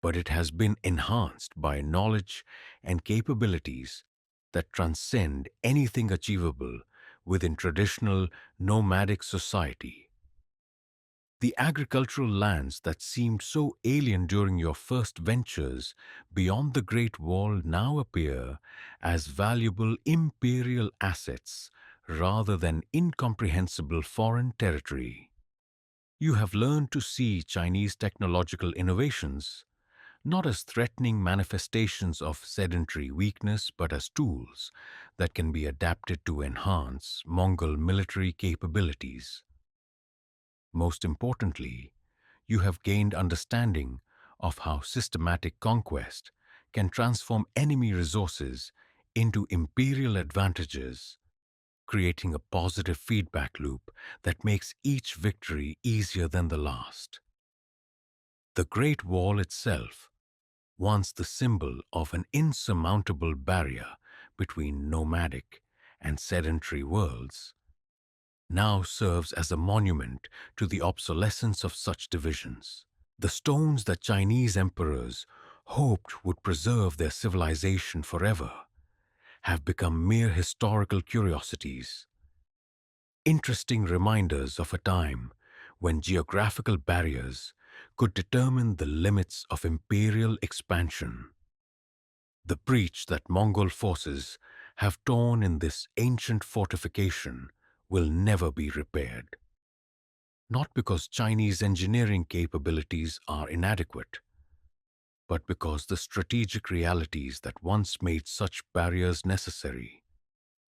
but it has been enhanced by knowledge and capabilities that transcend anything achievable within traditional nomadic society. The agricultural lands that seemed so alien during your first ventures beyond the Great Wall now appear as valuable imperial assets rather than incomprehensible foreign territory. You have learned to see Chinese technological innovations not as threatening manifestations of sedentary weakness, but as tools that can be adapted to enhance Mongol military capabilities. Most importantly, you have gained understanding of how systematic conquest can transform enemy resources into imperial advantages, creating a positive feedback loop that makes each victory easier than the last. The Great Wall itself, once the symbol of an insurmountable barrier between nomadic and sedentary worlds, now serves as a monument to the obsolescence of such divisions. The stones that Chinese emperors hoped would preserve their civilization forever have become mere historical curiosities, interesting reminders of a time when geographical barriers could determine the limits of imperial expansion. The breach that Mongol forces have torn in this ancient fortification will never be repaired. Not because Chinese engineering capabilities are inadequate, but because the strategic realities that once made such barriers necessary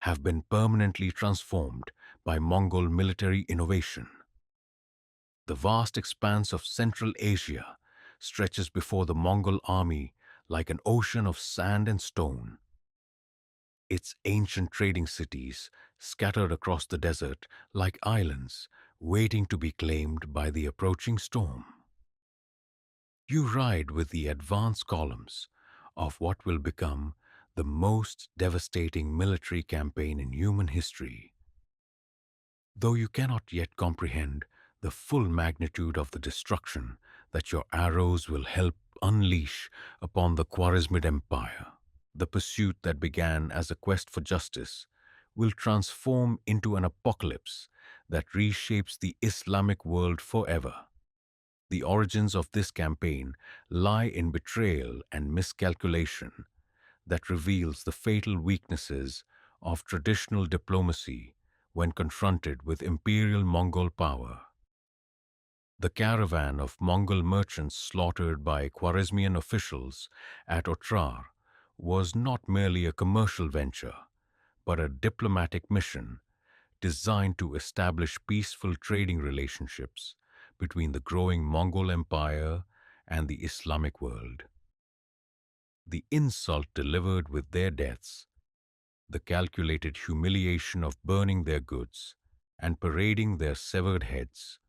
have been permanently transformed by Mongol military innovation. The vast expanse of Central Asia stretches before the Mongol army like an ocean of sand and stone. Its ancient trading cities scattered across the desert like islands waiting to be claimed by the approaching storm. You ride with the advance columns of what will become the most devastating military campaign in human history. Though you cannot yet comprehend the full magnitude of the destruction that your arrows will help unleash upon the Khwarezmid Empire, the pursuit that began as a quest for justice will transform into an apocalypse that reshapes the Islamic world forever. The origins of this campaign lie in betrayal and miscalculation that reveals the fatal weaknesses of traditional diplomacy when confronted with imperial Mongol power. The caravan of Mongol merchants slaughtered by Khwarezmian officials at Otrar was not merely a commercial venture, but a diplomatic mission designed to establish peaceful trading relationships between the growing Mongol Empire and the Islamic world. The insult delivered with their deaths, the calculated humiliation of burning their goods and parading their severed heads,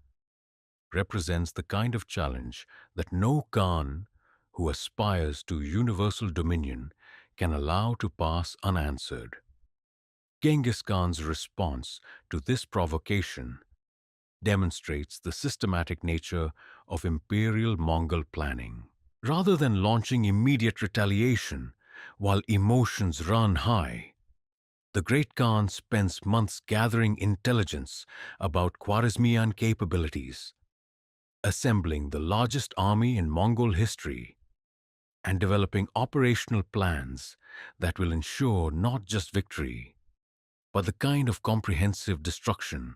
represents the kind of challenge that no Khan who aspires to universal dominion can allow to pass unanswered. Genghis Khan's response to this provocation demonstrates the systematic nature of imperial Mongol planning. Rather than launching immediate retaliation while emotions run high, the Great Khan spends months gathering intelligence about Khwarezmian capabilities, assembling the largest army in Mongol history, and developing operational plans that will ensure not just victory, but the kind of comprehensive destruction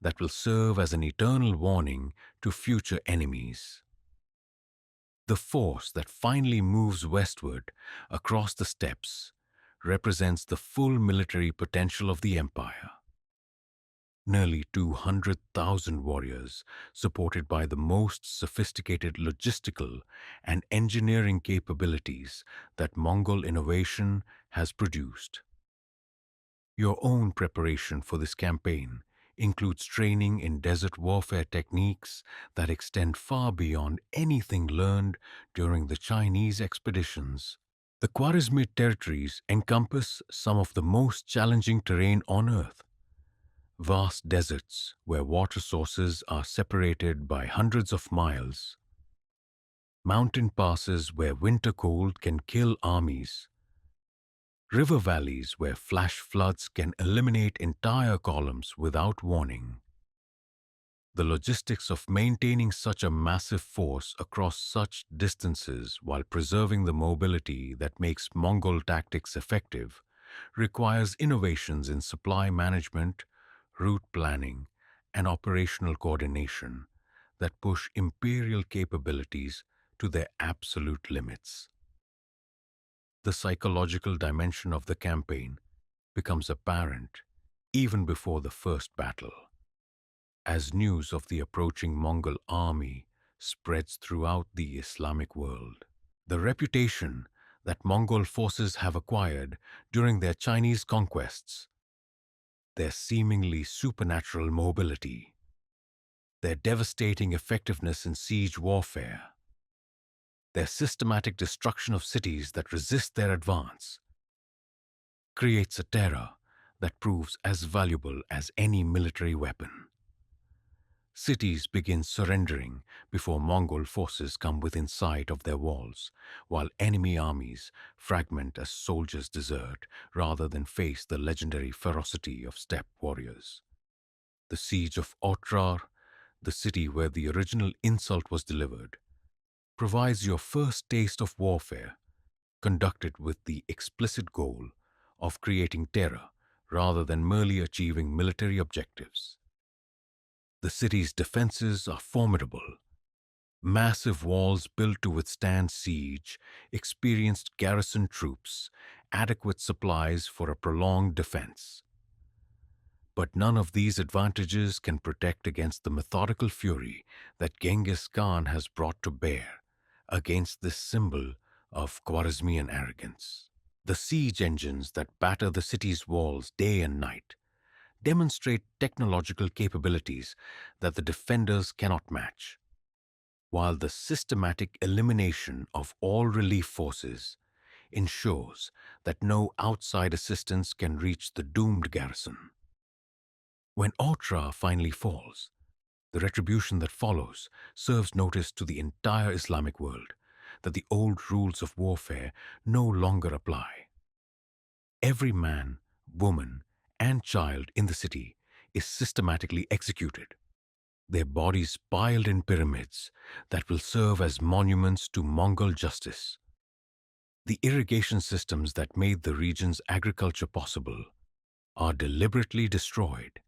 that will serve as an eternal warning to future enemies. The force that finally moves westward across the steppes represents the full military potential of the empire. Nearly 200,000 warriors, supported by the most sophisticated logistical and engineering capabilities that Mongol innovation has produced. Your own preparation for this campaign includes training in desert warfare techniques that extend far beyond anything learned during the Chinese expeditions. The Khwarezmid territories encompass some of the most challenging terrain on Earth. Vast deserts where water sources are separated by hundreds of miles. Mountain passes where winter cold can kill armies. River valleys where flash floods can eliminate entire columns without warning. The logistics of maintaining such a massive force across such distances while preserving the mobility that makes Mongol tactics effective requires innovations in supply management, route planning, and operational coordination that push imperial capabilities to their absolute limits. The psychological dimension of the campaign becomes apparent even before the first battle. As news of the approaching Mongol army spreads throughout the Islamic world, the reputation that Mongol forces have acquired during their Chinese conquests, their seemingly supernatural mobility, their devastating effectiveness in siege warfare, their systematic destruction of cities that resist their advance, creates a terror that proves as valuable as any military weapon. Cities begin surrendering before Mongol forces come within sight of their walls, while enemy armies fragment as soldiers desert rather than face the legendary ferocity of steppe warriors. The siege of Otrar, the city where the original insult was delivered, provides your first taste of warfare, conducted with the explicit goal of creating terror rather than merely achieving military objectives. The city's defenses are formidable. Massive walls built to withstand siege, experienced garrison troops, adequate supplies for a prolonged defense. But none of these advantages can protect against the methodical fury that Genghis Khan has brought to bear against this symbol of Khwarezmian arrogance. The siege engines that batter the city's walls day and night demonstrate technological capabilities that the defenders cannot match, while the systematic elimination of all relief forces ensures that no outside assistance can reach the doomed garrison. When Otrar finally falls, the retribution that follows serves notice to the entire Islamic world that the old rules of warfare no longer apply. Every man, woman, and child in the city is systematically executed, their bodies piled in pyramids that will serve as monuments to Mongol justice. The irrigation systems that made the region's agriculture possible are deliberately destroyed,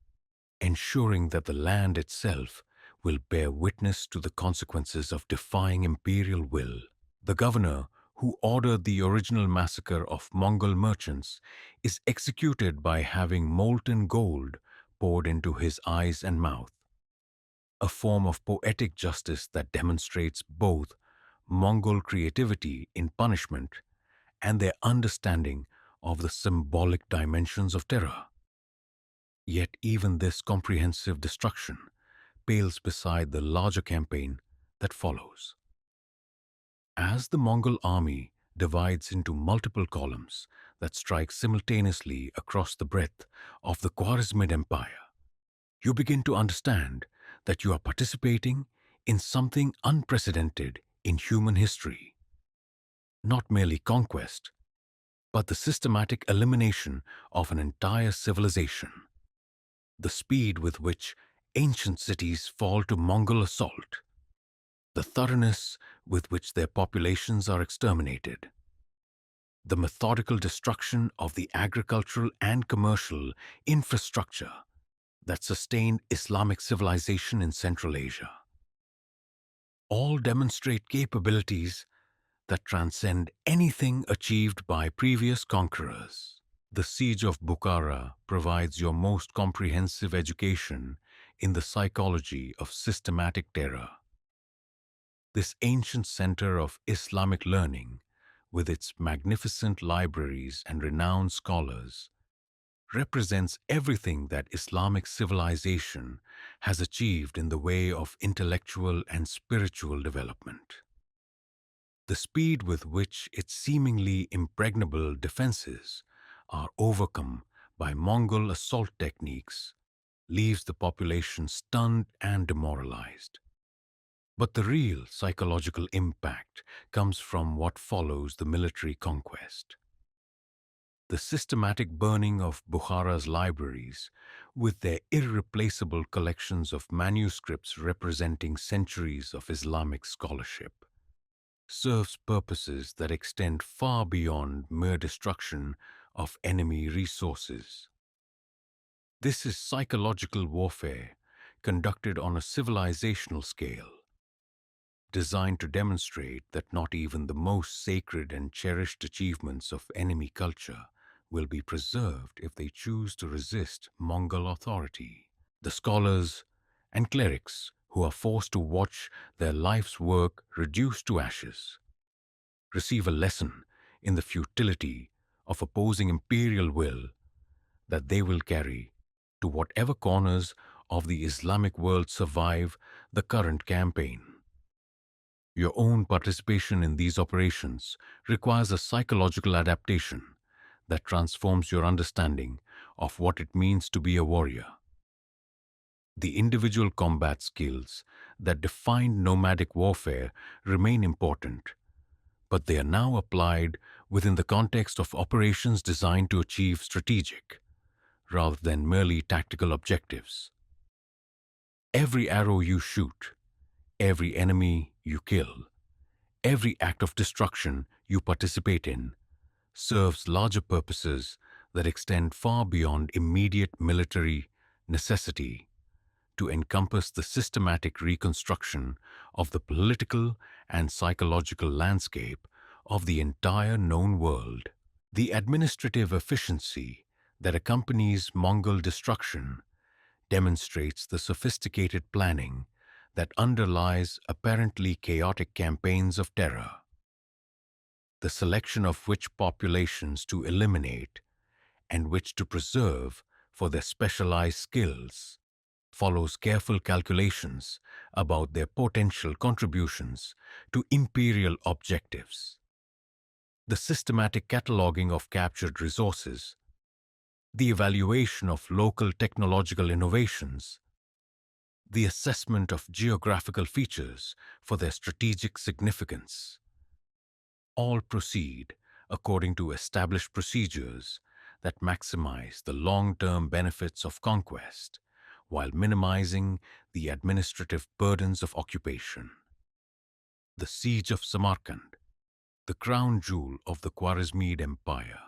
ensuring that the land itself will bear witness to the consequences of defying imperial will. The governor who ordered the original massacre of Mongol merchants is executed by having molten gold poured into his eyes and mouth, a form of poetic justice that demonstrates both Mongol creativity in punishment and their understanding of the symbolic dimensions of terror. Yet even this comprehensive destruction pales beside the larger campaign that follows. As the Mongol army divides into multiple columns that strike simultaneously across the breadth of the Khwarezmid Empire, you begin to understand that you are participating in something unprecedented in human history. Not merely conquest, but the systematic elimination of an entire civilization. The speed with which ancient cities fall to Mongol assault, the thoroughness with which their populations are exterminated, the methodical destruction of the agricultural and commercial infrastructure that sustained Islamic civilization in Central Asia, all demonstrate capabilities that transcend anything achieved by previous conquerors. The siege of Bukhara provides your most comprehensive education in the psychology of systematic terror. This ancient center of Islamic learning, with its magnificent libraries and renowned scholars, represents everything that Islamic civilization has achieved in the way of intellectual and spiritual development. The speed with which its seemingly impregnable defenses are overcome by Mongol assault techniques leaves the population stunned and demoralized. But the real psychological impact comes from what follows the military conquest. The systematic burning of Bukhara's libraries, with their irreplaceable collections of manuscripts representing centuries of Islamic scholarship, serves purposes that extend far beyond mere destruction of enemy resources. This is psychological warfare conducted on a civilizational scale, designed to demonstrate that not even the most sacred and cherished achievements of enemy culture will be preserved if they choose to resist Mongol authority. The scholars and clerics who are forced to watch their life's work reduced to ashes receive a lesson in the futility of opposing imperial will that they will carry to whatever corners of the Islamic world survive the current campaign. Your own participation in these operations requires a psychological adaptation that transforms your understanding of what it means to be a warrior. The individual combat skills that defined nomadic warfare remain important, but they are now applied within the context of operations designed to achieve strategic, rather than merely tactical objectives. Every arrow you shoot, every enemy you kill, every act of destruction you participate in serves larger purposes that extend far beyond immediate military necessity to encompass the systematic reconstruction of the political and psychological landscape of the entire known world. The administrative efficiency that accompanies Mongol destruction demonstrates the sophisticated planning that underlies apparently chaotic campaigns of terror, the selection of which populations to eliminate and which to preserve for their specialized skills follows careful calculations about their potential contributions to imperial objectives. The systematic cataloging of captured resources, the evaluation of local technological innovations, the assessment of geographical features for their strategic significance, all proceed according to established procedures that maximize the long-term benefits of conquest while minimizing the administrative burdens of occupation. The Siege of Samarkand, the crown jewel of the Khwarezmid Empire,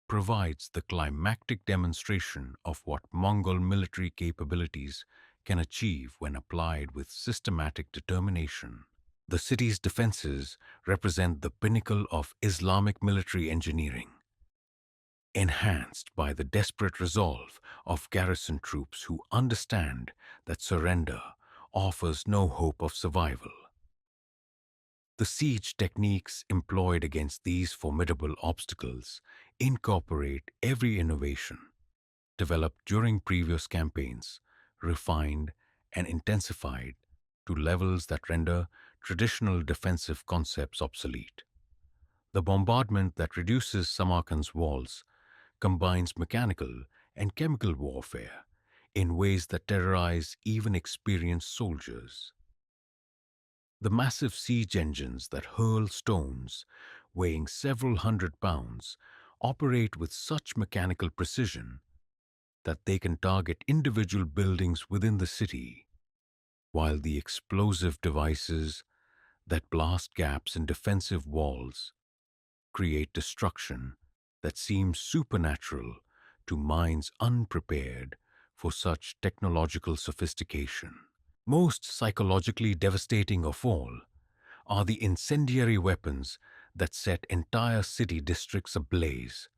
provides the climactic demonstration of what Mongol military capabilities can achieve when applied with systematic determination. The city's defenses represent the pinnacle of Islamic military engineering. enhanced by the desperate resolve of garrison troops who understand that surrender offers no hope of survival. The siege techniques employed against these formidable obstacles incorporate every innovation developed during previous campaigns, refined and intensified to levels that render traditional defensive concepts obsolete. The bombardment that reduces Samarkand's walls combines mechanical and chemical warfare in ways that terrorize even experienced soldiers. The massive siege engines that hurl stones weighing several hundred pounds operate with such mechanical precision that they can target individual buildings within the city, while the explosive devices that blast gaps in defensive walls create destruction that seems supernatural to minds unprepared for such technological sophistication. Most psychologically devastating of all are the incendiary weapons that set entire city districts ablaze,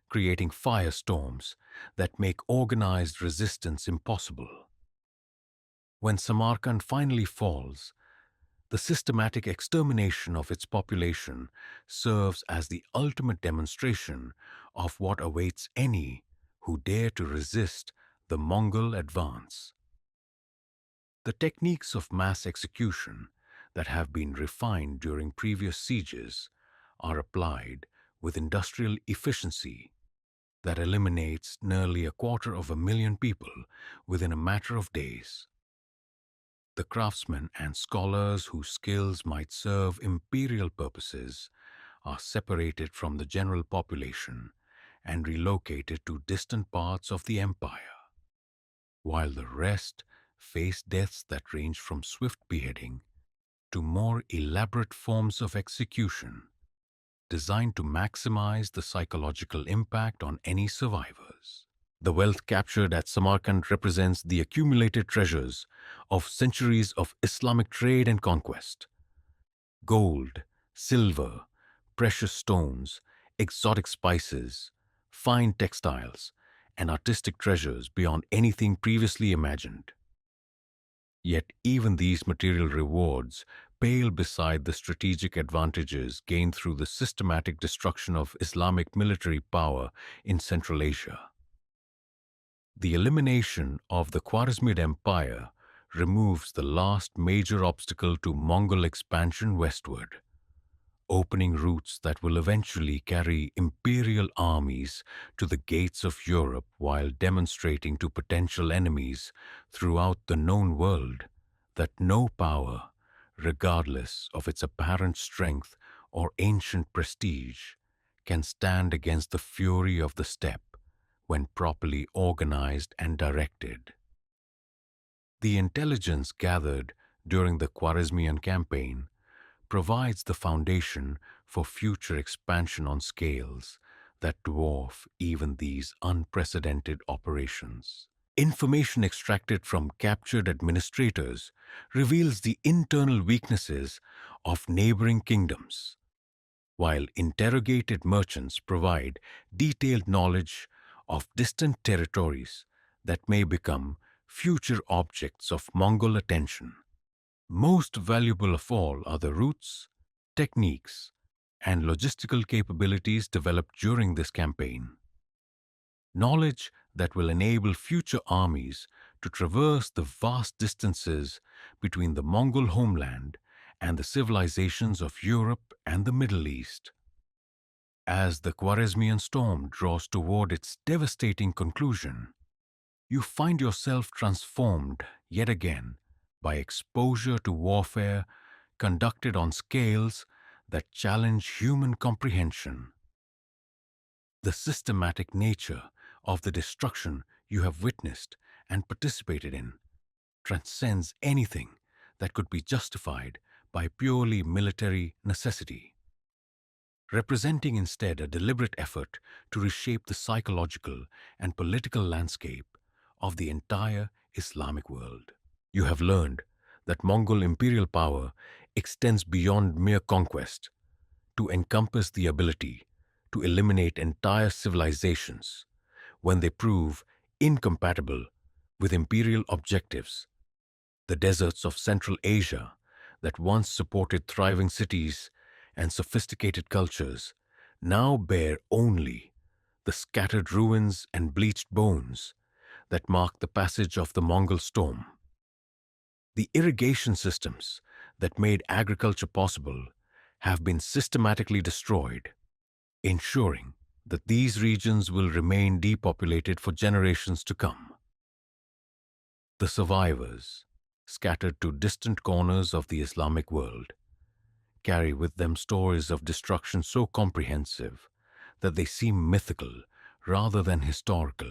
creating firestorms that make organized resistance impossible. When Samarkand finally falls, the systematic extermination of its population serves as the ultimate demonstration of what awaits any who dare to resist the Mongol advance. The techniques of mass execution that have been refined during previous sieges are applied with industrial efficiency that eliminates nearly 250,000 people within a matter of days. The craftsmen and scholars whose skills might serve imperial purposes are separated from the general population and relocated to distant parts of the empire, while the rest face deaths that range from swift beheading to more elaborate forms of execution designed to maximize the psychological impact on any survivors. The wealth captured at Samarkand represents the accumulated treasures of centuries of Islamic trade and conquest. Gold, silver, precious stones, exotic spices, fine textiles, and artistic treasures beyond anything previously imagined. Yet even these material rewards pale beside the strategic advantages gained through the systematic destruction of Islamic military power in Central Asia. The elimination of the Khwarezmid Empire removes the last major obstacle to Mongol expansion westward, opening routes that will eventually carry imperial armies to the gates of Europe while demonstrating to potential enemies throughout the known world that no power, regardless of its apparent strength or ancient prestige, can stand against the fury of the steppe when properly organized and directed. The intelligence gathered during the Khwarezmian campaign provides the foundation for future expansion on scales that dwarf even these unprecedented operations. Information extracted from captured administrators reveals the internal weaknesses of neighboring kingdoms, while interrogated merchants provide detailed knowledge of distant territories that may become future objects of Mongol attention. Most valuable of all are the routes, techniques, and logistical capabilities developed during this campaign. Knowledge that will enable future armies to traverse the vast distances between the Mongol homeland and the civilizations of Europe and the Middle East. As the Khwarezmian storm draws toward its devastating conclusion, you find yourself transformed yet again by exposure to warfare conducted on scales that challenge human comprehension. The systematic nature of the destruction you have witnessed and participated in transcends anything that could be justified by purely military necessity, representing instead a deliberate effort to reshape the psychological and political landscape of the entire Islamic world. You have learned that Mongol imperial power extends beyond mere conquest to encompass the ability to eliminate entire civilizations when they prove incompatible with imperial objectives. The deserts of Central Asia that once supported thriving cities and sophisticated cultures now bear only the scattered ruins and bleached bones that mark the passage of the Mongol storm. The irrigation systems that made agriculture possible have been systematically destroyed, ensuring that these regions will remain depopulated for generations to come. The survivors, scattered to distant corners of the Islamic world, carry with them stories of destruction so comprehensive that they seem mythical rather than historical.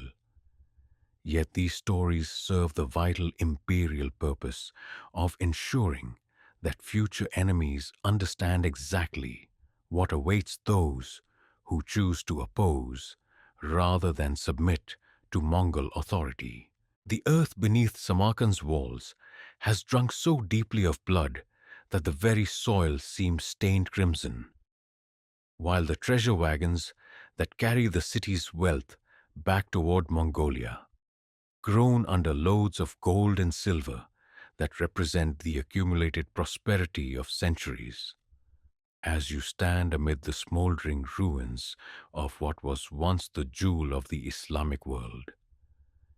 Yet these stories serve the vital imperial purpose of ensuring that future enemies understand exactly what awaits those who choose to oppose rather than submit to Mongol authority. The earth beneath Samarkand's walls has drunk so deeply of blood that the very soil seems stained crimson, while the treasure wagons that carry the city's wealth back toward Mongolia groan under loads of gold and silver that represent the accumulated prosperity of centuries. As you stand amid the smoldering ruins of what was once the jewel of the Islamic world,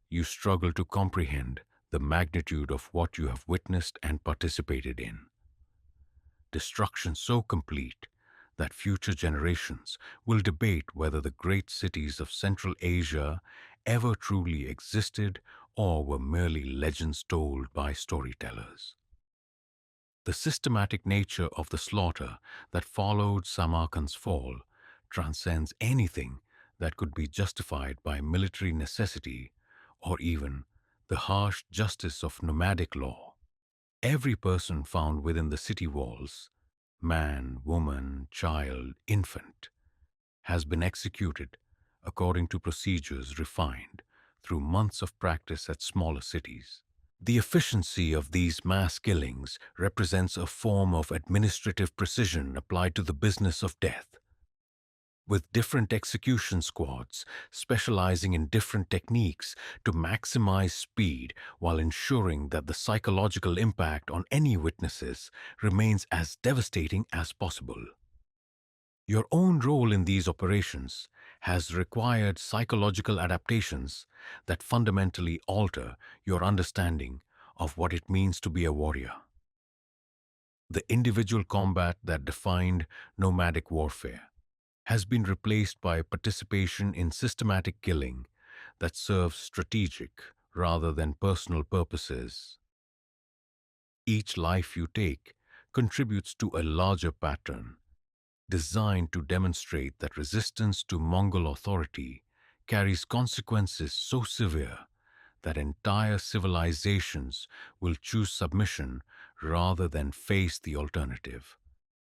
you struggle to comprehend the magnitude of what you have witnessed and participated in. Destruction so complete that future generations will debate whether the great cities of Central Asia ever truly existed or were merely legends told by storytellers. The systematic nature of the slaughter that followed Samarkand's fall transcends anything that could be justified by military necessity or even the harsh justice of nomadic law. Every person found within the city walls, man, woman, child, infant, has been executed according to procedures refined through months of practice at smaller cities. The efficiency of these mass killings represents a form of administrative precision applied to the business of death, with different execution squads specializing in different techniques to maximize speed while ensuring that the psychological impact on any witnesses remains as devastating as possible. Your own role in these operations has required psychological adaptations that fundamentally alter your understanding of what it means to be a warrior. The individual combat that defined nomadic warfare has been replaced by participation in systematic killing that serves strategic rather than personal purposes. Each life you take contributes to a larger pattern designed to demonstrate that resistance to Mongol authority carries consequences so severe that entire civilizations will choose submission rather than face the alternative.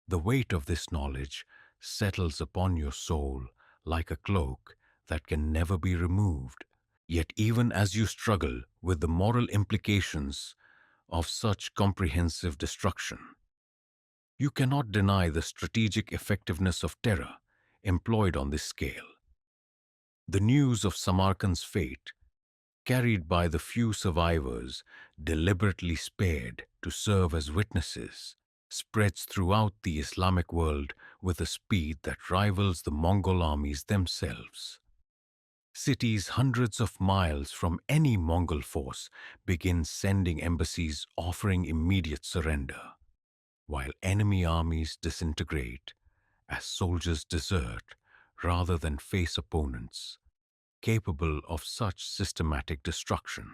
The weight of this knowledge settles upon your soul like a cloak that can never be removed. Yet even as you struggle with the moral implications of such comprehensive destruction, you cannot deny the strategic effectiveness of terror employed on this scale. The news of Samarkand's fate, carried by the few survivors deliberately spared to serve as witnesses, spreads throughout the Islamic world with a speed that rivals the Mongol armies themselves. Cities hundreds of miles from any Mongol force begin sending embassies offering immediate surrender, while enemy armies disintegrate as soldiers desert rather than face opponents capable of such systematic destruction.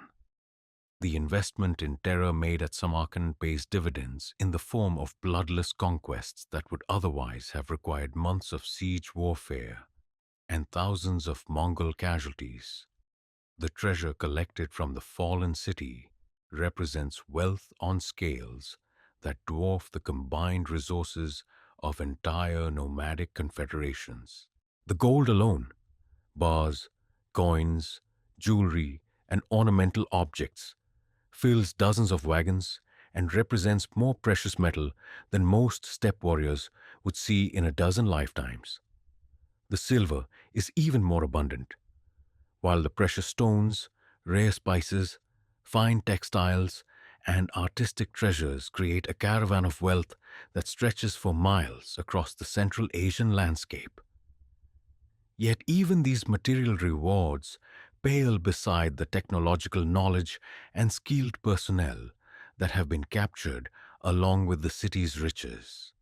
The investment in terror made at Samarkand pays dividends in the form of bloodless conquests that would otherwise have required months of siege warfare and thousands of Mongol casualties. The treasure collected from the fallen city represents wealth on scales that dwarf the combined resources of entire nomadic confederations. The gold alone, bars, coins, jewelry, and ornamental objects, fills dozens of wagons and represents more precious metal than most steppe warriors would see in a dozen lifetimes. The silver is even more abundant, while the precious stones, rare spices, fine textiles, and artistic treasures create a caravan of wealth that stretches for miles across the Central Asian landscape. Yet even these material rewards pale beside the technological knowledge and skilled personnel that have been captured along with the city's riches.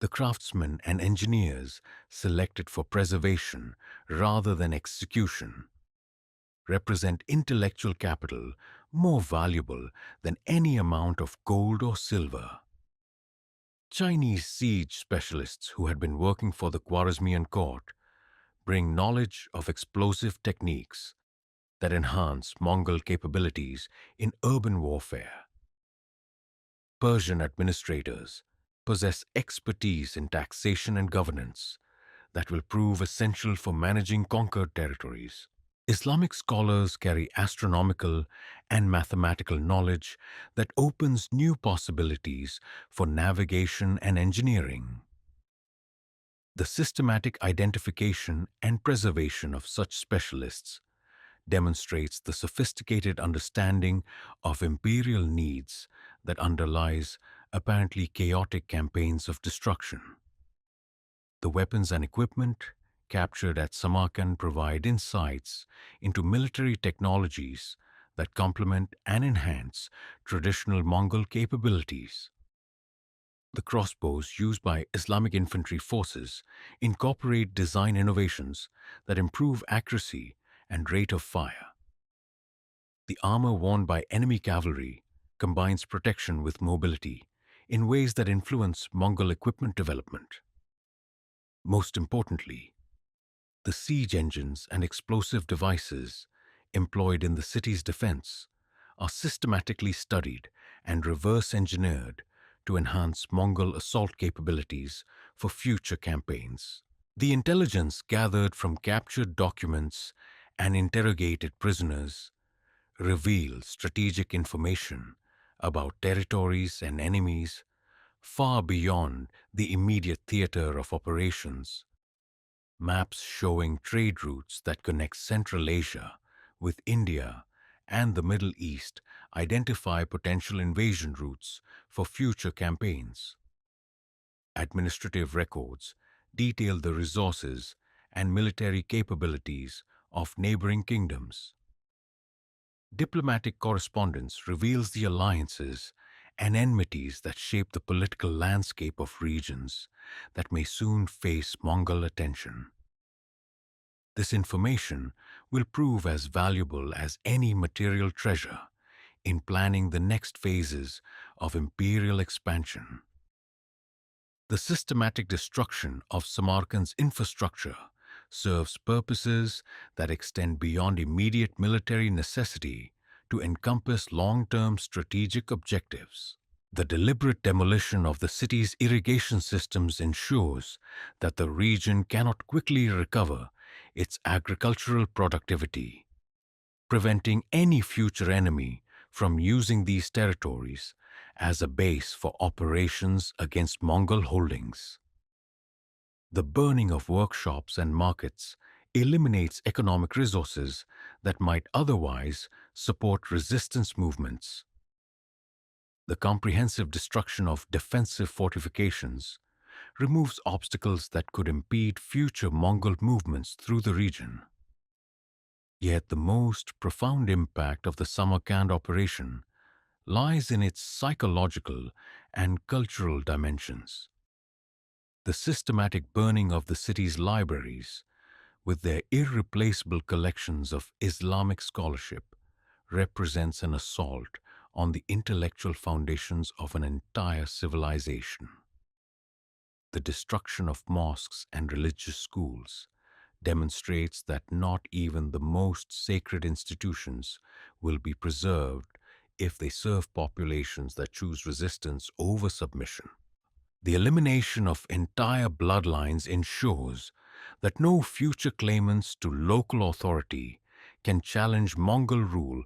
The craftsmen and engineers selected for preservation rather than execution represent intellectual capital more valuable than any amount of gold or silver. Chinese siege specialists who had been working for the Khwarezmian court bring knowledge of explosive techniques that enhance Mongol capabilities in urban warfare. Persian administrators possess expertise in taxation and governance that will prove essential for managing conquered territories. Islamic scholars carry astronomical and mathematical knowledge that opens new possibilities for navigation and engineering. The systematic identification and preservation of such specialists demonstrates the sophisticated understanding of imperial needs that underlies apparently chaotic campaigns of destruction. The weapons and equipment captured at Samarkand provide insights into military technologies that complement and enhance traditional Mongol capabilities. The crossbows used by Islamic infantry forces incorporate design innovations that improve accuracy and rate of fire. The armor worn by enemy cavalry combines protection with mobility in ways that influence Mongol equipment development. Most importantly, the siege engines and explosive devices employed in the city's defense are systematically studied and reverse engineered to enhance Mongol assault capabilities for future campaigns. The intelligence gathered from captured documents and interrogated prisoners reveal strategic information about territories and enemies far beyond the immediate theater of operations. Maps showing trade routes that connect Central Asia with India and the Middle East identify potential invasion routes for future campaigns. Administrative records detail the resources and military capabilities of neighboring kingdoms. Diplomatic correspondence reveals the alliances and enmities that shape the political landscape of regions that may soon face Mongol attention. This information will prove as valuable as any material treasure in planning the next phases of imperial expansion. The systematic destruction of Samarkand's infrastructure serves purposes that extend beyond immediate military necessity to encompass long-term strategic objectives. The deliberate demolition of the city's irrigation systems ensures that the region cannot quickly recover its agricultural productivity, preventing any future enemy from using these territories as a base for operations against Mongol holdings. The burning of workshops and markets eliminates economic resources that might otherwise support resistance movements. The comprehensive destruction of defensive fortifications removes obstacles that could impede future Mongol movements through the region. Yet the most profound impact of the Samarkand operation lies in its psychological and cultural dimensions. The systematic burning of the city's libraries, with their irreplaceable collections of Islamic scholarship, represents an assault on the intellectual foundations of an entire civilization. The destruction of mosques and religious schools demonstrates that not even the most sacred institutions will be preserved if they serve populations that choose resistance over submission. The elimination of entire bloodlines ensures that no future claimants to local authority can challenge Mongol rule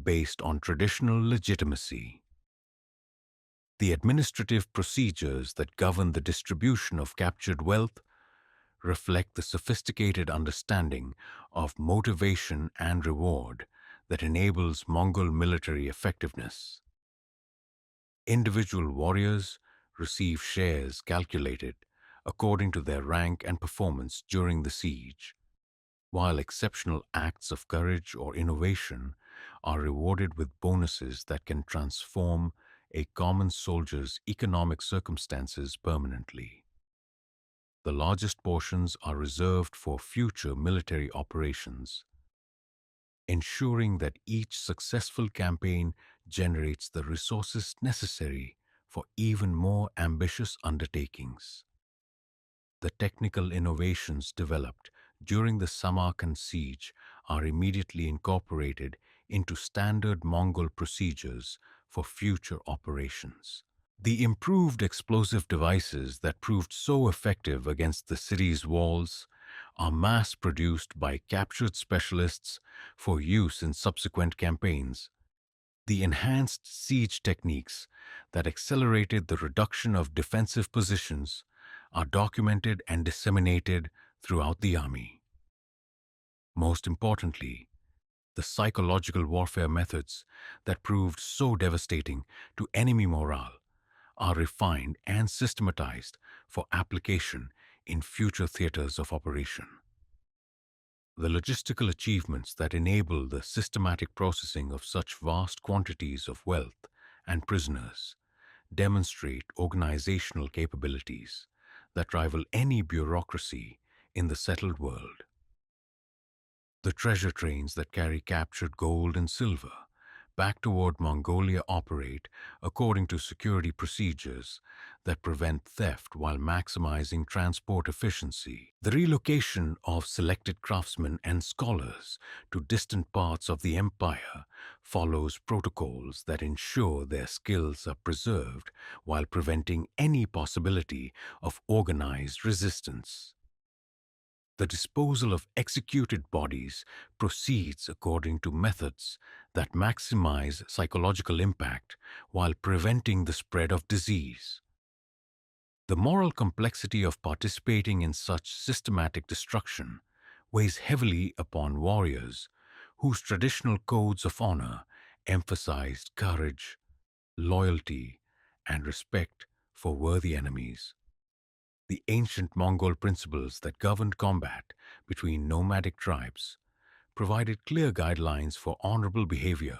based on traditional legitimacy. The administrative procedures that govern the distribution of captured wealth reflect the sophisticated understanding of motivation and reward that enables Mongol military effectiveness. Individual warriors receive shares calculated according to their rank and performance during the siege, while exceptional acts of courage or innovation are rewarded with bonuses that can transform a common soldier's economic circumstances permanently. The largest portions are reserved for future military operations, ensuring that each successful campaign generates the resources necessary for even more ambitious undertakings. The technical innovations developed during the Samarkand siege are immediately incorporated into standard Mongol procedures for future operations. The improved explosive devices that proved so effective against the city's walls are mass-produced by captured specialists for use in subsequent campaigns. The enhanced siege techniques that accelerated the reduction of defensive positions are documented and disseminated throughout the army. Most importantly, the psychological warfare methods that proved so devastating to enemy morale are refined and systematized for application in future theaters of operation. The logistical achievements that enable the systematic processing of such vast quantities of wealth and prisoners demonstrate organizational capabilities that rival any bureaucracy in the settled world. The treasure trains that carry captured gold and silver back toward Mongolia operate according to security procedures that prevent theft while maximizing transport efficiency. The relocation of selected craftsmen and scholars to distant parts of the empire follows protocols that ensure their skills are preserved while preventing any possibility of organized resistance. The disposal of executed bodies proceeds according to methods that maximize psychological impact while preventing the spread of disease. The moral complexity of participating in such systematic destruction weighs heavily upon warriors whose traditional codes of honor emphasized courage, loyalty, and respect for worthy enemies. The ancient Mongol principles that governed combat between nomadic tribes provided clear guidelines for honorable behavior.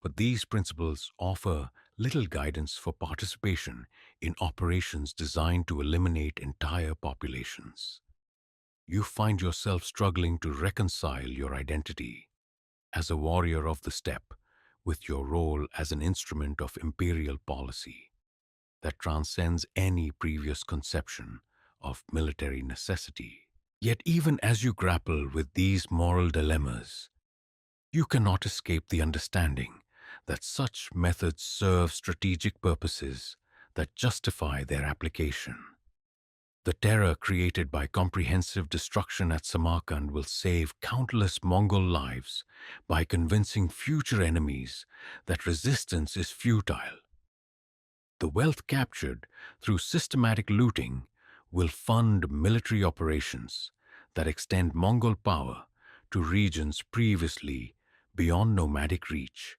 But these principles offer little guidance for participation in operations designed to eliminate entire populations. You find yourself struggling to reconcile your identity as a warrior of the steppe with your role as an instrument of imperial policy that transcends any previous conception of military necessity. Yet even as you grapple with these moral dilemmas, you cannot escape the understanding that such methods serve strategic purposes that justify their application. The terror created by comprehensive destruction at Samarkand will save countless Mongol lives by convincing future enemies that resistance is futile. The wealth captured through systematic looting will fund military operations that extend Mongol power to regions previously beyond nomadic reach.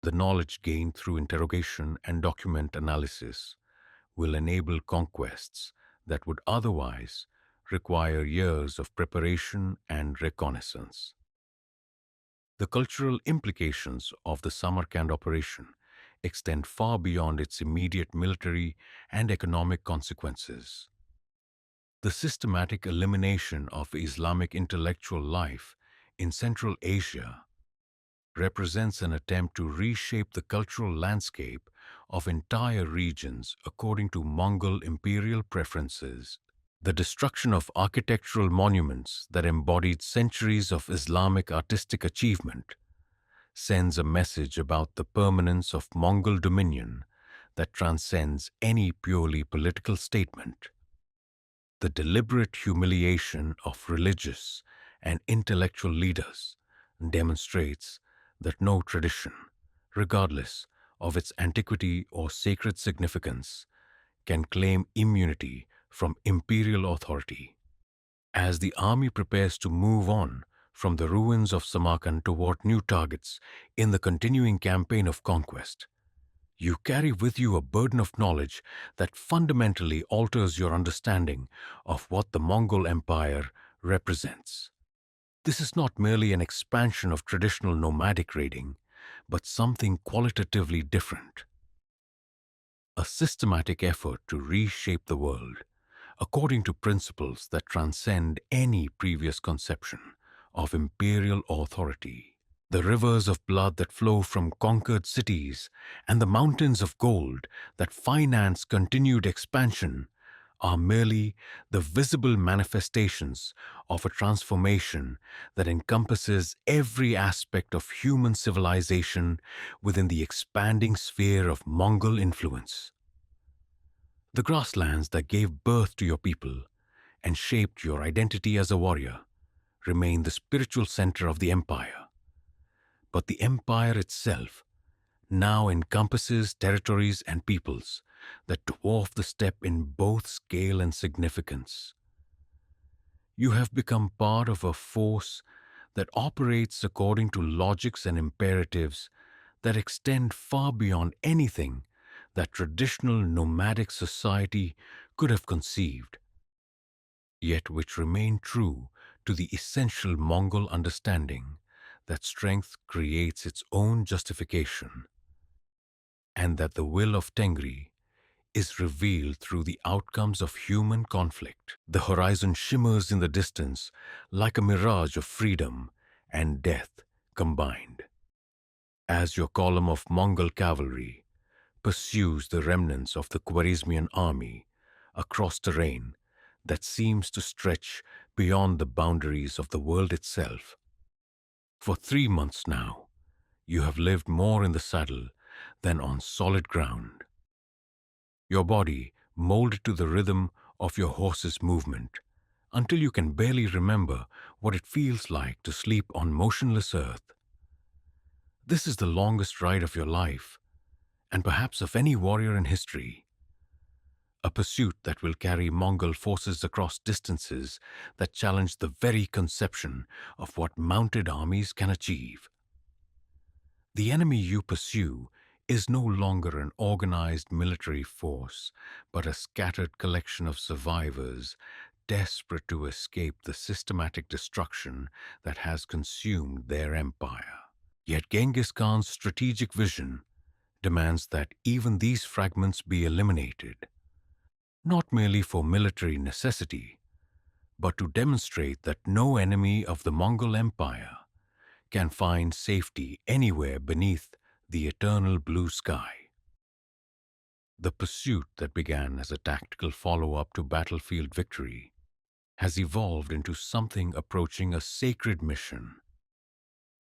The knowledge gained through interrogation and document analysis will enable conquests that would otherwise require years of preparation and reconnaissance. The cultural implications of the Samarkand operation extend far beyond its immediate military and economic consequences. The systematic elimination of Islamic intellectual life in Central Asia represents an attempt to reshape the cultural landscape of entire regions according to Mongol imperial preferences. The destruction of architectural monuments that embodied centuries of Islamic artistic achievement sends a message about the permanence of Mongol dominion that transcends any purely political statement. The deliberate humiliation of religious and intellectual leaders demonstrates that no tradition, regardless of its antiquity or sacred significance, can claim immunity from imperial authority. As the army prepares to move on from the ruins of Samarkand toward new targets in the continuing campaign of conquest, you carry with you a burden of knowledge that fundamentally alters your understanding of what the Mongol Empire represents. This is not merely an expansion of traditional nomadic raiding, but something qualitatively different. A systematic effort to reshape the world according to principles that transcend any previous conception of imperial authority. The rivers of blood that flow from conquered cities and the mountains of gold that finance continued expansion are merely the visible manifestations of a transformation that encompasses every aspect of human civilization within the expanding sphere of Mongol influence. The grasslands that gave birth to your people and shaped your identity as a warrior remain the spiritual center of the empire. But the empire itself now encompasses territories and peoples that dwarf the steppe in both scale and significance. You have become part of a force that operates according to logics and imperatives that extend far beyond anything that traditional nomadic society could have conceived, yet which remain true to the essential Mongol understanding that strength creates its own justification, and that the will of Tengri is revealed through the outcomes of human conflict. The horizon shimmers in the distance like a mirage of freedom and death combined. As your column of Mongol cavalry pursues the remnants of the Khwarezmian army across terrain that seems to stretch beyond the boundaries of the world itself. For 3 months now, you have lived more in the saddle than on solid ground. Your body molded to the rhythm of your horse's movement until you can barely remember what it feels like to sleep on motionless earth. This is the longest ride of your life, and perhaps of any warrior in history. A pursuit that will carry Mongol forces across distances that challenge the very conception of what mounted armies can achieve. The enemy you pursue is no longer an organized military force, but a scattered collection of survivors desperate to escape the systematic destruction that has consumed their empire. Yet Genghis Khan's strategic vision demands that even these fragments be eliminated, not merely for military necessity, but to demonstrate that no enemy of the Mongol Empire can find safety anywhere beneath the eternal blue sky. The pursuit that began as a tactical follow-up to battlefield victory has evolved into something approaching a sacred mission,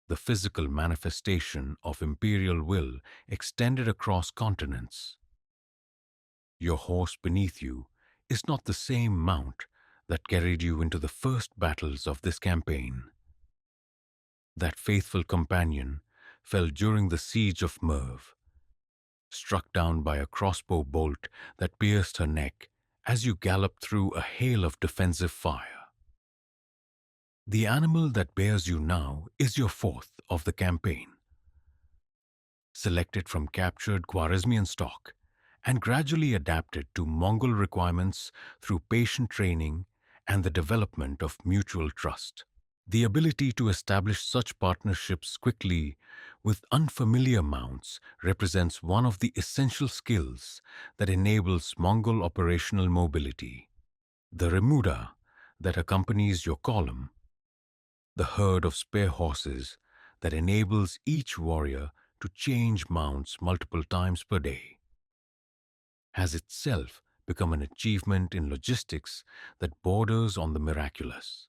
the physical manifestation of imperial will extended across continents. Your horse beneath you is not the same mount that carried you into the first battles of this campaign. That faithful companion fell during the siege of Merv, struck down by a crossbow bolt that pierced her neck as you galloped through a hail of defensive fire. The animal that bears you now is your fourth of the campaign, selected from captured Khwarezmian stock and gradually adapted to Mongol requirements through patient training and the development of mutual trust. The ability to establish such partnerships quickly with unfamiliar mounts represents one of the essential skills that enables Mongol operational mobility. The remuda that accompanies your column, the herd of spare horses that enables each warrior to change mounts multiple times per day, has itself become an achievement in logistics that borders on the miraculous.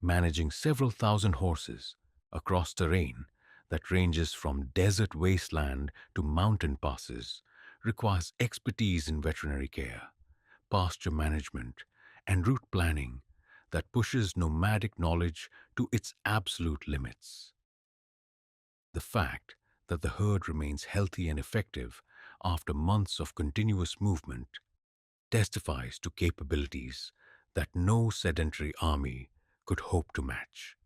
Managing several thousand horses across terrain that ranges from desert wasteland to mountain passes requires expertise in veterinary care, pasture management, and route planning that pushes nomadic knowledge to its absolute limits. The fact that the herd remains healthy and effective after months of continuous movement testifies to capabilities that no sedentary army could hope to match.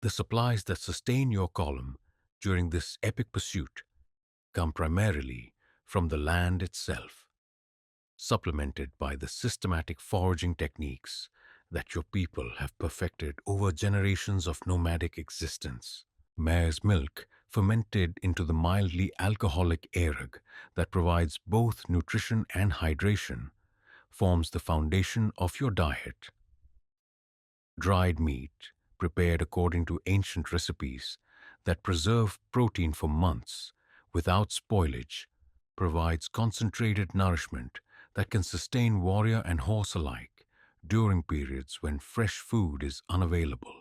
The supplies that sustain your column during this epic pursuit come primarily from the land itself, supplemented by the systematic foraging techniques that your people have perfected over generations of nomadic existence. Mare's milk, fermented into the mildly alcoholic arag that provides both nutrition and hydration, forms the foundation of your diet. Dried meat, prepared according to ancient recipes that preserve protein for months without spoilage, provides concentrated nourishment that can sustain warrior and horse alike during periods when fresh food is unavailable.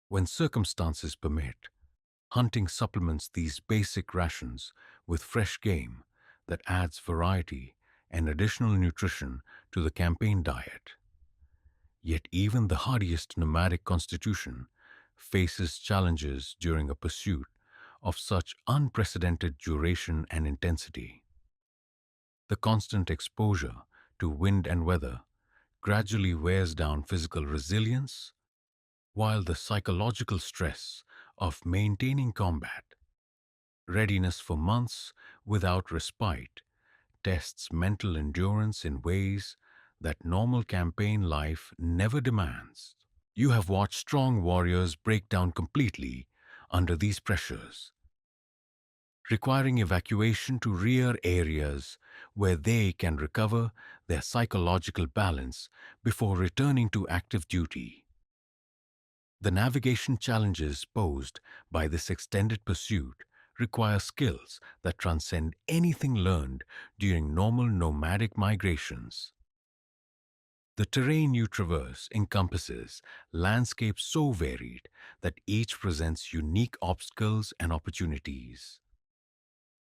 When circumstances permit, hunting supplements these basic rations with fresh game that adds variety and additional nutrition to the campaign diet. Yet even the hardiest nomadic constitution faces challenges during a pursuit of such unprecedented duration and intensity. The constant exposure to wind and weather gradually wears down physical resilience, while the psychological stress of maintaining combat readiness for months without respite tests mental endurance in ways that normal campaign life never demands. You have watched strong warriors break down completely under these pressures, requiring evacuation to rear areas where they can recover their psychological balance before returning to active duty. The navigation challenges posed by this extended pursuit require skills that transcend anything learned during normal nomadic migrations. The terrain you traverse encompasses landscapes so varied that each presents unique obstacles and opportunities.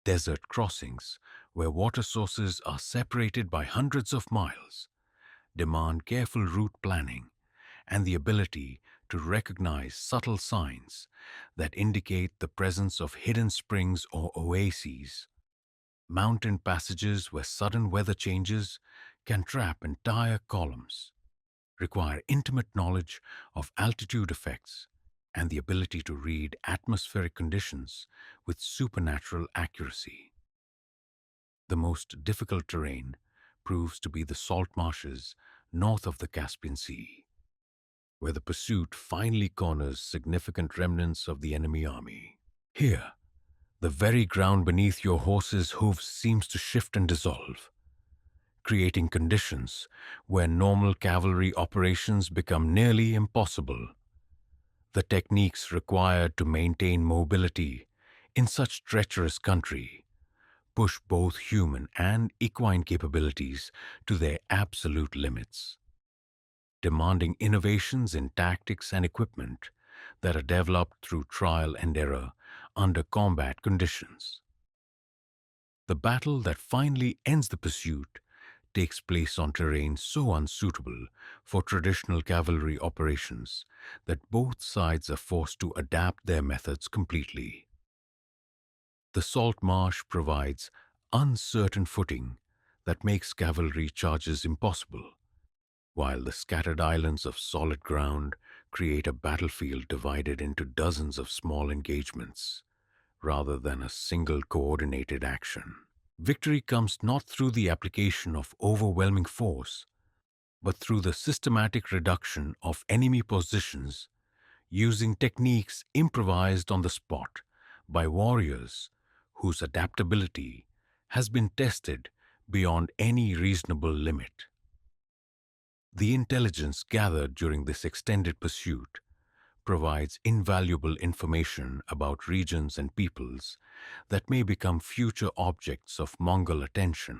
Desert crossings, where water sources are separated by hundreds of miles, demand careful route planning and the ability to recognize subtle signs that indicate the presence of hidden springs or oases. Mountain passages where sudden weather changes can trap entire columns, require intimate knowledge of altitude effects and the ability to read atmospheric conditions with supernatural accuracy. The most difficult terrain proves to be the salt marshes north of the Caspian Sea, where the pursuit finally corners significant remnants of the enemy army. Here, the very ground beneath your horse's hooves seems to shift and dissolve, creating conditions where normal cavalry operations become nearly impossible. The techniques required to maintain mobility in such treacherous country push both human and equine capabilities to their absolute limits, demanding innovations in tactics and equipment that are developed through trial and error under combat conditions. The battle that finally ends the pursuit takes place on terrain so unsuitable for traditional cavalry operations that both sides are forced to adapt their methods completely. The salt marsh provides uncertain footing that makes cavalry charges impossible, while the scattered islands of solid ground create a battlefield divided into dozens of small engagements, rather than a single coordinated action. Victory comes not through the application of overwhelming force, but through the systematic reduction of enemy positions using techniques improvised on the spot by warriors whose adaptability has been tested beyond any reasonable limit. The intelligence gathered during this extended pursuit provides invaluable information about regions and peoples that may become future objects of Mongol attention.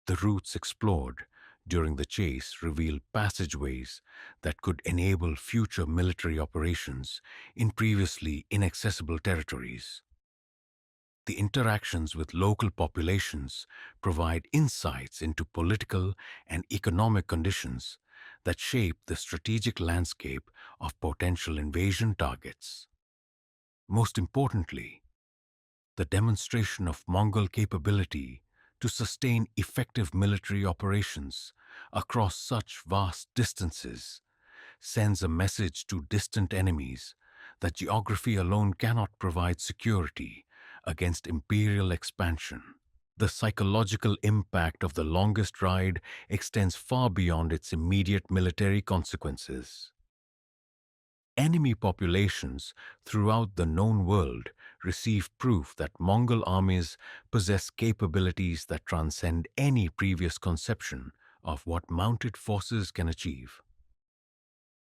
The routes explored during the chase reveal passageways that could enable future military operations in previously inaccessible territories. The interactions with local populations provide insights into political and economic conditions that shape the strategic landscape of potential invasion targets. Most importantly, the demonstration of Mongol capability to sustain effective military operations across such vast distances sends a message to distant enemies that geography alone cannot provide security against imperial expansion. The psychological impact of the longest ride extends far beyond its immediate military consequences. Enemy populations throughout the known world receive proof that Mongol armies possess capabilities that transcend any previous conception of what mounted forces can achieve.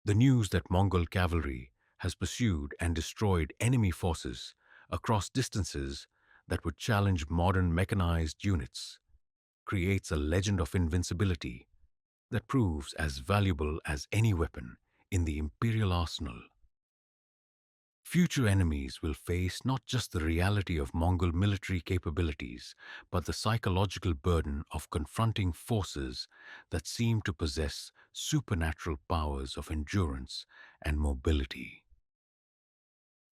The news that Mongol cavalry has pursued and destroyed enemy forces across distances that would challenge modern mechanized units creates a legend of invincibility that proves as valuable as any weapon in the imperial arsenal. Future enemies will face not just the reality of Mongol military capabilities, but the psychological burden of confronting forces that seem to possess supernatural powers of endurance and mobility.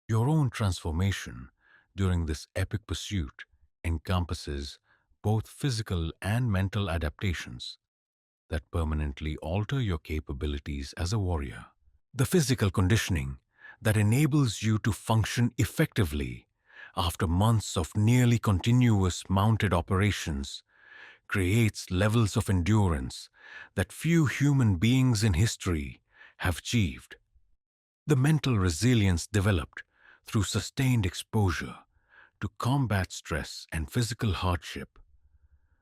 Your own transformation during this epic pursuit encompasses both physical and mental adaptations that permanently alter your capabilities as a warrior. The physical conditioning that enables you to function effectively after months of nearly continuous mounted operations creates levels of endurance that few human beings in history have achieved. The mental resilience developed through sustained exposure to combat stress and physical hardship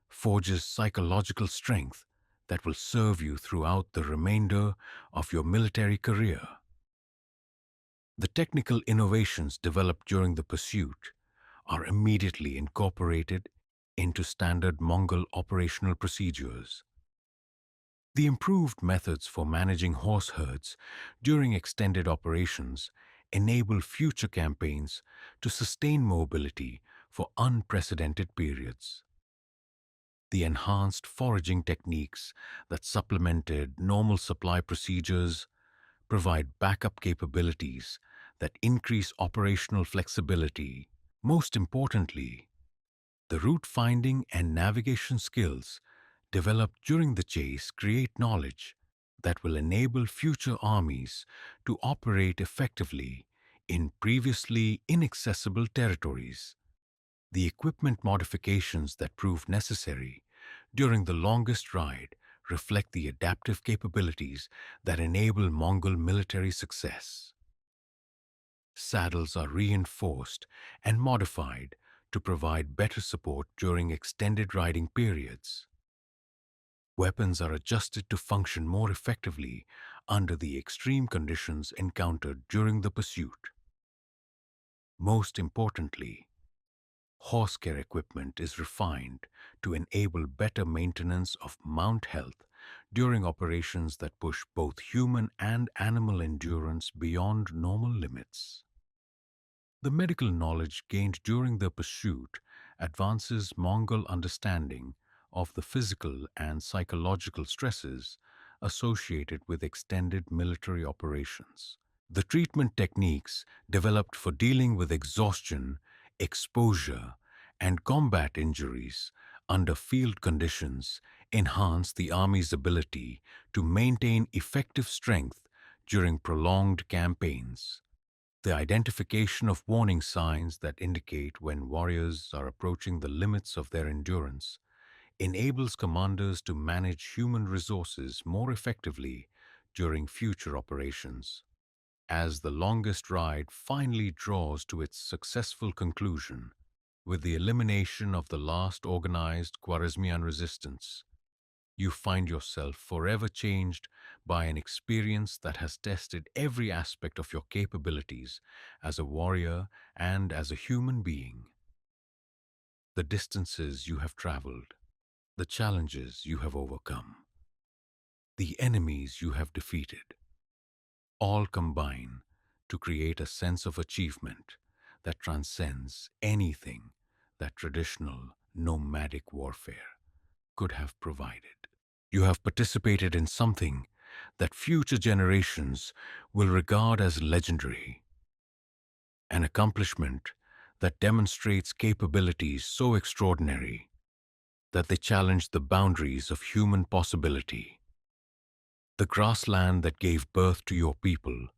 forges psychological strength that will serve you throughout the remainder of your military career. The technical innovations developed during the pursuit are immediately incorporated into standard Mongol operational procedures. The improved methods for managing horse herds during extended operations enable future campaigns to sustain mobility for unprecedented periods. The enhanced foraging techniques that supplemented normal supply procedures provide backup capabilities that increase operational flexibility. Most importantly, the route finding and navigation skills developed during the chase create knowledge that will enable future armies to operate effectively in previously inaccessible territories. The equipment modifications that prove necessary during the longest ride reflect the adaptive capabilities that enable Mongol military success. Saddles are reinforced and modified to provide better support during extended riding periods. Weapons are adjusted to function more effectively under the extreme conditions encountered during the pursuit. Most importantly, horse care equipment is refined to enable better maintenance of mount health during operations that push both human and animal endurance beyond normal limits. The medical knowledge gained during the pursuit advances Mongol understanding of the physical and psychological stresses associated with extended military operations. The treatment techniques developed for dealing with exhaustion, exposure, and combat injuries under field conditions enhance the Army's ability to maintain effective strength during prolonged campaigns. The identification of warning signs that indicate when warriors are approaching the limits of their endurance enables commanders to manage human resources more effectively during future operations. As the longest ride finally draws to its successful conclusion, with the elimination of the last organized Khwarezmian resistance, you find yourself forever changed by an experience that has tested every aspect of your capabilities as a warrior and as a human being. The distances you have traveled, the challenges you have overcome, the enemies you have defeated, all combine to create a sense of achievement that transcends anything that traditional nomadic warfare could have provided. You have participated in something that future generations will regard as legendary, an accomplishment that demonstrates capabilities so extraordinary that they challenged the boundaries of human possibility. The grassland that gave birth to your people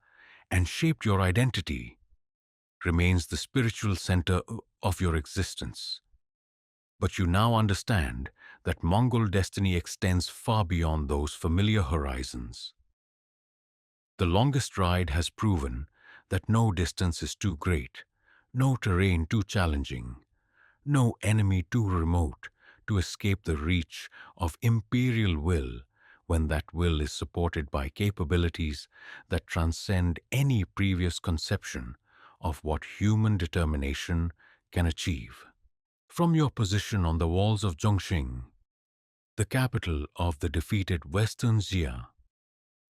and shaped your identity remains the spiritual center of your existence. But you now understand that Mongol destiny extends far beyond those familiar horizons. The longest ride has proven that no distance is too great, no terrain too challenging, no enemy too remote to escape the reach of imperial will when that will is supported by capabilities that transcend any previous conception of what human determination can achieve. From your position on the walls of Zhongxing, the capital of the defeated Western Xia,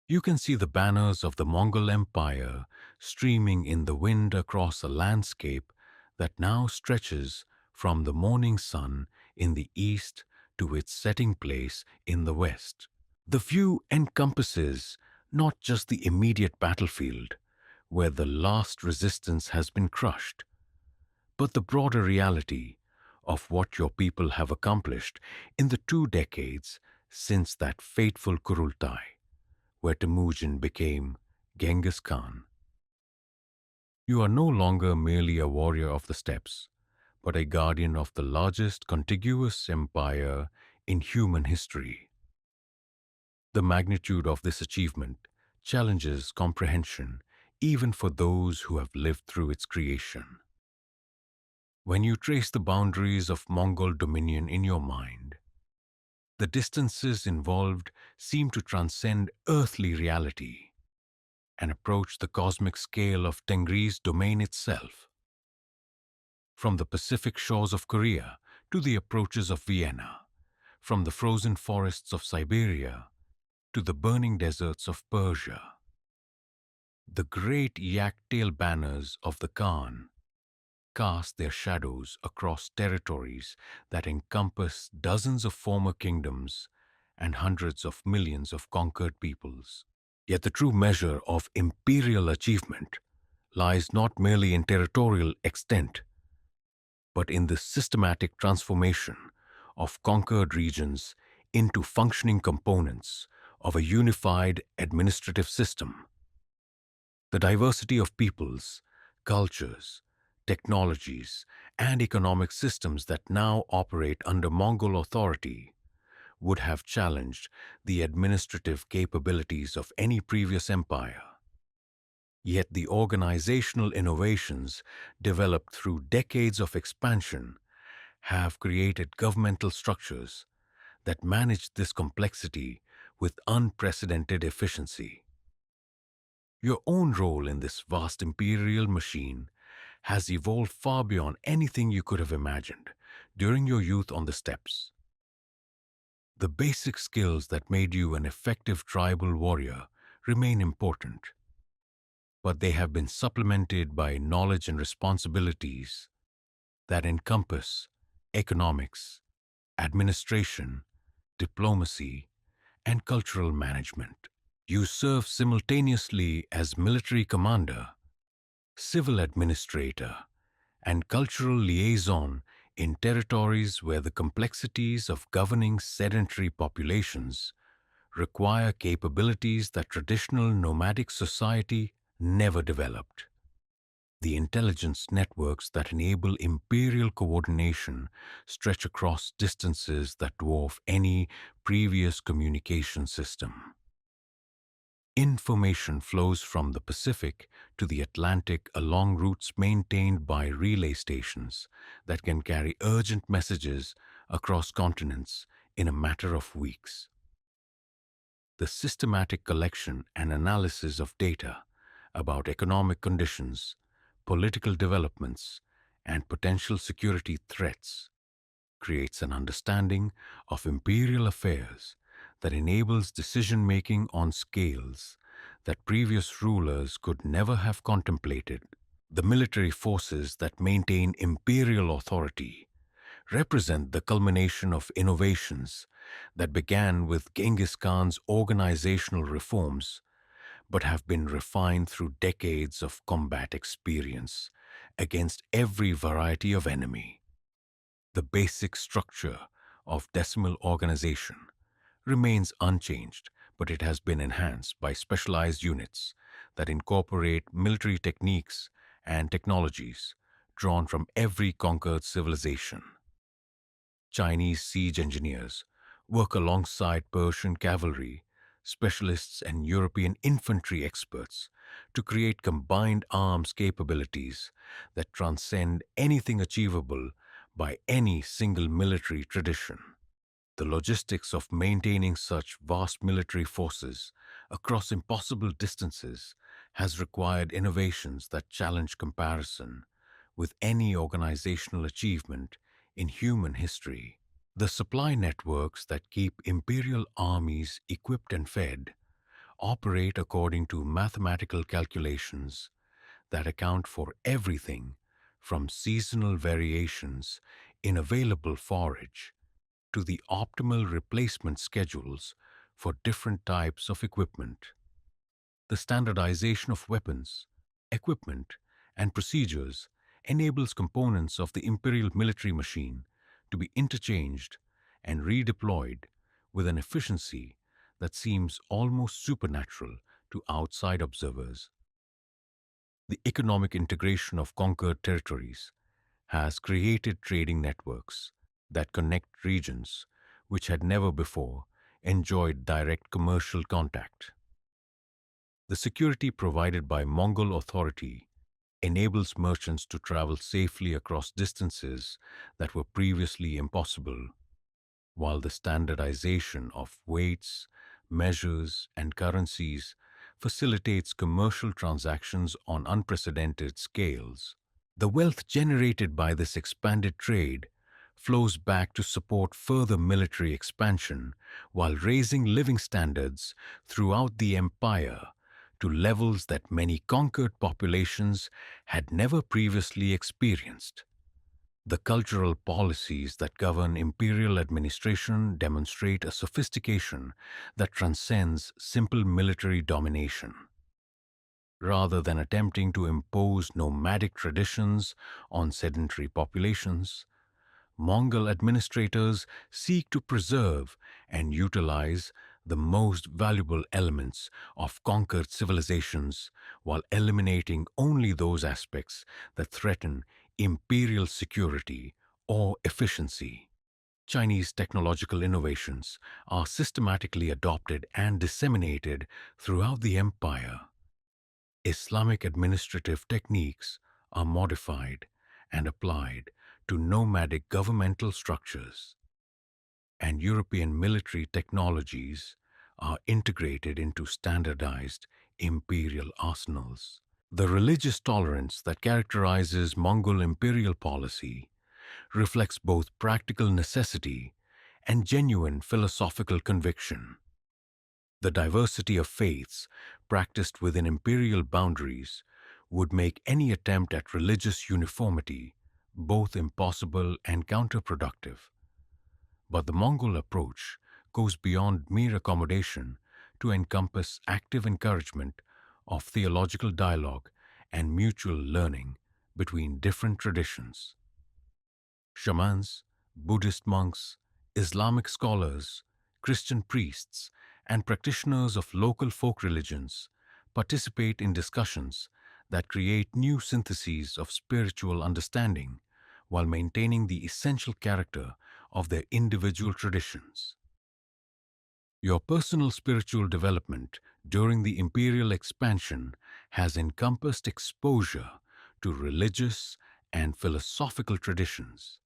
you can see the banners of the Mongol Empire streaming in the wind across a landscape that now stretches from the morning sun in the east to its setting place in the west. The view encompasses not just the immediate battlefield, where the last resistance has been crushed, but the broader reality of what your people have accomplished in the 2 decades since that fateful Kurultai, where Temujin became Genghis Khan. You are no longer merely a warrior of the steppes, but a guardian of the largest contiguous empire in human history. The magnitude of this achievement challenges comprehension even for those who have lived through its creation. When you trace the boundaries of Mongol dominion in your mind, the distances involved seem to transcend earthly reality and approach the cosmic scale of Tengri's domain itself. From the Pacific shores of Korea to the approaches of Vienna, from the frozen forests of Siberia to the burning deserts of Persia, the great yak-tail banners of the Khan cast their shadows across territories that encompass dozens of former kingdoms and hundreds of millions of conquered peoples. Yet the true measure of imperial achievement lies not merely in territorial extent, but in the systematic transformation of conquered regions into functioning components of a unified administrative system. The diversity of peoples, cultures, technologies, and economic systems that now operate under Mongol authority would have challenged the administrative capabilities of any previous empire. Yet the organizational innovations developed through decades of expansion have created governmental structures that manage this complexity with unprecedented efficiency. Your own role in this vast imperial machine has evolved far beyond anything you could have imagined during your youth on the steppes. The basic skills that made you an effective tribal warrior remain important, but they have been supplemented by knowledge and responsibilities that encompass economics, administration, diplomacy, and cultural management. You serve simultaneously as military commander, civil administrator, and cultural liaison in territories where the complexities of governing sedentary populations require capabilities that traditional nomadic society never developed. The intelligence networks that enable imperial coordination stretch across distances that dwarf any previous communication system. Information flows from the Pacific to the Atlantic along routes maintained by relay stations that can carry urgent messages across continents in a matter of weeks. The systematic collection and analysis of data about economic conditions, political developments, and potential security threats creates an understanding of imperial affairs that enables decision-making on scales that previous rulers could never have contemplated. The military forces that maintain imperial authority represent the culmination of innovations that began with Genghis Khan's organizational reforms but have been refined through decades of combat experience against every variety of enemy. The basic structure of decimal organization remains unchanged, but it has been enhanced by specialized units that incorporate military techniques and technologies drawn from every conquered civilization. Chinese siege engineers work alongside Persian cavalry specialists and European infantry experts to create combined arms capabilities that transcend anything achievable by any single military tradition. The logistics of maintaining such vast military forces across impossible distances has required innovations that challenge comparison with any organizational achievement in human history. The supply networks that keep imperial armies equipped and fed operate according to mathematical calculations that account for everything from seasonal variations in available forage to the optimal replacement schedules for different types of equipment. The standardization of weapons, equipment, and procedures enables components of the imperial military machine to be interchanged and redeployed with an efficiency that seems almost supernatural to outside observers. The economic integration of conquered territories has created trading networks that connect regions which had never before enjoyed direct commercial contact. The security provided by Mongol authority enables merchants to travel safely across distances that were previously impossible, while the standardization of weights, measures, and currencies facilitates commercial transactions on unprecedented scales. The wealth generated by this expanded trade flows back to support further military expansion while raising living standards throughout the empire to levels that many conquered populations had never previously experienced. The cultural policies that govern imperial administration demonstrate a sophistication that transcends simple military domination. Rather than attempting to impose nomadic traditions on sedentary populations, Mongol administrators seek to preserve and utilize the most valuable elements of conquered civilizations while eliminating only those aspects that threaten imperial security or efficiency. Chinese technological innovations are systematically adopted and disseminated throughout the empire. Islamic administrative techniques are modified and applied to nomadic governmental structures, and European military technologies are integrated into standardized imperial arsenals. The religious tolerance that characterizes Mongol imperial policy reflects both practical necessity and genuine philosophical conviction. The diversity of faiths practiced within imperial boundaries would make any attempt at religious uniformity both impossible and counterproductive. But the Mongol approach goes beyond mere accommodation to encompass active encouragement of theological dialogue and mutual learning between different traditions. Shamans, Buddhist monks, Islamic scholars, Christian priests, and practitioners of local folk religions participate in discussions that create new syntheses of spiritual understanding while maintaining the essential character of their individual traditions. Your personal spiritual development during the imperial expansion has encompassed exposure to religious and philosophical traditions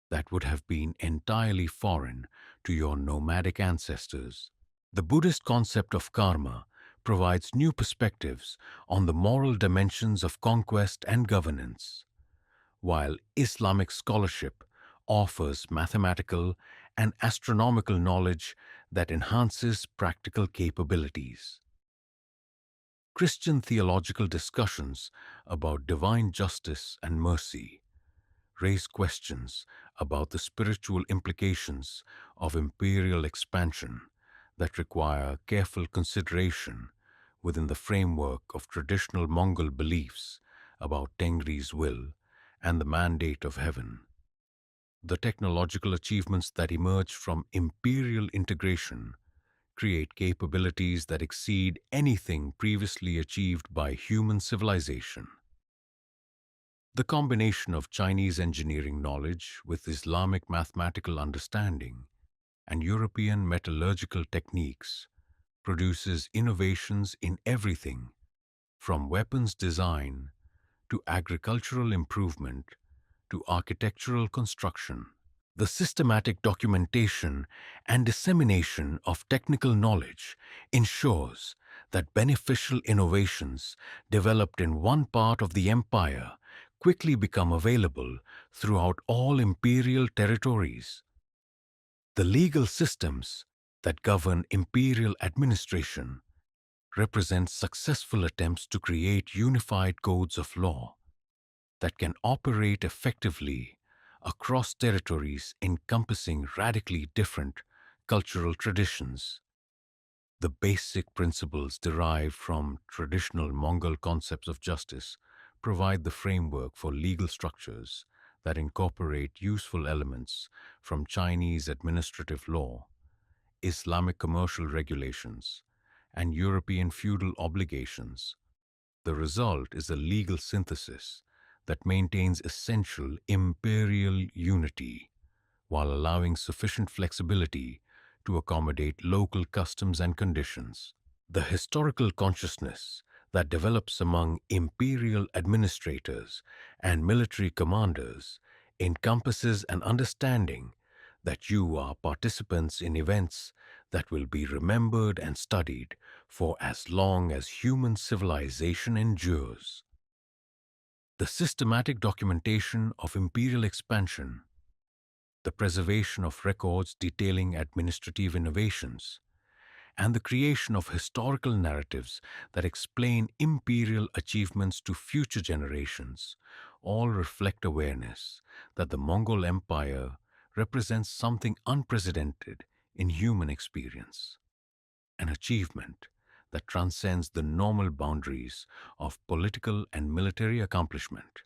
that would have been entirely foreign to your nomadic ancestors. The Buddhist concept of karma provides new perspectives on the moral dimensions of conquest and governance, while Islamic scholarship offers mathematical and astronomical knowledge that enhances practical capabilities. Christian theological discussions about divine justice and mercy raise questions about the spiritual implications of imperial expansion that require careful consideration within the framework of traditional Mongol beliefs about Tengri's will and the mandate of heaven. The technological achievements that emerge from imperial integration create capabilities that exceed anything previously achieved by human civilization. The combination of Chinese engineering knowledge with Islamic mathematical understanding and European metallurgical techniques produces innovations in everything from weapons design to agricultural improvement to architectural construction. The systematic documentation and dissemination of technical knowledge ensures that beneficial innovations developed in one part of the empire quickly become available throughout all imperial territories. The legal systems that govern imperial administration represent successful attempts to create unified codes of law that can operate effectively across territories encompassing radically different cultural traditions. The basic principles derived from traditional Mongol concepts of justice provide the framework for legal structures that incorporate useful elements from Chinese administrative law, Islamic commercial regulations, and European feudal obligations. The result is a legal synthesis that maintains essential imperial unity while allowing sufficient flexibility to accommodate local customs and conditions. The historical consciousness that develops among imperial administrators and military commanders encompasses an understanding that you are participants in events that will be remembered and studied for as long as human civilization endures. The systematic documentation of imperial expansion, the preservation of records detailing administrative innovations, and the creation of historical narratives that explain imperial achievements to future generations all reflect awareness that the Mongol Empire represents something unprecedented in human experience, an achievement that transcends the normal boundaries of political and military accomplishment.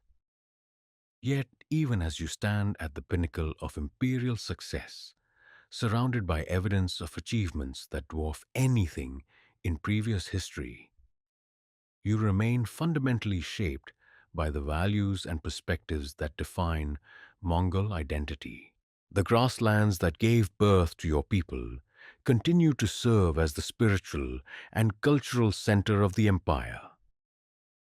Yet, even as you stand at the pinnacle of imperial success, surrounded by evidence of achievements that dwarf anything in previous history, you remain fundamentally shaped by the values and perspectives that define Mongol identity. The grasslands that gave birth to your people continue to serve as the spiritual and cultural center of the empire,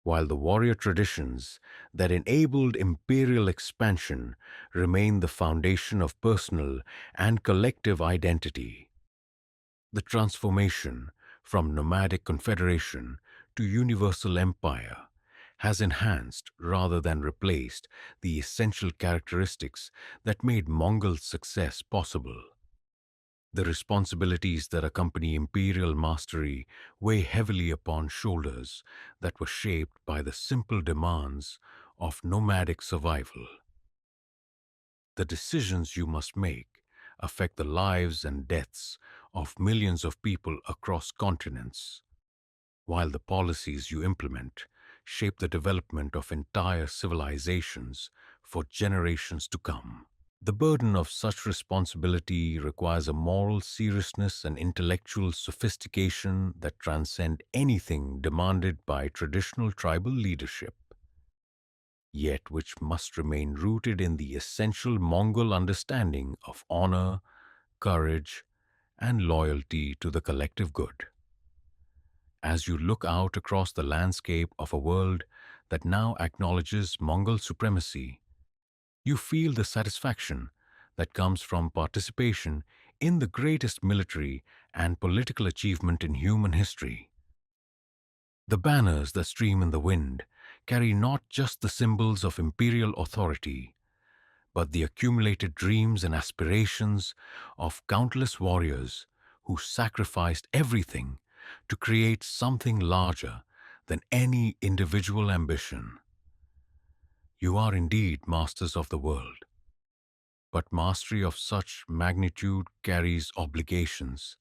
while the warrior traditions that enabled imperial expansion remain the foundation of personal and collective identity. The transformation from nomadic confederation to universal empire has enhanced rather than replaced the essential characteristics that made Mongol success possible. The responsibilities that accompany imperial mastery weigh heavily upon shoulders that were shaped by the simple demands of nomadic survival. The decisions you must make affect the lives and deaths of millions of people across continents, while the policies you implement shape the development of entire civilizations for generations to come. The burden of such responsibility requires a moral seriousness and intellectual sophistication that transcend anything demanded by traditional tribal leadership, yet which must remain rooted in the essential Mongol understanding of honor, courage, and loyalty to the collective good. As you look out across the landscape of a world that now acknowledges Mongol supremacy, you feel the satisfaction that comes from participation in the greatest military and political achievement in human history. The banners that stream in the wind carry not just the symbols of imperial authority, but the accumulated dreams and aspirations of countless warriors who sacrificed everything to create something larger than any individual ambition. You are indeed masters of the world, but mastery of such magnitude carries obligations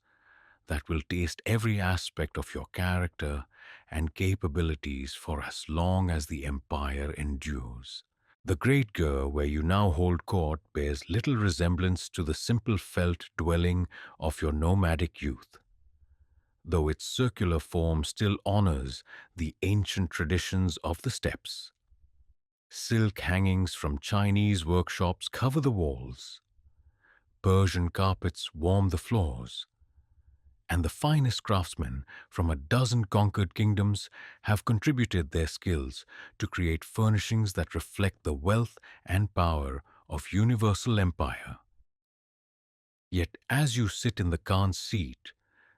that will taste every aspect of your character and capabilities for as long as the empire endures. The Great Ger, where you now hold court, bears little resemblance to the simple felt dwelling of your nomadic youth, though its circular form still honors the ancient traditions of the steppes. Silk hangings from Chinese workshops cover the walls, Persian carpets warm the floors, and the finest craftsmen from a dozen conquered kingdoms have contributed their skills to create furnishings that reflect the wealth and power of universal empire. Yet as you sit in the Khan's seat,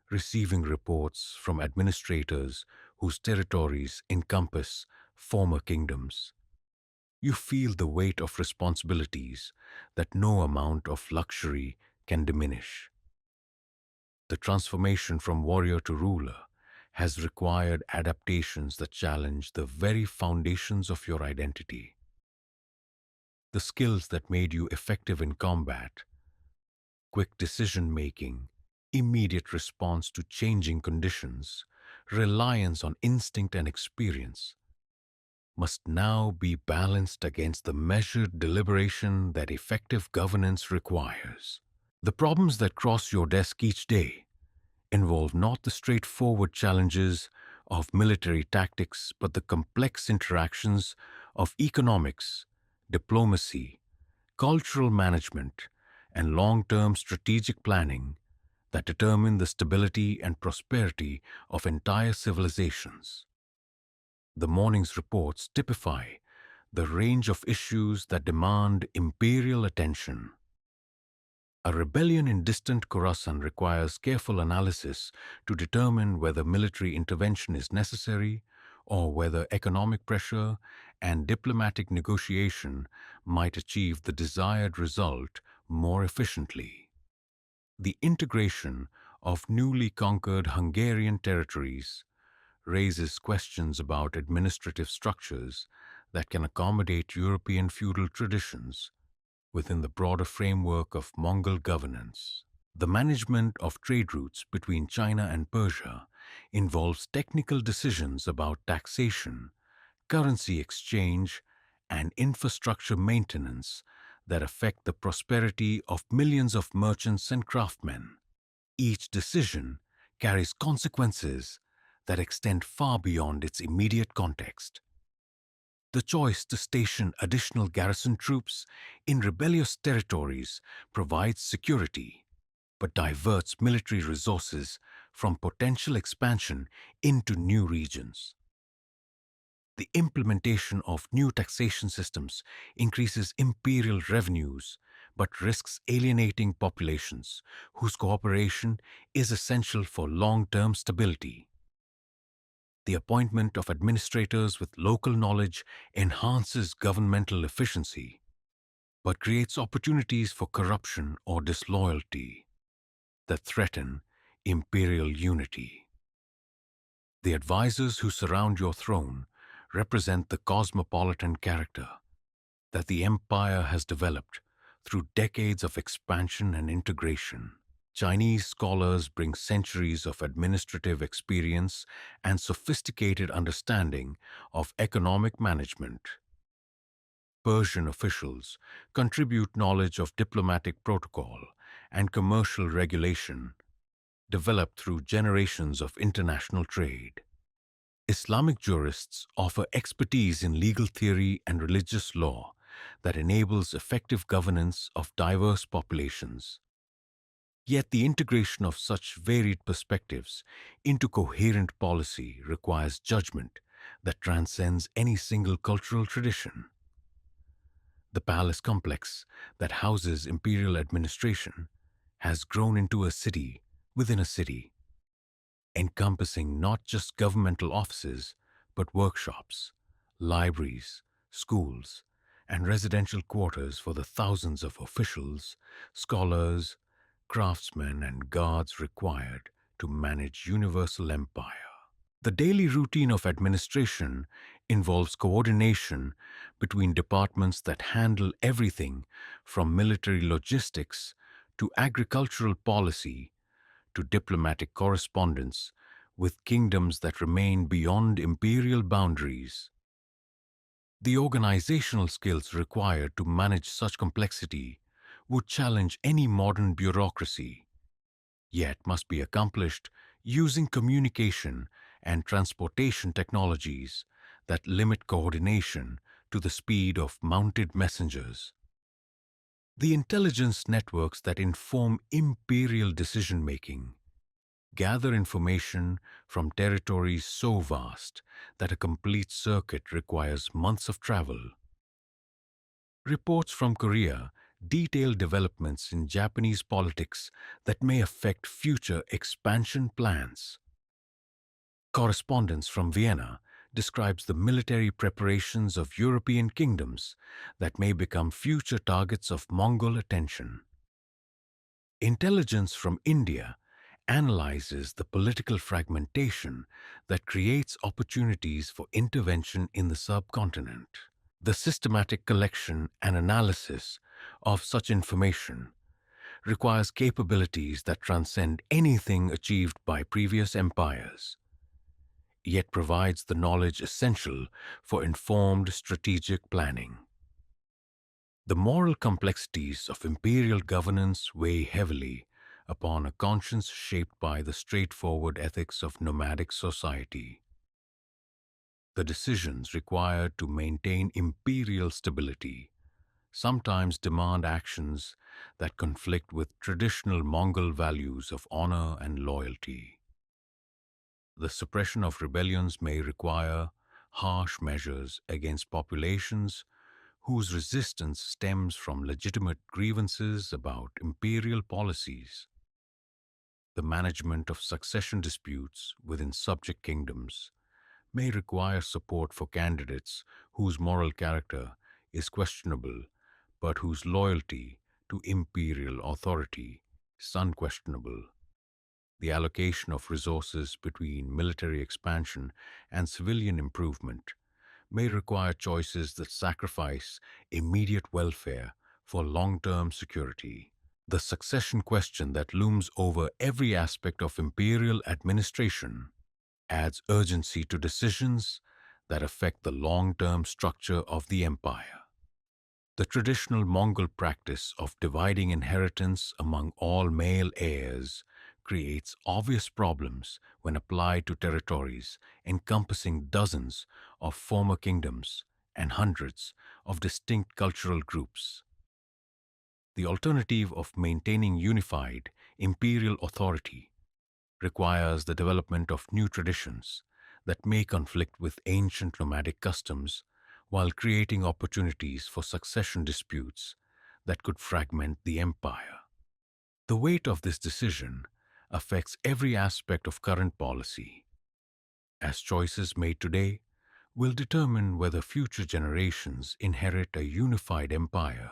receiving reports from administrators whose territories encompass former kingdoms, you feel the weight of responsibilities that no amount of luxury can diminish. The transformation from warrior to ruler has required adaptations that challenge the very foundations of your identity. The skills that made you effective in combat, quick decision-making, immediate response to changing conditions, reliance on instinct and experience, must now be balanced against the measured deliberation that effective governance requires. The problems that cross your desk each day involve not the straightforward challenges of military tactics, but the complex interactions of economics, diplomacy, cultural management, and long-term strategic planning that determine the stability and prosperity of entire civilizations. The morning's reports typify the range of issues that demand imperial attention. A rebellion in distant Khorasan requires careful analysis to determine whether military intervention is necessary or whether economic pressure and diplomatic negotiation might achieve the desired result more efficiently. The integration of newly conquered Hungarian territories raises questions about administrative structures that can accommodate European feudal traditions within the broader framework of Mongol governance. The management of trade routes between China and Persia involves technical decisions about taxation, currency exchange, and infrastructure maintenance that affect the prosperity of millions of merchants and craftsmen. Each decision carries consequences that extend far beyond its immediate context. The choice to station additional garrison troops in rebellious territories provides security, but diverts military resources from potential expansion into new regions. The implementation of new taxation systems increases imperial revenues but risks alienating populations whose cooperation is essential for long-term stability. The appointment of administrators with local knowledge enhances governmental efficiency, but creates opportunities for corruption or disloyalty that threaten imperial unity. The advisors who surround your throne represent the cosmopolitan character that the empire has developed through decades of expansion and integration. Chinese scholars bring centuries of administrative experience and sophisticated understanding of economic management. Persian officials contribute knowledge of diplomatic protocol and commercial regulation developed through generations of international trade. Islamic jurists offer expertise in legal theory and religious law that enables effective governance of diverse populations. Yet the integration of such varied perspectives into coherent policy requires judgment that transcends any single cultural tradition. The palace complex that houses imperial administration has grown into a city within a city, encompassing not just governmental offices, but workshops, libraries, schools, and residential quarters for the thousands of officials, scholars, craftsmen, and guards required to manage universal empire. The daily routine of administration involves coordination between departments that handle everything from military logistics to agricultural policy to diplomatic correspondence with kingdoms that remain beyond imperial boundaries. The organizational skills required to manage such complexity would challenge any modern bureaucracy, yet must be accomplished using communication and transportation technologies that limit coordination to the speed of mounted messengers. The intelligence networks that inform imperial decision-making gather information from territories so vast that a complete circuit requires months of travel. Reports from Korea detail developments in Japanese politics that may affect future expansion plans. Correspondence from Vienna describes the military preparations of European kingdoms that may become future targets of Mongol attention. Intelligence from India analyzes the political fragmentation that creates opportunities for intervention in the subcontinent. The systematic collection and analysis of such information requires capabilities that transcend anything achieved by previous empires, yet provides the knowledge essential for informed strategic planning. The moral complexities of imperial governance weigh heavily upon a conscience shaped by the straightforward ethics of nomadic society. The decisions required to maintain imperial stability sometimes demand actions that conflict with traditional Mongol values of honor and loyalty. The suppression of rebellions may require harsh measures against populations whose resistance stems from legitimate grievances about imperial policies. The management of succession disputes within subject kingdoms may require support for candidates whose moral character is questionable but whose loyalty to imperial authority is unquestionable. The allocation of resources between military expansion and civilian improvement may require choices that sacrifice immediate welfare for long-term security. The succession question that looms over every aspect of imperial administration adds urgency to decisions that affect the long-term structure of the empire. The traditional Mongol practice of dividing inheritance among all male heirs creates obvious problems when applied to territories encompassing dozens of former kingdoms and hundreds of distinct cultural groups. The alternative of maintaining unified imperial authority requires the development of new traditions that may conflict with ancient nomadic customs while creating opportunities for succession disputes that could fragment the empire. The weight of this decision affects every aspect of current policy, as choices made today will determine whether future generations inherit a unified empire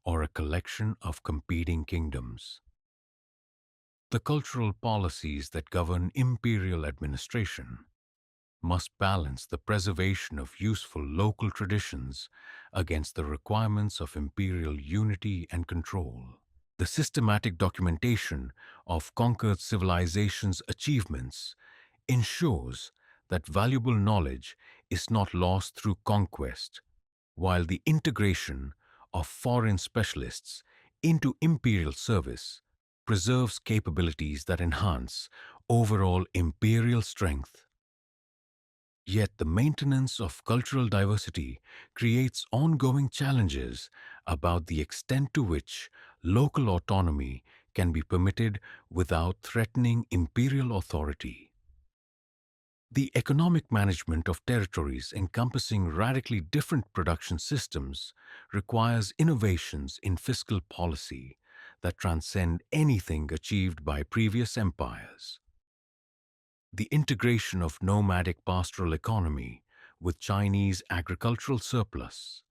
or a collection of competing kingdoms. The cultural policies that govern imperial administration must balance the preservation of useful local traditions against the requirements of imperial unity and control. The systematic documentation of conquered civilizations' achievements ensures that valuable knowledge is not lost through conquest, while the integration of foreign specialists into imperial service preserves capabilities that enhance overall imperial strength. Yet the maintenance of cultural diversity creates ongoing challenges about the extent to which local autonomy can be permitted without threatening imperial authority. The economic management of territories encompassing radically different production systems requires innovations in fiscal policy that transcend anything achieved by previous empires. The integration of nomadic pastoral economy with Chinese agricultural surplus,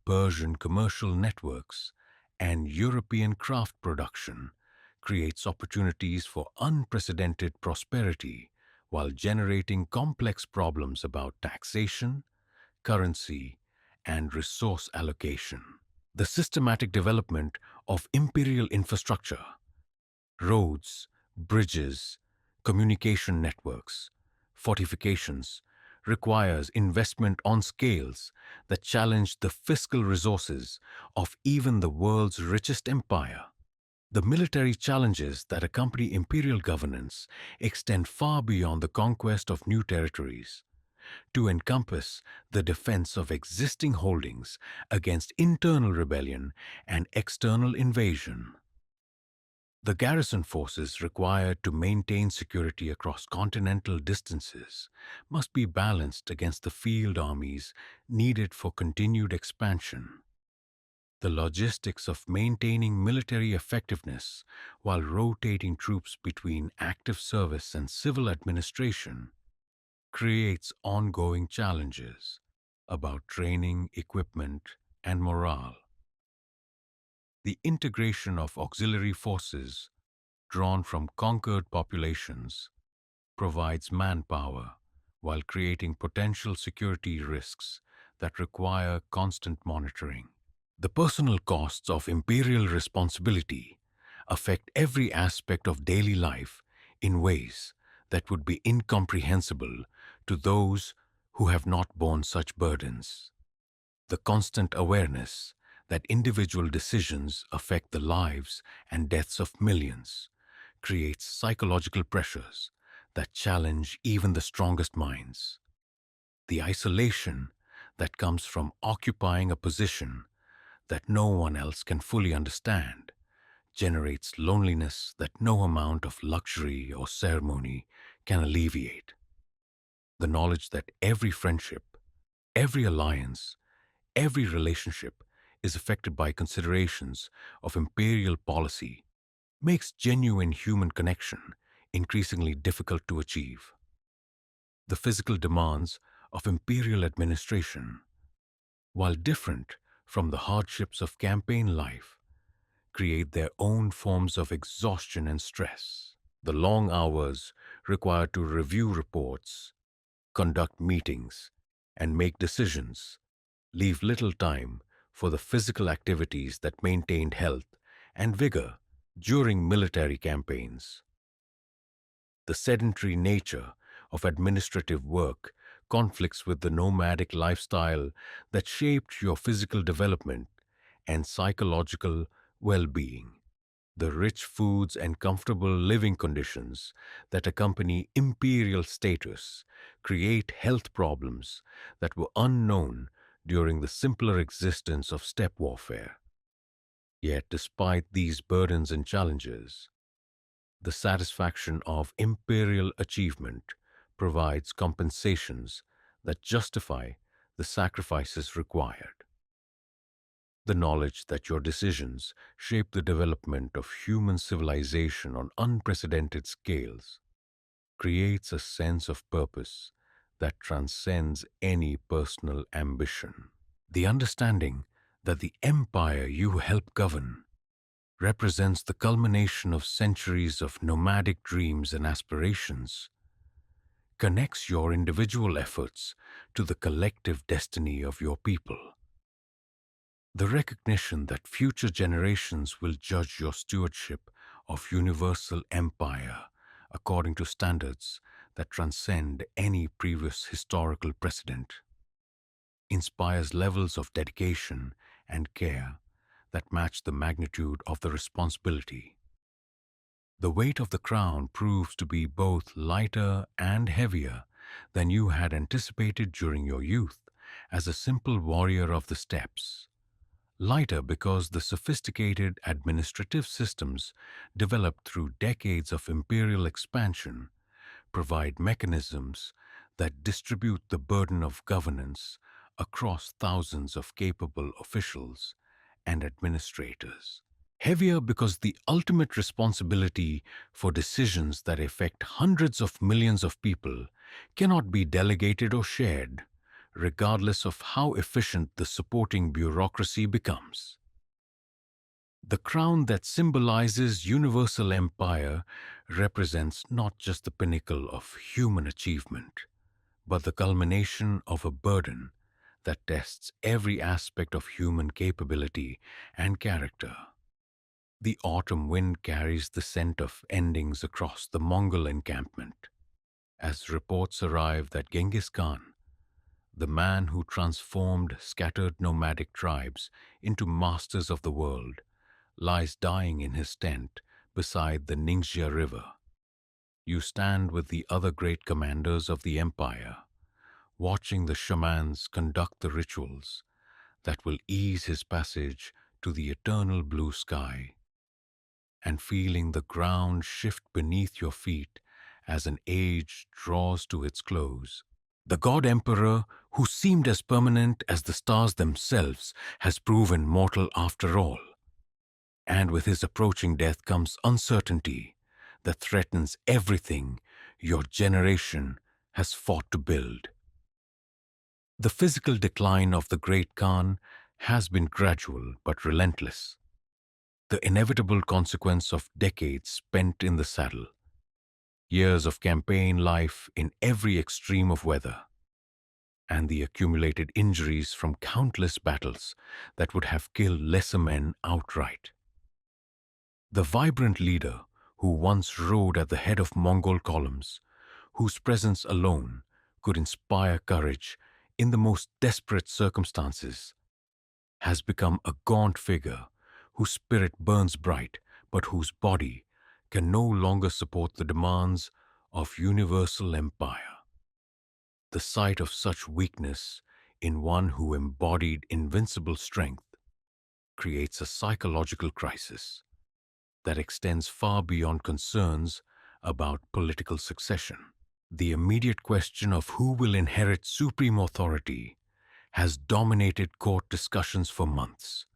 Persian commercial networks, and European craft production creates opportunities for unprecedented prosperity while generating complex problems about taxation, currency, and resource allocation. The systematic development of imperial infrastructure, roads, bridges, communication networks, fortifications, requires investment on scales that challenge the fiscal resources of even the world's richest empire. The military challenges that accompany imperial governance extend far beyond the conquest of new territories to encompass the defense of existing holdings against internal rebellion and external invasion. The garrison forces required to maintain security across continental distances must be balanced against the field armies needed for continued expansion. The logistics of maintaining military effectiveness while rotating troops between active service and civil administration creates ongoing challenges about training, equipment, and morale. The integration of auxiliary forces drawn from conquered populations provides manpower while creating potential security risks that require constant monitoring. The personal costs of imperial responsibility affect every aspect of daily life in ways that would be incomprehensible to those who have not borne such burdens. The constant awareness that individual decisions affect the lives and deaths of millions creates psychological pressures that challenge even the strongest minds. The isolation that comes from occupying a position that no one else can fully understand generates loneliness that no amount of luxury or ceremony can alleviate. The knowledge that every friendship, every alliance, every relationship is affected by considerations of imperial policy makes genuine human connection increasingly difficult to achieve. The physical demands of imperial administration, while different from the hardships of campaign life, create their own forms of exhaustion and stress. The long hours required to review reports, conduct meetings, and make decisions leave little time for the physical activities that maintained health and vigor during military campaigns. The sedentary nature of administrative work conflicts with the nomadic lifestyle that shaped your physical development and psychological well-being. The rich foods and comfortable living conditions that accompany imperial status create health problems that were unknown during the simpler existence of steppe warfare. Yet, despite these burdens and challenges, the satisfaction of imperial achievement provides compensations that justify the sacrifices required. The knowledge that your decisions shape the development of human civilization on unprecedented scales creates a sense of purpose that transcends any personal ambition. The understanding that the empire you help govern represents the culmination of centuries of nomadic dreams and aspirations connects your individual efforts to the collective destiny of your people. The recognition that future generations will judge your stewardship of universal empire according to standards that transcend any previous historical precedent inspires levels of dedication and care that match the magnitude of the responsibility. The weight of the crown proves to be both lighter and heavier than you had anticipated during your youth as a simple warrior of the steppes. Lighter because the sophisticated administrative systems developed through decades of imperial expansion provide mechanisms that distribute the burden of governance across thousands of capable officials and administrators. Heavier because the ultimate responsibility for decisions that affect hundreds of millions of people cannot be delegated or shared, regardless of how efficient the supporting bureaucracy becomes. The crown that symbolizes universal empire represents not just the pinnacle of human achievement, but the culmination of a burden that tests every aspect of human capability and character. The autumn wind carries the scent of endings across the Mongol encampment, as reports arrive that Genghis Khan The man who transformed scattered nomadic tribes into masters of the world lies dying in his tent beside the Ningxia River. You stand with the other great commanders of the empire, watching the shamans conduct the rituals that will ease his passage to the eternal blue sky, and feeling the ground shift beneath your feet as an age draws to its close. The god emperor, who seemed as permanent as the stars themselves, has proven mortal after all. And with his approaching death comes uncertainty that threatens everything your generation has fought to build. The physical decline of the great Khan has been gradual but relentless, the inevitable consequence of decades spent in the saddle, years of campaign life in every extreme of weather, and the accumulated injuries from countless battles that would have killed lesser men outright. The vibrant leader who once rode at the head of Mongol columns, whose presence alone could inspire courage in the most desperate circumstances, has become a gaunt figure whose spirit burns bright but whose body can no longer support the demands of universal empire. The sight of such weakness in one who embodied invincible strength creates a psychological crisis that extends far beyond concerns about political succession. The immediate question of who will inherit supreme authority has dominated court discussions for months,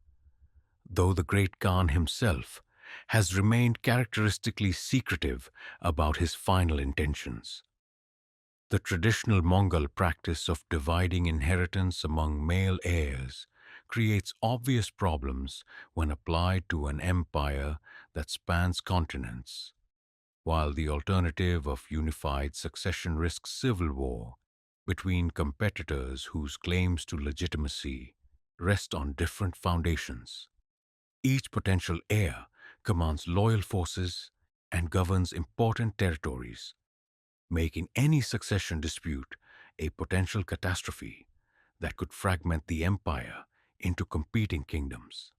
though the great Khan himself has remained characteristically secretive about his final intentions. The traditional Mongol practice of dividing inheritance among male heirs creates obvious problems when applied to an empire that spans continents, while the alternative of unified succession risks civil war between competitors whose claims to legitimacy rest on different foundations. Each potential heir commands loyal forces and governs important territories, making any succession dispute a potential catastrophe that could fragment the empire into competing kingdoms.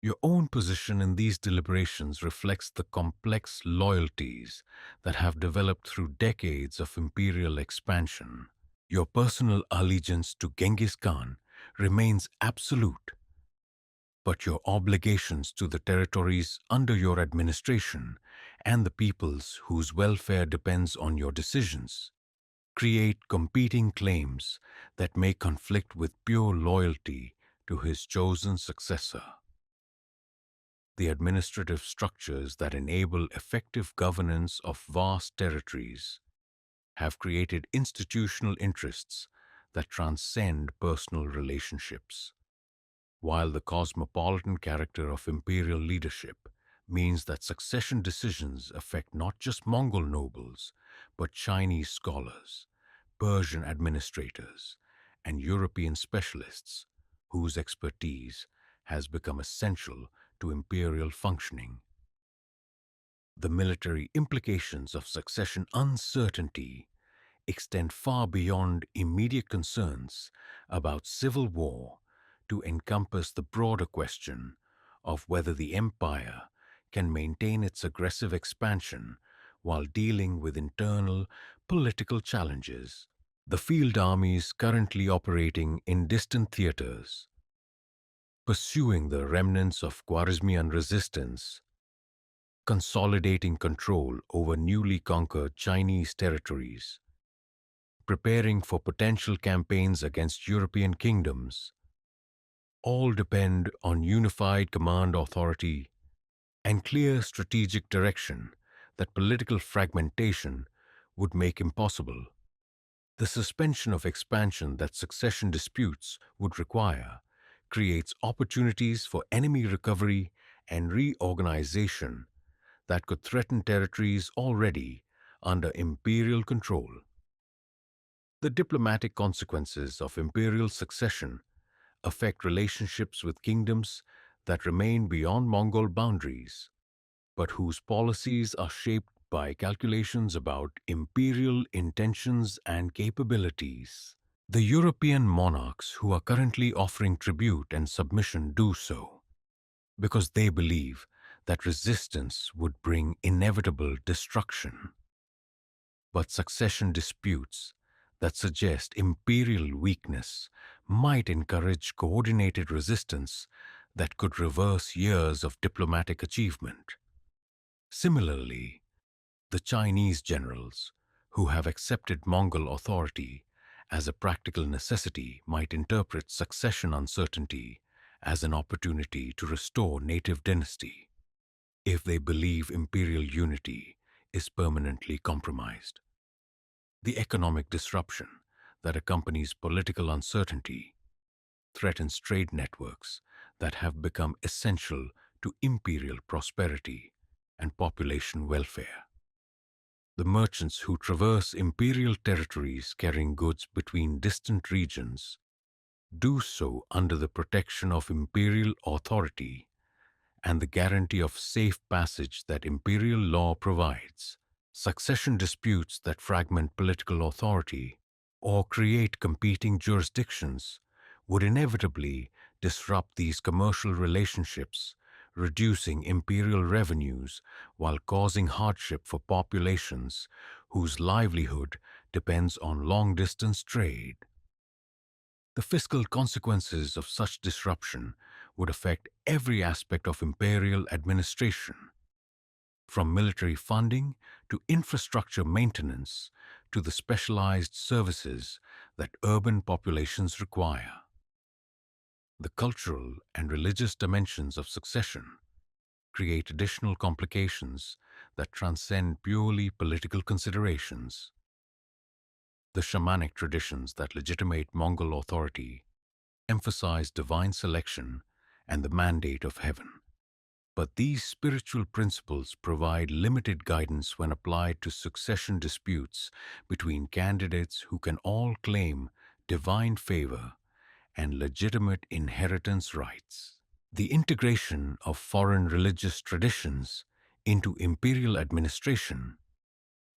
Your own position in these deliberations reflects the complex loyalties that have developed through decades of imperial expansion. Your personal allegiance to Genghis Khan remains absolute, but your obligations to the territories under your administration and the peoples whose welfare depends on your decisions create competing claims that may conflict with pure loyalty to his chosen successor. The administrative structures that enable effective governance of vast territories have created institutional interests that transcend personal relationships, while the cosmopolitan character of imperial leadership means that succession decisions affect not just Mongol nobles, but Chinese scholars, Persian administrators, and European specialists whose expertise has become essential to imperial functioning. The military implications of succession uncertainty extend far beyond immediate concerns about civil war to encompass the broader question of whether the empire can maintain its aggressive expansion while dealing with internal political challenges. The field armies currently operating in distant theaters, pursuing the remnants of Khwarezmian resistance, consolidating control over newly conquered Chinese territories, preparing for potential campaigns against European kingdoms, all depend on unified command authority and clear strategic direction that political fragmentation would make impossible. The suspension of expansion that succession disputes would require creates opportunities for enemy recovery and reorganization that could threaten territories already under imperial control. The diplomatic consequences of imperial succession affect relationships with kingdoms that remain beyond Mongol boundaries, but whose policies are shaped by calculations about imperial intentions and capabilities. The European monarchs who are currently offering tribute and submission do so because they believe that resistance would bring inevitable destruction. But succession disputes that suggest imperial weakness might encourage coordinated resistance that could reverse years of diplomatic achievement. Similarly, the Chinese generals who have accepted Mongol authority as a practical necessity might interpret succession uncertainty as an opportunity to restore native dynasty if they believe imperial unity is permanently compromised. The economic disruption that accompanies political uncertainty threatens trade networks that have become essential to imperial prosperity and population welfare. The merchants who traverse imperial territories carrying goods between distant regions do so under the protection of imperial authority and the guarantee of safe passage that imperial law provides. Succession disputes that fragment political authority or create competing jurisdictions would inevitably disrupt these commercial relationships, reducing imperial revenues while causing hardship for populations whose livelihood depends on long-distance trade. The fiscal consequences of such disruption would affect every aspect of imperial administration, from military funding to infrastructure maintenance to the specialized services that urban populations require. The cultural and religious dimensions of succession create additional complications that transcend purely political considerations. The shamanic traditions that legitimate Mongol authority emphasize divine selection and the mandate of heaven. But these spiritual principles provide limited guidance when applied to succession disputes between candidates who can all claim divine favor and legitimate inheritance rights. The integration of foreign religious traditions into imperial administration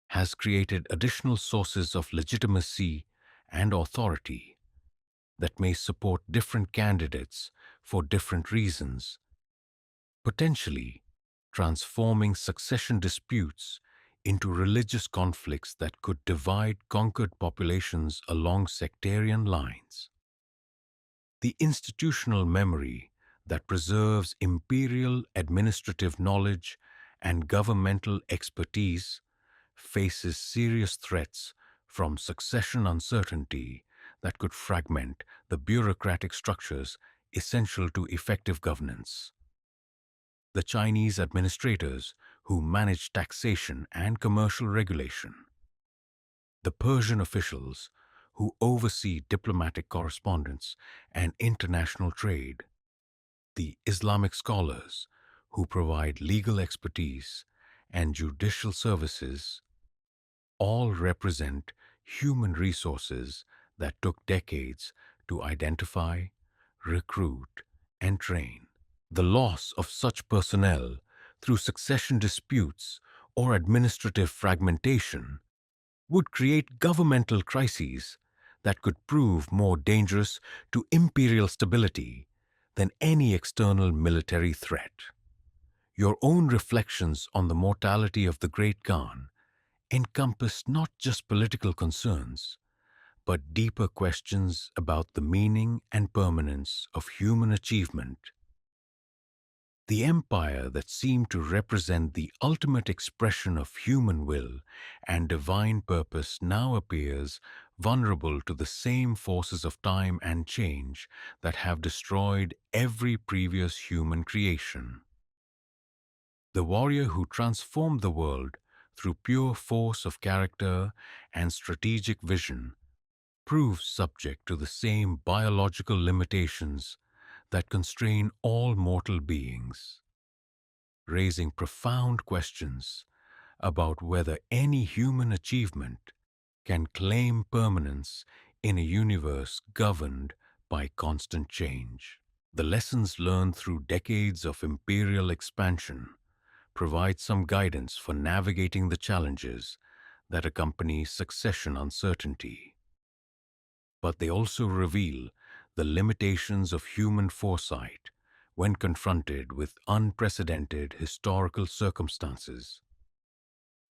has created additional sources of legitimacy and authority that may support different candidates for different reasons, potentially transforming succession disputes into religious conflicts that could divide conquered populations along sectarian lines. The institutional memory that preserves imperial administrative knowledge and governmental expertise faces serious threats from succession uncertainty that could fragment the bureaucratic structures essential to effective governance. The Chinese administrators who manage taxation and commercial regulation, the Persian officials who oversee diplomatic correspondence and international trade, the Islamic scholars who provide legal expertise and judicial services, all represent human resources that took decades to identify, recruit, and train. The loss of such personnel through succession disputes or administrative fragmentation would create governmental crises that could prove more dangerous to imperial stability than any external military threat. Your own reflections on the mortality of the great Khan encompass not just political concerns, but deeper questions about the meaning and permanence of human achievement. The empire that seemed to represent the ultimate expression of human will and divine purpose now appears vulnerable to the same forces of time and change that have destroyed every previous human creation. The warrior who transformed the world through pure force of character and strategic vision proves subject to the same biological limitations that constrain all mortal beings, raising profound questions about whether any human achievement can claim permanence in a universe governed by constant change. The lessons learned through decades of imperial expansion provide some guidance for navigating the challenges that accompany succession uncertainty. but they also reveal the limitations of human foresight when confronted with unprecedented historical circumstances.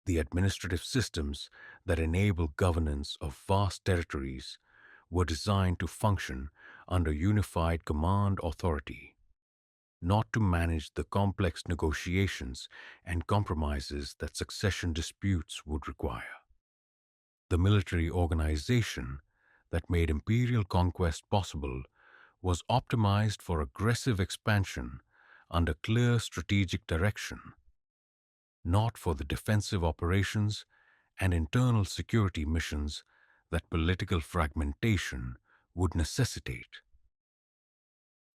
The administrative systems that enable governance of vast territories were designed to function under unified command authority, not to manage the complex negotiations and compromises that succession disputes would require. The military organization that made imperial conquest possible was optimized for aggressive expansion under clear strategic direction, not for the defensive operations and internal security missions that political fragmentation would necessitate.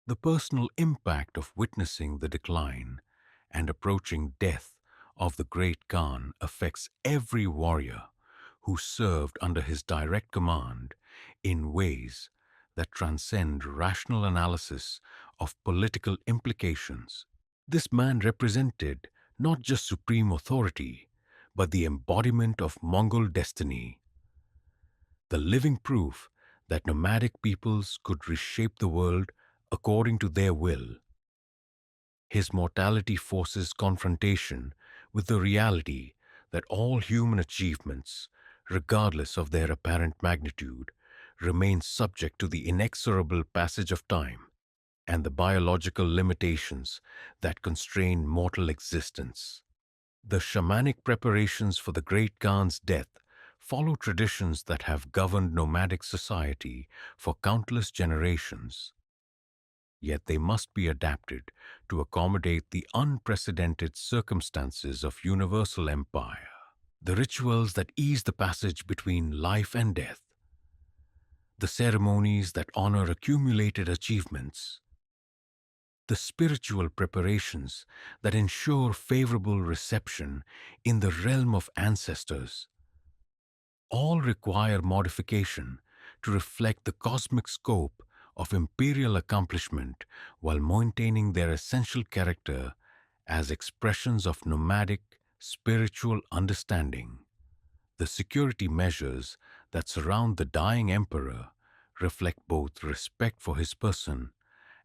The personal impact of witnessing the decline and approaching death of the great Khan affects every warrior who served under his direct command in ways that transcend rational analysis of political implications. This man represented not just supreme authority, but the embodiment of Mongol destiny, the living proof that nomadic peoples could reshape the world according to their will. His mortality forces confrontation with the reality that all human achievements, regardless of their apparent magnitude, remain subject to the inexorable passage of time and the biological limitations that constrain mortal existence. The shamanic preparations for the great Khan's death follow traditions that have governed nomadic society for countless generations. Yet they must be adapted to accommodate the unprecedented circumstances of universal empire. The rituals that ease the passage between life and death, the ceremonies that honor accumulated achievements, the spiritual preparations that ensure favorable reception in the realm of ancestors, all require modification to reflect the cosmic scope of imperial accomplishment while maintaining their essential character as expressions of nomadic spiritual understanding. The security measures that surround the dying emperor reflect both respect for his person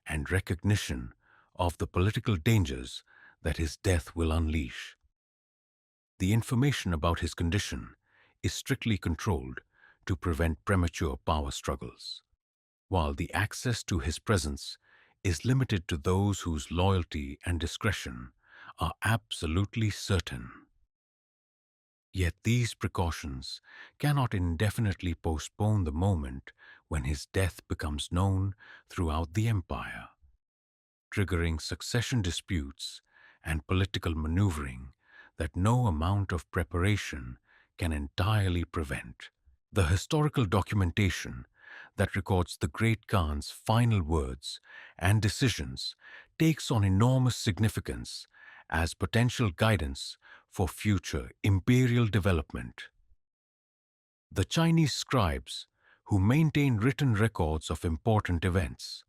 and recognition of the political dangers that his death will unleash. The information about his condition is strictly controlled to prevent premature power struggles, while the access to his presence is limited to those whose loyalty and discretion are absolutely certain. Yet these precautions cannot indefinitely postpone the moment when his death becomes known throughout the empire, triggering succession disputes and political maneuvering that no amount of preparation can entirely prevent. The historical documentation that records the great Khan's final words and decisions takes on enormous significance as potential guidance for future imperial development. The Chinese scribes who maintain written records of important events,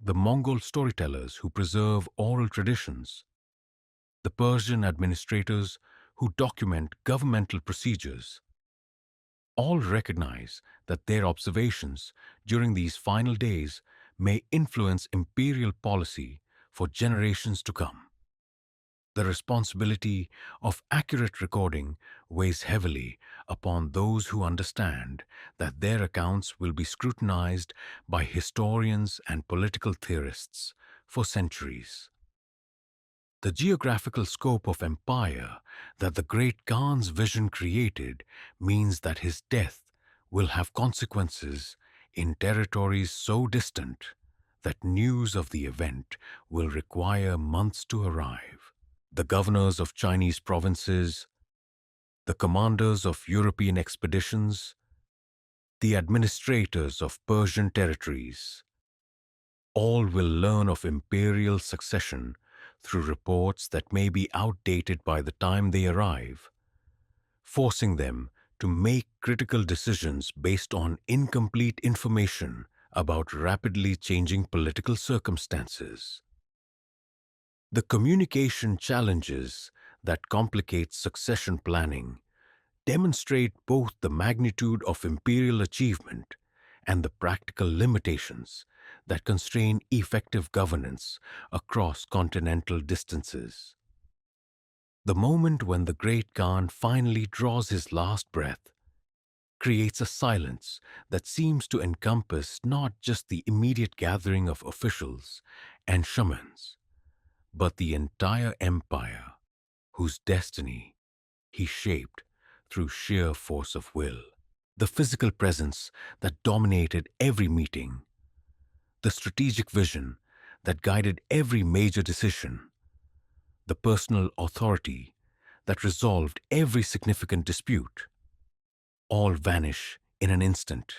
the Mongol storytellers who preserve oral traditions, the Persian administrators who document governmental procedures, all recognize that their observations during these final days may influence imperial policy for generations to come. The responsibility of accurate recording weighs heavily upon those who understand that their accounts will be scrutinized by historians and political theorists for centuries. The geographical scope of empire that the great Khan's vision created means that his death will have consequences in territories so distant that news of the event will require months to arrive. The governors of Chinese provinces, the commanders of European expeditions, the administrators of Persian territories, all will learn of imperial succession through reports that may be outdated by the time they arrive, forcing them to make critical decisions based on incomplete information about rapidly changing political circumstances. The communication challenges that complicate succession planning demonstrate both the magnitude of imperial achievement and the practical limitations that constrain effective governance across continental distances. The moment when the great Khan finally draws his last breath creates a silence that seems to encompass not just the immediate gathering of officials and shamans, but the entire empire whose destiny he shaped through sheer force of will. The physical presence that dominated every meeting, the strategic vision that guided every major decision, the personal authority that resolved every significant dispute, all vanish in an instant,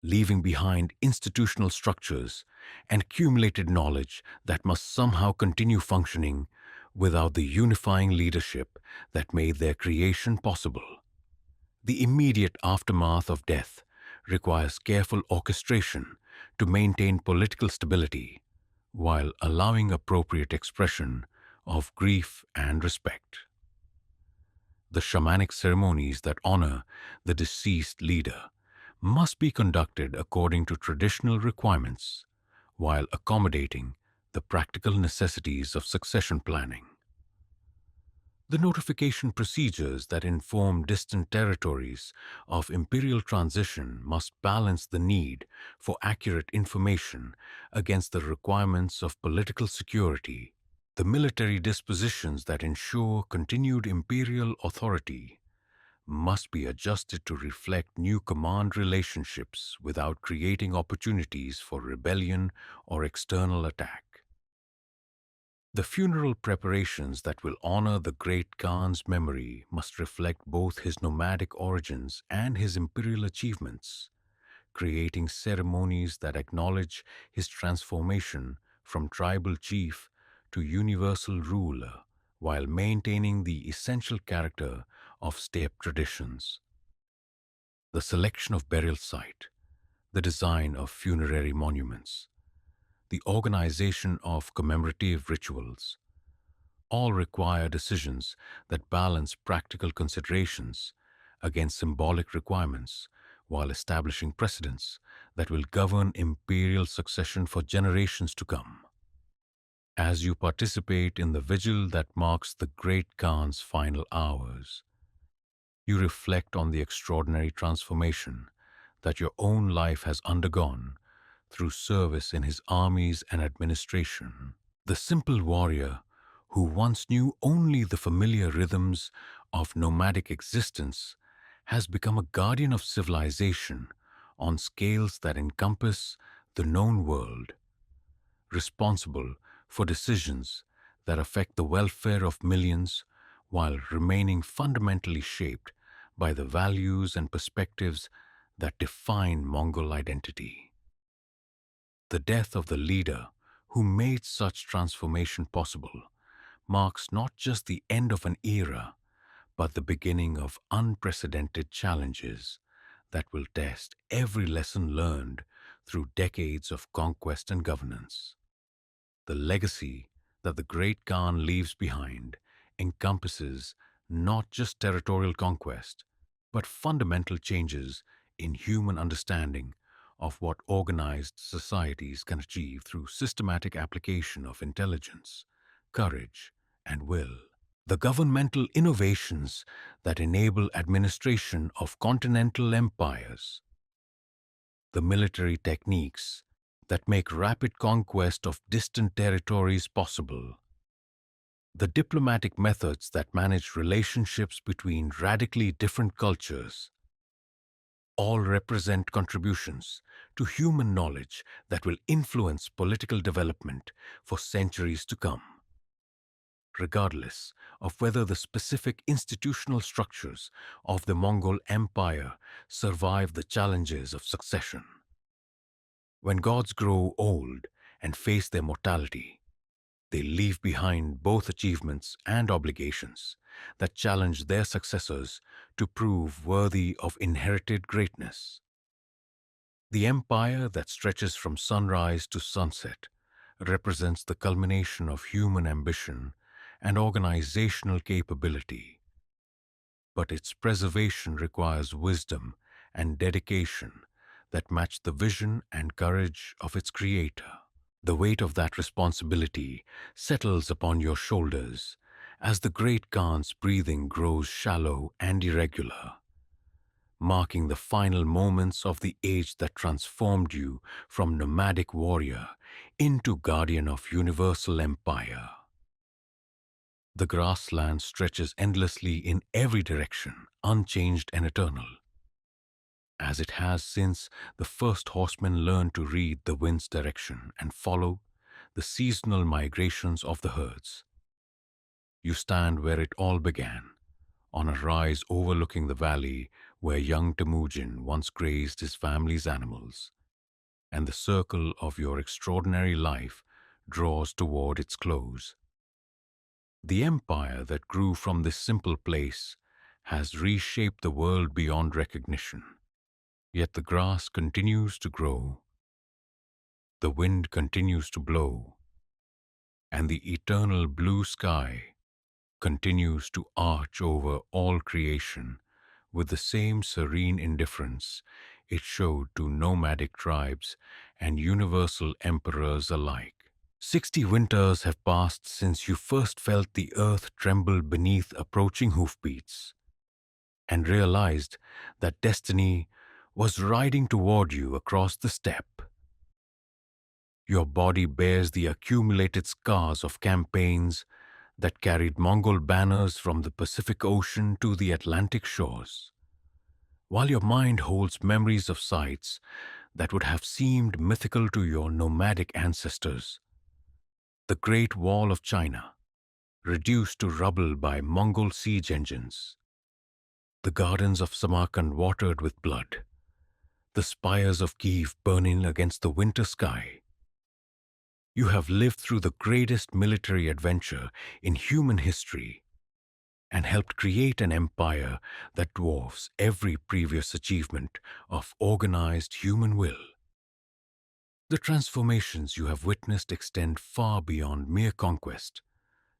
leaving behind institutional structures and accumulated knowledge that must somehow continue functioning without the unifying leadership that made their creation possible. The immediate aftermath of death requires careful orchestration to maintain political stability while allowing appropriate expression of grief and respect. The shamanic ceremonies that honor the deceased leader must be conducted according to traditional requirements while accommodating the practical necessities of succession planning. The notification procedures that inform distant territories of imperial transition must balance the need for accurate information against the requirements of political security. The military dispositions that ensure continued imperial authority must be adjusted to reflect new command relationships without creating opportunities for rebellion or external attack. The funeral preparations that will honor the great Khan's memory must reflect both his nomadic origins and his imperial achievements, creating ceremonies that acknowledge his transformation from tribal chief to universal ruler while maintaining the essential character of steppe traditions. The selection of burial site, the design of funerary monuments, the organization of commemorative rituals, all require decisions that balance practical considerations against symbolic requirements while establishing precedents that will govern imperial succession for generations to come. As you participate in the vigil that marks the great Khan's final hours, you reflect on the extraordinary transformation that your own life has undergone through service in his armies and administration. The simple warrior who once knew only the familiar rhythms of nomadic existence has become a guardian of civilization on scales that encompass the known world, responsible for decisions that affect the welfare of millions while remaining fundamentally shaped by the values and perspectives that define Mongol identity. The death of the leader who made such transformation possible marks not just the end of an era, but the beginning of unprecedented challenges that will test every lesson learned through decades of conquest and governance. The legacy that the great Khan leaves behind encompasses not just territorial conquest, but fundamental changes in human understanding of what organized societies can achieve through systematic application of intelligence, courage, and will. The governmental innovations that enable administration of continental empires, the military techniques that make rapid conquest of distant territories possible, the diplomatic methods that manage relationships between radically different cultures, all represent contributions to human knowledge that will influence political development for centuries to come, regardless of whether the specific institutional structures of the Mongol Empire survive the challenges of succession. When gods grow old and face their mortality, they leave behind both achievements and obligations that challenge their successors to prove worthy of inherited greatness. The empire that stretches from sunrise to sunset represents the culmination of human ambition and organizational capability, but its preservation requires wisdom and dedication that matched the vision and courage of its creator. The weight of that responsibility settles upon your shoulders as the great Khan's breathing grows shallow and irregular, marking the final moments of the age that transformed you from nomadic warrior into guardian of universal empire. The grassland stretches endlessly in every direction, unchanged and eternal, as it has since the first horsemen learned to read the wind's direction and follow the seasonal migrations of the herds. You stand where it all began, on a rise overlooking the valley where young Temujin once grazed his family's animals, and the circle of your extraordinary life draws toward its close. The empire that grew from this simple place has reshaped the world beyond recognition. Yet the grass continues to grow, the wind continues to blow, and the eternal blue sky continues to arch over all creation with the same serene indifference it showed to nomadic tribes and universal emperors alike. 60 winters have passed since you first felt the earth tremble beneath approaching hoofbeats and realized that destiny was riding toward you across the steppe. Your body bears the accumulated scars of campaigns that carried Mongol banners from the Pacific Ocean to the Atlantic shores, while your mind holds memories of sights that would have seemed mythical to your nomadic ancestors. The Great Wall of China, reduced to rubble by Mongol siege engines, the gardens of Samarkand watered with blood, the spires of Kiev burning against the winter sky. You have lived through the greatest military adventure in human history and helped create an empire that dwarfs every previous achievement of organized human will. The transformations you have witnessed extend far beyond mere conquest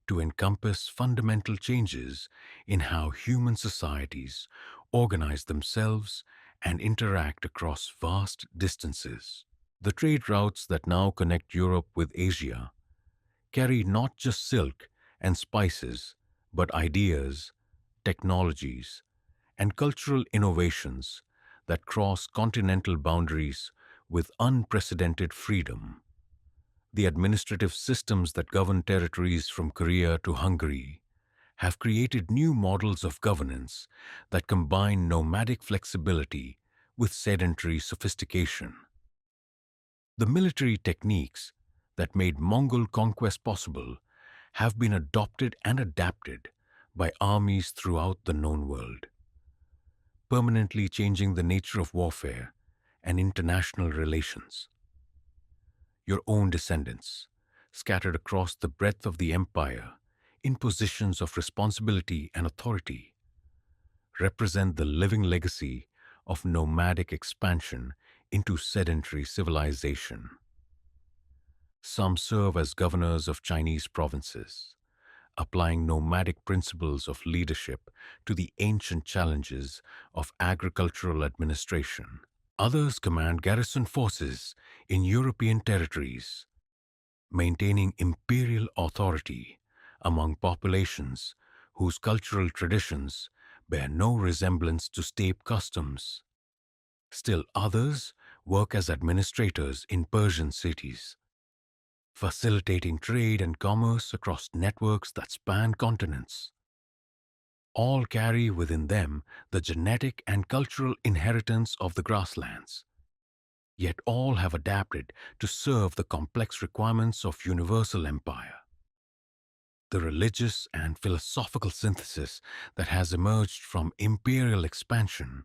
to encompass fundamental changes in how human societies organize themselves and interact across vast distances. The trade routes that now connect Europe with Asia carry not just silk and spices, but ideas, technologies, and cultural innovations that cross continental boundaries with unprecedented freedom. The administrative systems that govern territories from Korea to Hungary have created new models of governance that combine nomadic flexibility with sedentary sophistication. The military techniques that made Mongol conquest possible have been adopted and adapted by armies throughout the known world, permanently changing the nature of warfare and international relations. Your own descendants, scattered across the breadth of the empire in positions of responsibility and authority, represent the living legacy of nomadic expansion into sedentary civilization. Some serve as governors of Chinese provinces, applying nomadic principles of leadership to the ancient challenges of agricultural administration. Others command garrison forces in European territories, maintaining imperial authority among populations whose cultural traditions bear no resemblance to steppe customs. Still others work as administrators in Persian cities, facilitating trade and commerce across networks that span continents. All carry within them the genetic and cultural inheritance of the grasslands, yet all have adapted to serve the complex requirements of universal empire. The religious and philosophical synthesis that has emerged from imperial expansion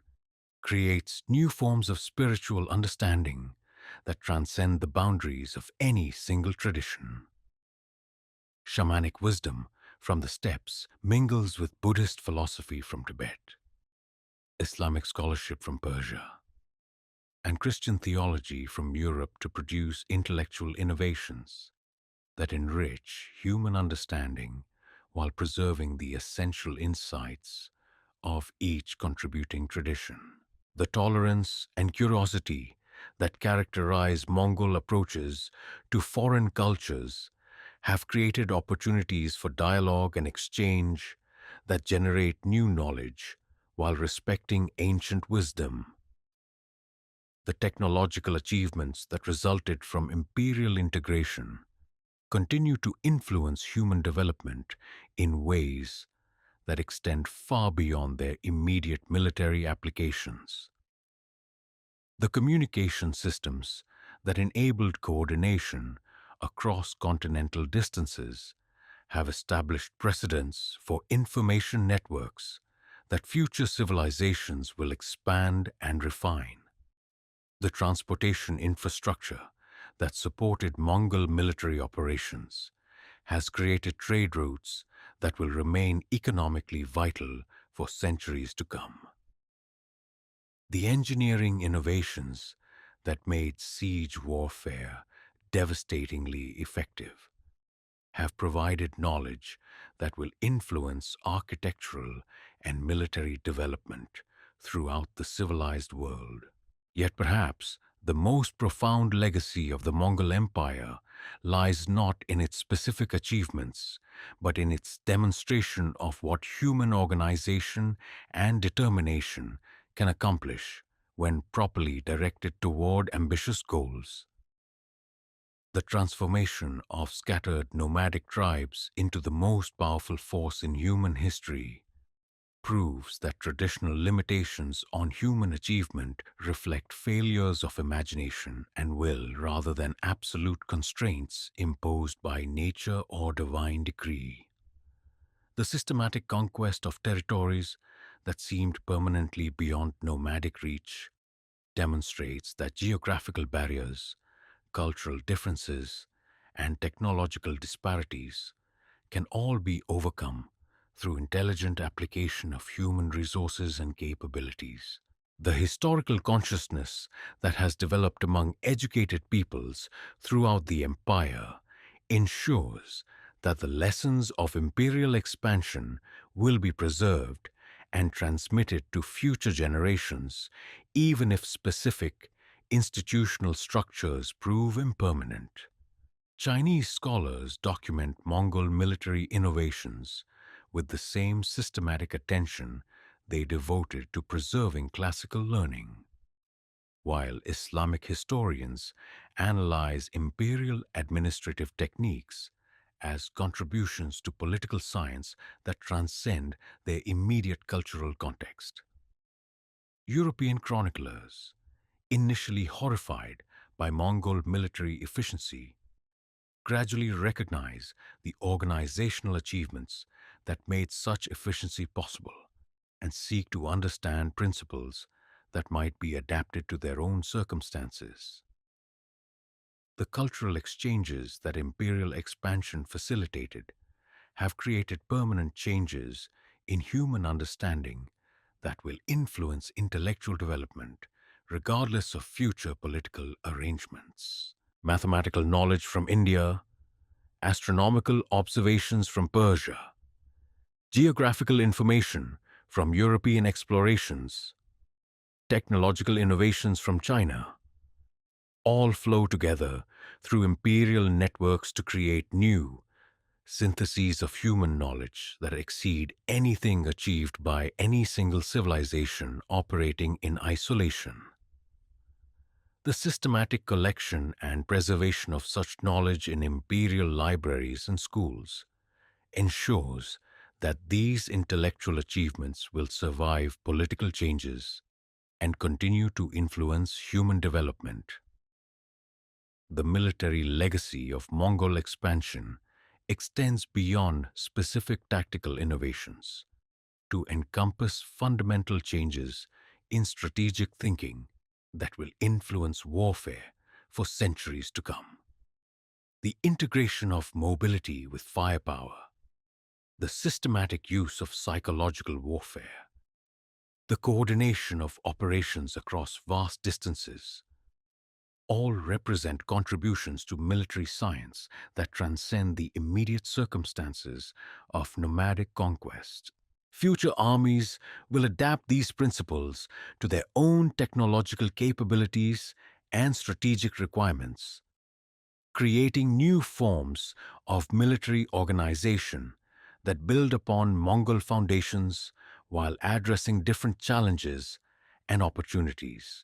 creates new forms of spiritual understanding that transcend the boundaries of any single tradition. Shamanic wisdom from the steppes mingles with Buddhist philosophy from Tibet, Islamic scholarship from Persia, and Christian theology from Europe to produce intellectual innovations that enrich human understanding while preserving the essential insights of each contributing tradition. The tolerance and curiosity that characterize Mongol approaches to foreign cultures have created opportunities for dialogue and exchange that generate new knowledge while respecting ancient wisdom. The technological achievements that resulted from imperial integration continue to influence human development in ways that extend far beyond their immediate military applications. The communication systems that enabled coordination across continental distances have established precedents for information networks that future civilizations will expand and refine. The transportation infrastructure that supported Mongol military operations has created trade routes that will remain economically vital for centuries to come. The engineering innovations that made siege warfare devastatingly effective have provided knowledge that will influence architectural and military development throughout the civilized world. Yet perhaps the most profound legacy of the Mongol Empire lies not in its specific achievements, but in its demonstration of what human organization and determination can accomplish when properly directed toward ambitious goals. The transformation of scattered nomadic tribes into the most powerful force in human history proves that traditional limitations on human achievement reflect failures of imagination and will rather than absolute constraints imposed by nature or divine decree. The systematic conquest of territories that seemed permanently beyond nomadic reach demonstrates that geographical barriers, cultural differences, and technological disparities can all be overcome through intelligent application of human resources and capabilities. The historical consciousness that has developed among educated peoples throughout the empire ensures that the lessons of imperial expansion will be preserved and transmitted to future generations, even if specific institutional structures prove impermanent. Chinese scholars document Mongol military innovations with the same systematic attention they devoted to preserving classical learning, while Islamic historians analyze imperial administrative techniques as contributions to political science that transcend their immediate cultural context. European chroniclers, initially horrified by Mongol military efficiency, gradually recognize the organizational achievements that made such efficiency possible and seek to understand principles that might be adapted to their own circumstances. The cultural exchanges that imperial expansion facilitated have created permanent changes in human understanding that will influence intellectual development regardless of future political arrangements. Mathematical knowledge from India, astronomical observations from Persia, geographical information from European explorations, technological innovations from China, all flow together through imperial networks to create new syntheses of human knowledge that exceed anything achieved by any single civilization operating in isolation. The systematic collection and preservation of such knowledge in imperial libraries and schools ensures that these intellectual achievements will survive political changes and continue to influence human development. The military legacy of Mongol expansion extends beyond specific tactical innovations to encompass fundamental changes in strategic thinking that will influence warfare for centuries to come. The integration of mobility with firepower, the systematic use of psychological warfare, the coordination of operations across vast distances, all represent contributions to military science that transcend the immediate circumstances of nomadic conquest. Future armies will adapt these principles to their own technological capabilities and strategic requirements, creating new forms of military organization that build upon Mongol foundations while addressing different challenges and opportunities.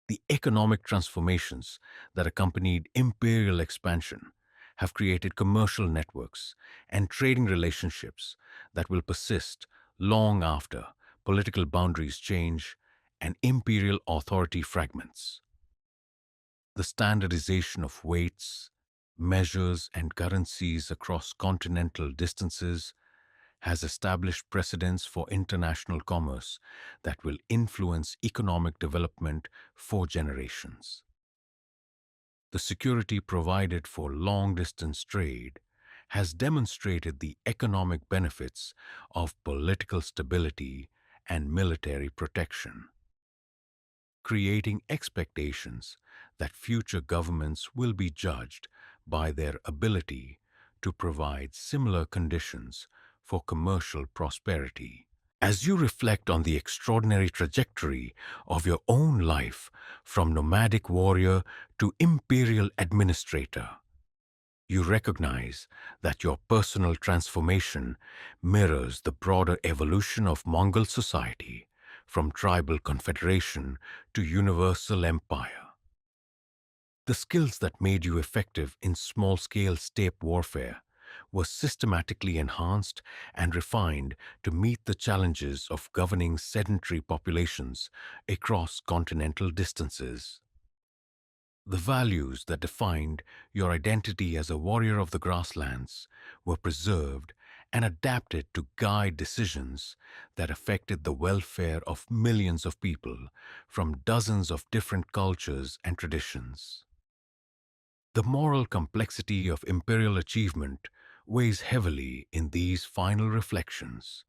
The economic transformations that accompanied imperial expansion have created commercial networks and trading relationships that will persist long after political boundaries change and imperial authority fragments. The standardization of weights, measures, and currencies across continental distances has established precedents for international commerce that will influence economic development for generations. The security provided for long-distance trade has demonstrated the economic benefits of political stability and military protection, creating expectations that future governments will be judged by their ability to provide similar conditions for commercial prosperity. As you reflect on the extraordinary trajectory of your own life from nomadic warrior to imperial administrator, you recognize that your personal transformation mirrors the broader evolution of Mongol society from tribal confederation to universal empire. The skills that made you effective in small-scale steppe warfare were systematically enhanced and refined to meet the challenges of governing sedentary populations across continental distances. The values that defined your identity as a warrior of the grasslands were preserved and adapted to guide decisions that affected the welfare of millions of people from dozens of different cultures and traditions. The moral complexity of imperial achievement weighs heavily in these final reflections.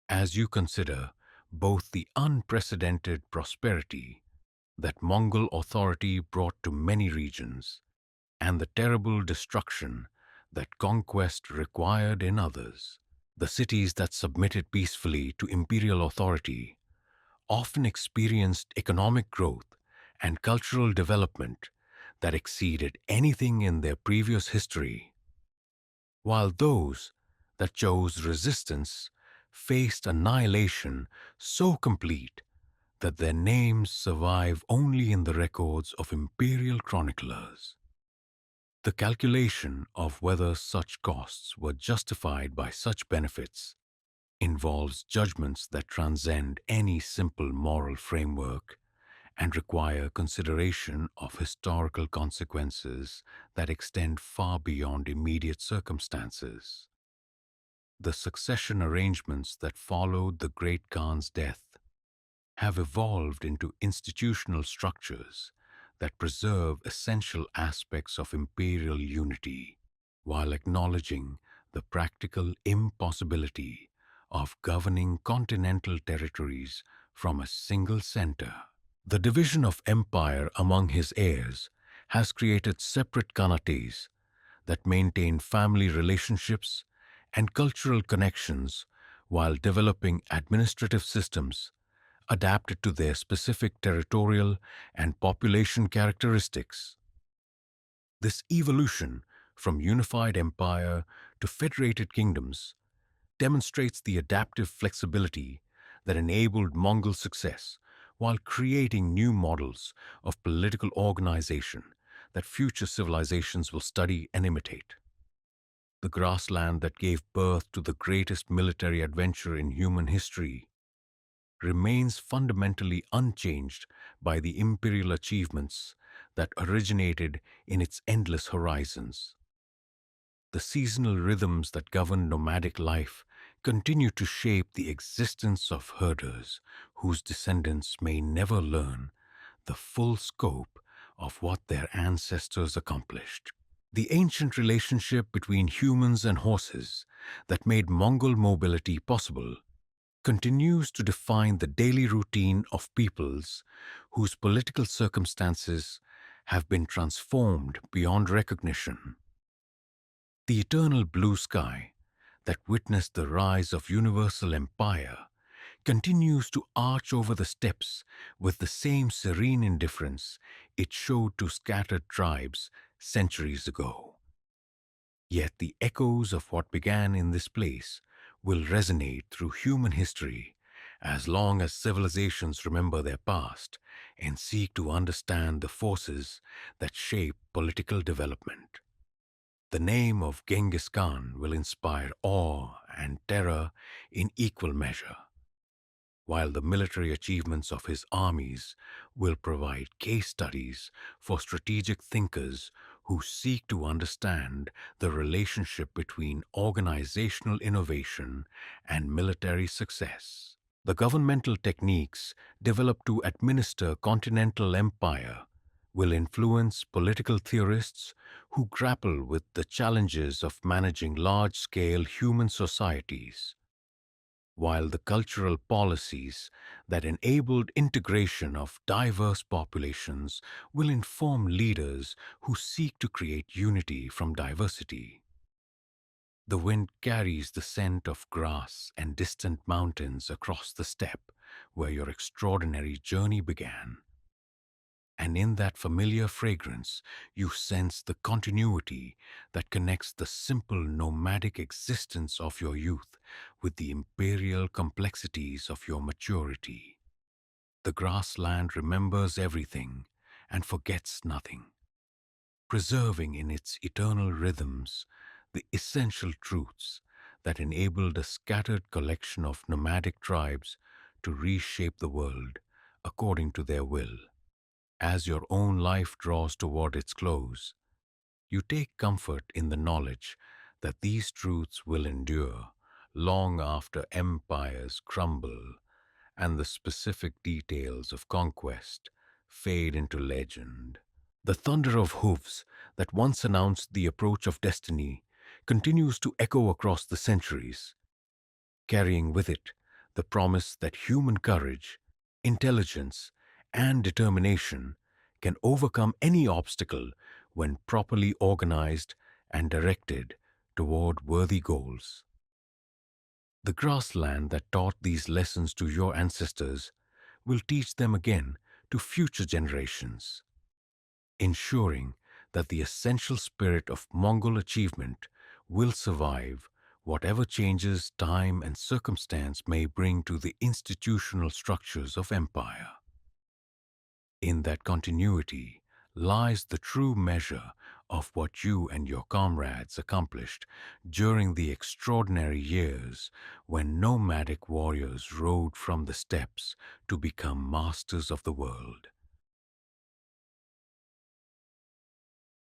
As you consider both the unprecedented prosperity that Mongol authority brought to many regions and the terrible destruction that conquest required in others, the cities that submitted peacefully to imperial authority often experienced economic growth and cultural development that exceeded anything in their previous history, while those that chose resistance faced annihilation so complete that their names survive only in the records of imperial chroniclers. The calculation of whether such costs were justified by such benefits involves judgments that transcend any simple moral framework and require consideration of historical consequences that extend far beyond immediate circumstances. The succession arrangements that followed the Great Khan's death have evolved into institutional structures that preserve essential aspects of imperial unity, while acknowledging the practical impossibility of governing continental territories from a single center. The division of empire among his heirs has created separate khanates that maintain family relationships and cultural connections while developing administrative systems adapted to their specific territorial and population characteristics. This evolution from unified empire to federated kingdoms demonstrates the adaptive flexibility that enabled Mongol success while creating new models of political organization that future civilizations will study and imitate. The grassland that gave birth to the greatest military adventure in human history remains fundamentally unchanged by the imperial achievements that originated in its endless horizons. The seasonal rhythms that govern nomadic life continue to shape the existence of herders whose descendants may never learn the full scope of what their ancestors accomplished. The ancient relationship between humans and horses that made Mongol mobility possible continues to define the daily routine of peoples whose political circumstances have been transformed beyond recognition. The eternal blue sky that witnessed the rise of universal empire continues to arch over the steppes with the same serene indifference it showed to scattered tribes centuries ago. Yet the echoes of what began in this place will resonate through human history as long as civilizations remember their past and seek to understand the forces that shape political development. The name of Genghis Khan will inspire awe and terror in equal measure, while the military achievements of his armies will provide case studies for strategic thinkers who seek to understand the relationship between organizational innovation and military success. The governmental techniques developed to administer continental empire will influence political theorists who grapple with the challenges of managing large-scale human societies, while the cultural policies that enabled integration of diverse populations will inform leaders who seek to create unity from diversity. The wind carries the scent of grass and distant mountains across the steppe where your extraordinary journey began. And in that familiar fragrance, you sense the continuity that connects the simple nomadic existence of your youth with the imperial complexities of your maturity. The grassland remembers everything and forgets nothing, preserving in its eternal rhythms the essential truths that enabled a scattered collection of nomadic tribes to reshape the world according to their will. As your own life draws toward its close, you take comfort in the knowledge that these truths will endure long after empires crumble and the specific details of conquest fade into legend. The thunder of hooves that once announced the approach of destiny continues to echo across the centuries, carrying with it the promise that human courage, intelligence, and determination can overcome any obstacle when properly organized and directed toward worthy goals. The grassland that taught these lessons to your ancestors will teach them again to future generations, ensuring that the essential spirit of Mongol achievement will survive whatever changes time and circumstance may bring to the institutional structures of empire. In that continuity lies the true measure of what you and your comrades accomplished during the extraordinary years when nomadic warriors rode from the steppes to become masters of the world.